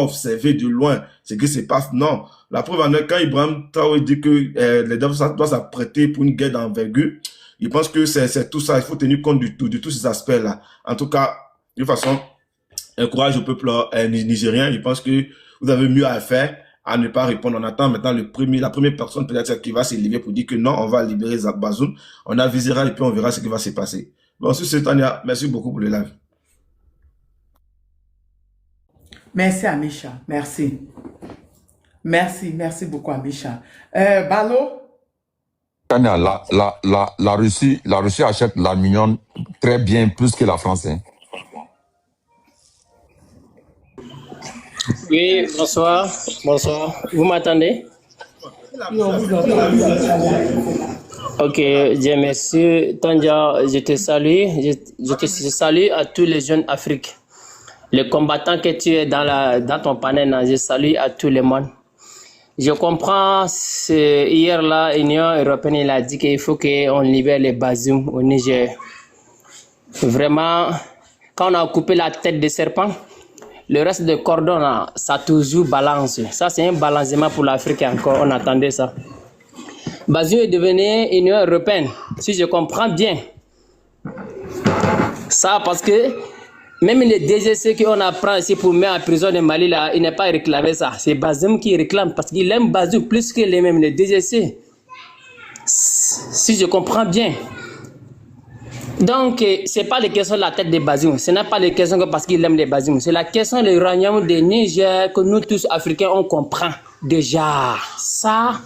observer de loin ce qui se passe. Non. La preuve en est, quand Ibrahim Traoré dit que les doivent s'apprêter pour une guerre d'envergure, il pense que c'est tout ça. Il faut tenir compte de tous ces aspects-là. En tout cas, de toute façon, courage au peuple nigérien. Je pense que vous avez mieux à faire, à ne pas répondre. On attend maintenant la première personne peut-être qui va s'élever pour dire que non, on va libérer Bazoum. On avisera et puis on verra ce qui va se passer. Bon, sur ce, Tania, merci beaucoup pour le live. Merci, Amisha. Merci. Merci beaucoup, Amisha. Balo? Tania, la Russie achète l'aluminium très bien, plus que la France. Hein. Oui, bonsoir. Vous m'entendez? Ok, Dieu merci. Tandia, je te salue. Je te salue à tous les jeunes Afrique. Les combattants que tu es dans ton panel, je salue à tout le monde. Je comprends, hier là, l'Union européenne il a dit qu'il faut qu'on libère les Bazoum au Niger. Vraiment, quand on a coupé la tête des serpents, le reste de cordon, là, ça toujours balance. Ça, c'est un balancement pour l'Afrique encore, on attendait ça. Bazoum est devenu Union européenne, si je comprends bien. Ça, parce que même les DGC qu'on apprend ici pour mettre en prison de Mali, là, il n'est pas réclamé ça. C'est Bazoum qui réclame parce qu'il aime Bazoum plus que les DGC. Si je comprends bien. Donc, ce n'est pas la question de la tête de Bazoum. Ce n'est pas la question que parce qu'il aime les Bazoum. C'est la question de l'uranium de Niger que nous tous Africains, on comprend déjà. Ça,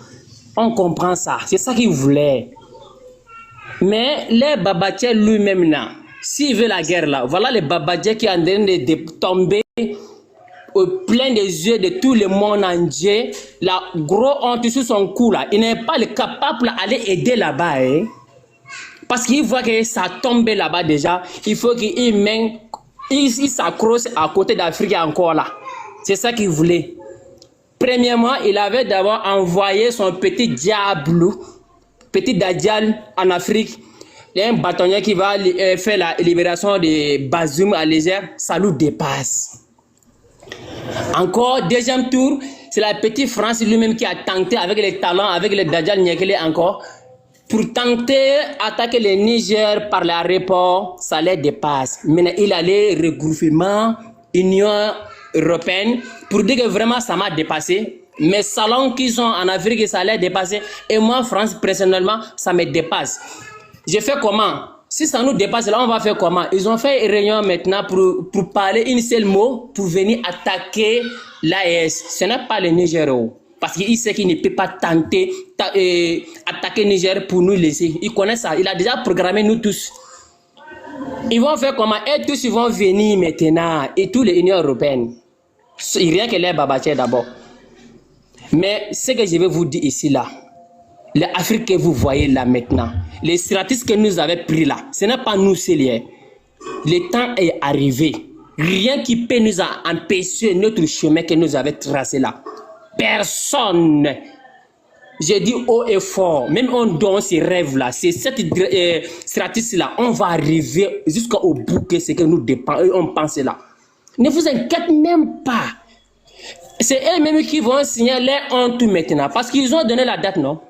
on comprend ça. C'est ça qu'il voulait. Mais les Babatier lui-même là, s'il veut la guerre là, voilà les Babadjais qui sont en train de tomber au plein des yeux de tout le monde entier. La gros honte sur son cou là. Il n'est pas capable d'aller aider là-bas. Hein? Parce qu'il voit que ça tombe là-bas déjà. Il faut qu'il s'accroche à côté d'Afrique encore là. C'est ça qu'il voulait. Premièrement, il avait d'abord envoyé son petit diable, petit Dajjal en Afrique. Il y a un bâtonnier qui va faire la libération de Bazoum à Niger, ça nous dépasse. Encore, deuxième tour, c'est la petite France lui-même qui a tenté avec les talents, avec les Dajjal Nyekele encore, pour tenter d'attaquer le Niger par l'aéroport, ça les dépasse. Maintenant, il a les regroupements Union européenne pour dire que vraiment ça m'a dépassé. Mes salons qui sont en Afrique, ça les dépasse. Et moi, France, personnellement, ça me dépasse. Je fais comment? Si ça nous dépasse, là, on va faire comment? Ils ont fait une réunion maintenant pour parler une seule mot pour venir attaquer l'AES. Ce n'est pas le Niger. Parce qu'il sait qu'il ne peut pas tenter attaquer le Niger pour nous laisser. Il connaît ça. Il a déjà programmé nous tous. Ils vont faire comment? Et tous, ils vont venir maintenant. Et tous les Unions européennes. Rien que les Babatiers d'abord. Mais ce que je vais vous dire ici, là, l'Afrique que vous voyez là maintenant, les stratégies que nous avons pris là, ce n'est pas nous seuls. Le temps est arrivé. Rien qui peut nous empêcher notre chemin que nous avons tracé là. Personne. J'ai dit haut et fort, même on donne ces rêves là, c'est cette stratégie là, on va arriver jusqu'au bout que ce que nous on pense là. Ne vous inquiétez même pas. C'est eux-mêmes qui vont signer les hontes maintenant, parce qu'ils ont donné la date, non?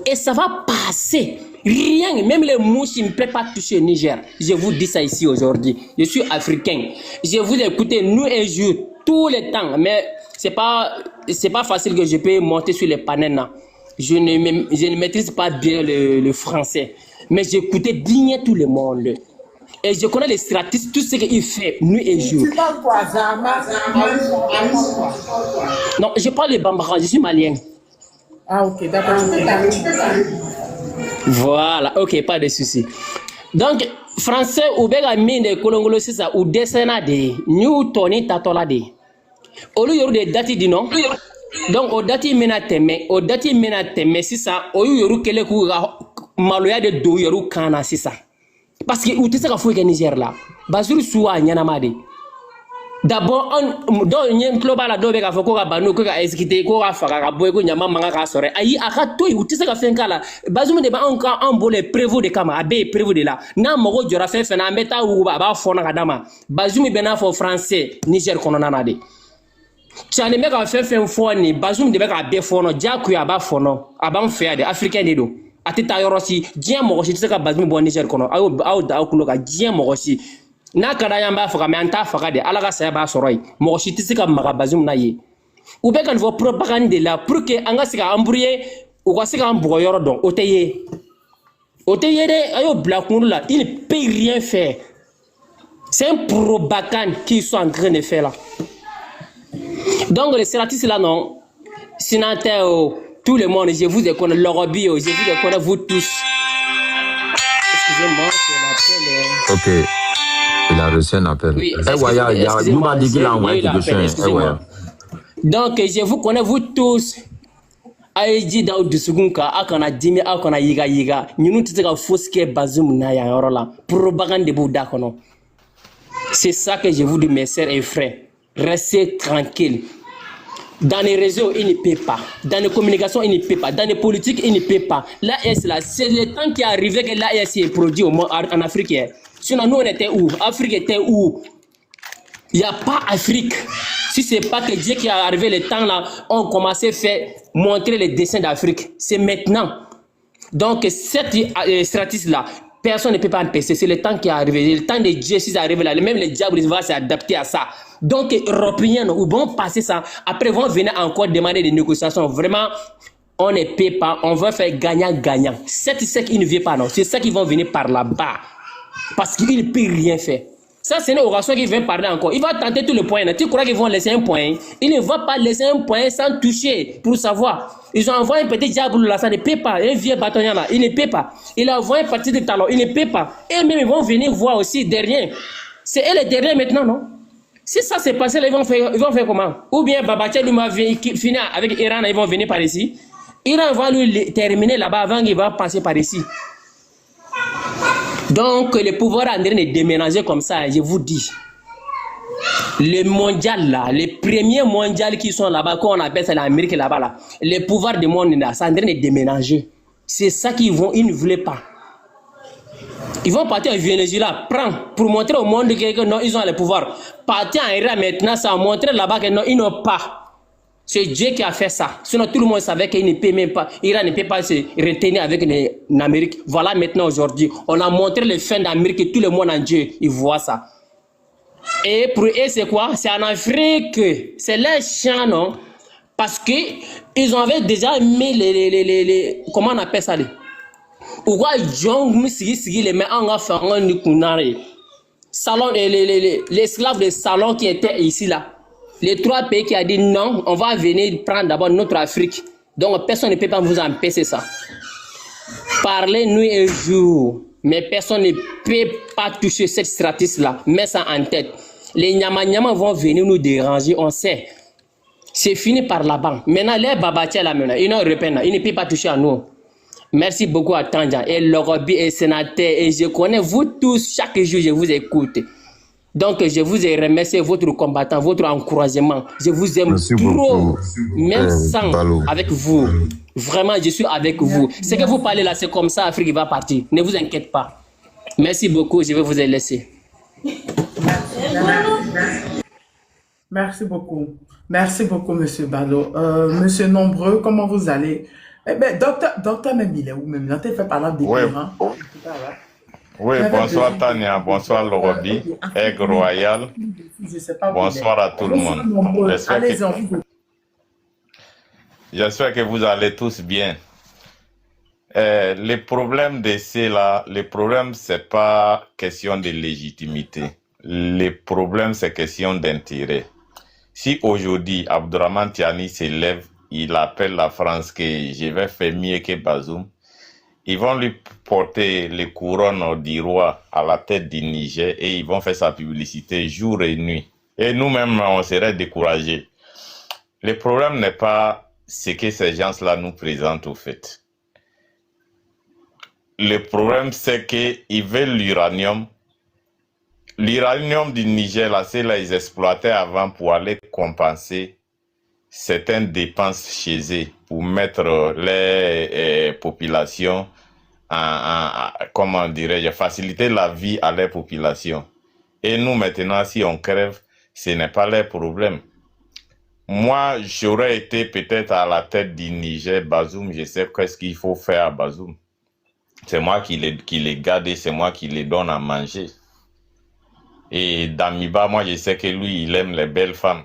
et ça va passer. Rien, même les mouches ne peuvent pas toucher le Niger. Je vous dis ça ici aujourd'hui. Je suis africain. Je vous écoute nous et jour, tout le temps. Mais c'est pas facile que je peux monter sur les panels. Je ne maîtrise pas bien le français. Mais j'écoutais bien tout le monde. Et je connais les stratégies, tout ce qu'il fait, nuit et jour. Tu parles quoi, Zama? Non, je parle le bambara, je suis malien. Ah, ok, d'accord. Voilà, ok, pas de souci. Donc, français, ou bien mine kolongolo c'est ça, ou descena de, new toni tatola de. Au lieu de dati di non. Donc, au dati menateme, c'est ça, au lieu de kele maloya de do yoru kana c'est ça. Parce que où tu sais qu'à fouiller Niger là, Bazuru soua nyanamade. D'abord, on y global à dobe foko banu ko ka exécuter ko ka faka boy ko nyama manga ka sore. Ayi aka to où tu sais qu'à faire kala. Bazum de ba on bolé prévu de kama abe prévu de là. Na mogo jora fe na meta ou ba fona kadama. Bazum be na fo français Niger kono nanade. Tiane me ka fe foni bazum de be ka be fono jaku ya ba fono abam fe de africain de do. Atita yorosi dien mogo ci sais ka bazum bo Niger kono aw da kulo ka dien mogo ci. Na kada yamba faka me anta faka de alaga saya ba soroy mo shi tisika maga bazum na ye ou be kan vo propagande de la pour que anga sika embrouiller ou ko sika ambogo yoro don oteye de ayo black la il ne peut rien faire. C'est un propagande qu'ils sont en train de faire là. Donc les sénatistes là non sénateurs tout le monde je vous connais l'Europe je vous connais vous tous. Excusez-moi c'est l'appel. OK. Il a reçu un appel. Oui, donc, je vous connais, vous tous. Aïdi Daoud Sugunka, Akana Dimi, Akana Yiga. Nous nous fosque Bazoum Naya Orola. Propagande de Bouddha. C'est ça que je vous dis, mes sœurs et frères. Restez tranquilles. Dans les réseaux, il ne peut pas. Dans les communications, il ne peut pas. Dans les politiques, il ne peut pas. L'AS, là, c'est le temps qui est arrivé que l'AS est produit en Afrique. Sinon, nous, on était où? Afrique était où? Il n'y a pas Afrique. Si ce n'est pas que Dieu qui est arrivé le temps là, on commençait à faire montrer les dessins d'Afrique. C'est maintenant. Donc, cette stratégie là, personne ne peut pas empêcher. C'est le temps qui est arrivé. Le temps de Dieu, si ça arrive là, même les diables vont s'adapter à ça. Donc, Européens, ou vont passer ça. Après, vont venir encore demander des négociations. Vraiment, on ne peut pas. On va faire gagnant-gagnant. C'est ce qu'ils ne veulent pas, non. C'est ça qu'ils vont venir par là-bas. Parce qu'il ne peut rien faire. Ça, c'est une oration qui vient parler encore. Il va tenter tout le point. Tu crois qu'ils vont laisser un point? Il ne va pas laisser un point sans toucher pour savoir. Ils ont envoyé un petit diable là, ça ne peut pas. Un vieux bâtonnier là, il ne peut pas. Il a envoyé un parti de talon, il ne peut pas. Et même ils vont venir voir aussi derrière. C'est eux les derniers maintenant, non? Si ça s'est passé, là, ils vont faire comment? Ou bien Babatia lui va finir avec Iran, ils vont venir par ici. Iran va lui terminer là-bas avant qu'il va passer par ici. Donc, le pouvoir en train de déménager comme ça, je vous dis. Le mondial là, les premiers mondiaux qui sont là-bas, qu'on appelle ça l'Amérique là-bas, là, les pouvoirs du monde là, ça en train de déménager. C'est ça qu'ils ne voulaient pas. Ils vont partir au Venezuela, pour montrer au monde que non, ils ont le pouvoir. Partir en Iran maintenant, ça a montré là-bas que non, ils n'ont pas. C'est Dieu qui a fait ça. Sinon, tout le monde savait qu'il ne peut même pas, Iran ne peut pas se retenir avec l'Amérique. Voilà maintenant aujourd'hui. On a montré le fin d'Amérique et tout le monde en Dieu, il voit ça. Et pour eux, c'est quoi? C'est en Afrique. C'est leur champ, non? Parce que ils avaient déjà mis les comment on appelle ça? Pourquoi ils ont mis les mains en affaire du Kunari? Salon, les esclaves de salon qui étaient ici là. Les trois pays qui ont dit non, on va venir prendre d'abord notre Afrique. Donc personne ne peut pas vous empêcher ça. Parlez nuit et jour, mais personne ne peut pas toucher cette stratégie-là. Mets ça en tête. Les Nyama vont venir nous déranger, on sait. C'est fini par là-bas. Maintenant, les Babatia là, maintenant, ils ne peuvent pas toucher à nous. Merci beaucoup à Tandja et Lorobi et Sénateur. Et je connais vous tous, chaque jour je vous écoute. Donc je vous ai remercié votre combattant, votre encouragement. Je vous aime trop, même sans avec vous. Vraiment, je suis avec vous. Ce que vous parlez là, c'est comme ça, Afrique va partir. Ne vous inquiétez pas. Merci beaucoup, je vais vous laisser. Merci beaucoup. Merci beaucoup, Monsieur Balo. Monsieur Nombreux, comment vous allez? Eh ben, docteur même, il est où même? Là, tu fait parler des Oui, hein? oui, J'avais bonsoir besoin Tania, bonsoir Lorobi, Aigle Royal, Je sais pas où il est. bonsoir à tout le Ils sont monde. nombreux. J'espère Allez-y, que, on vous j'espère que vous allez tous bien. Les problèmes de là, les problèmes, c'est pas question de légitimité. Les problèmes, c'est question d'intérêt. Si aujourd'hui, Abdourahmane Tiani s'élève, il appelle la France que je vais faire mieux que Bazoum, ils vont lui porter les couronnes du roi à la tête du Niger et ils vont faire sa publicité jour et nuit. Et nous-mêmes, on serait découragés. Le problème n'est pas ce que ces gens-là nous présentent au fait. Le problème, c'est qu'ils veulent l'uranium. L'uranium du Niger, là, c'est là, ils exploitaient avant pour aller compenser certaines dépenses chez eux, pour mettre les populations comment dirais-je, faciliter la vie à les populations. Et nous, maintenant, si on crève, ce n'est pas leur problème. Moi, j'aurais été peut-être à la tête du Niger, Bazoum, je sais qu'est-ce qu'il faut faire à Bazoum. C'est moi qui les garde et c'est moi qui les donne à manger. Et Damiba, moi, je sais que lui, il aime les belles femmes.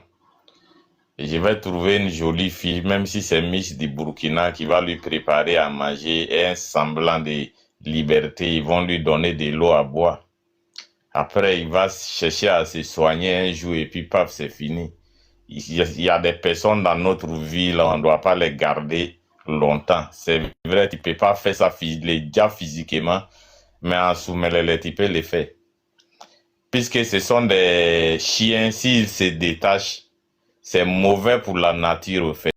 Et je vais trouver une jolie fille, même si c'est Miss du Burkina qui va lui préparer à manger et un semblant de liberté. Ils vont lui donner de l'eau à boire. Après, il va chercher à se soigner un jour et puis paf, c'est fini. Il y a des personnes dans notre ville, on ne doit pas les garder longtemps. C'est vrai, tu ne peux pas faire ça déjà physiquement, mais en sous-mêlée, tu peux le faire. Puisque ce sont des chiens, s'ils se détachent, c'est mauvais pour la nature, au fait.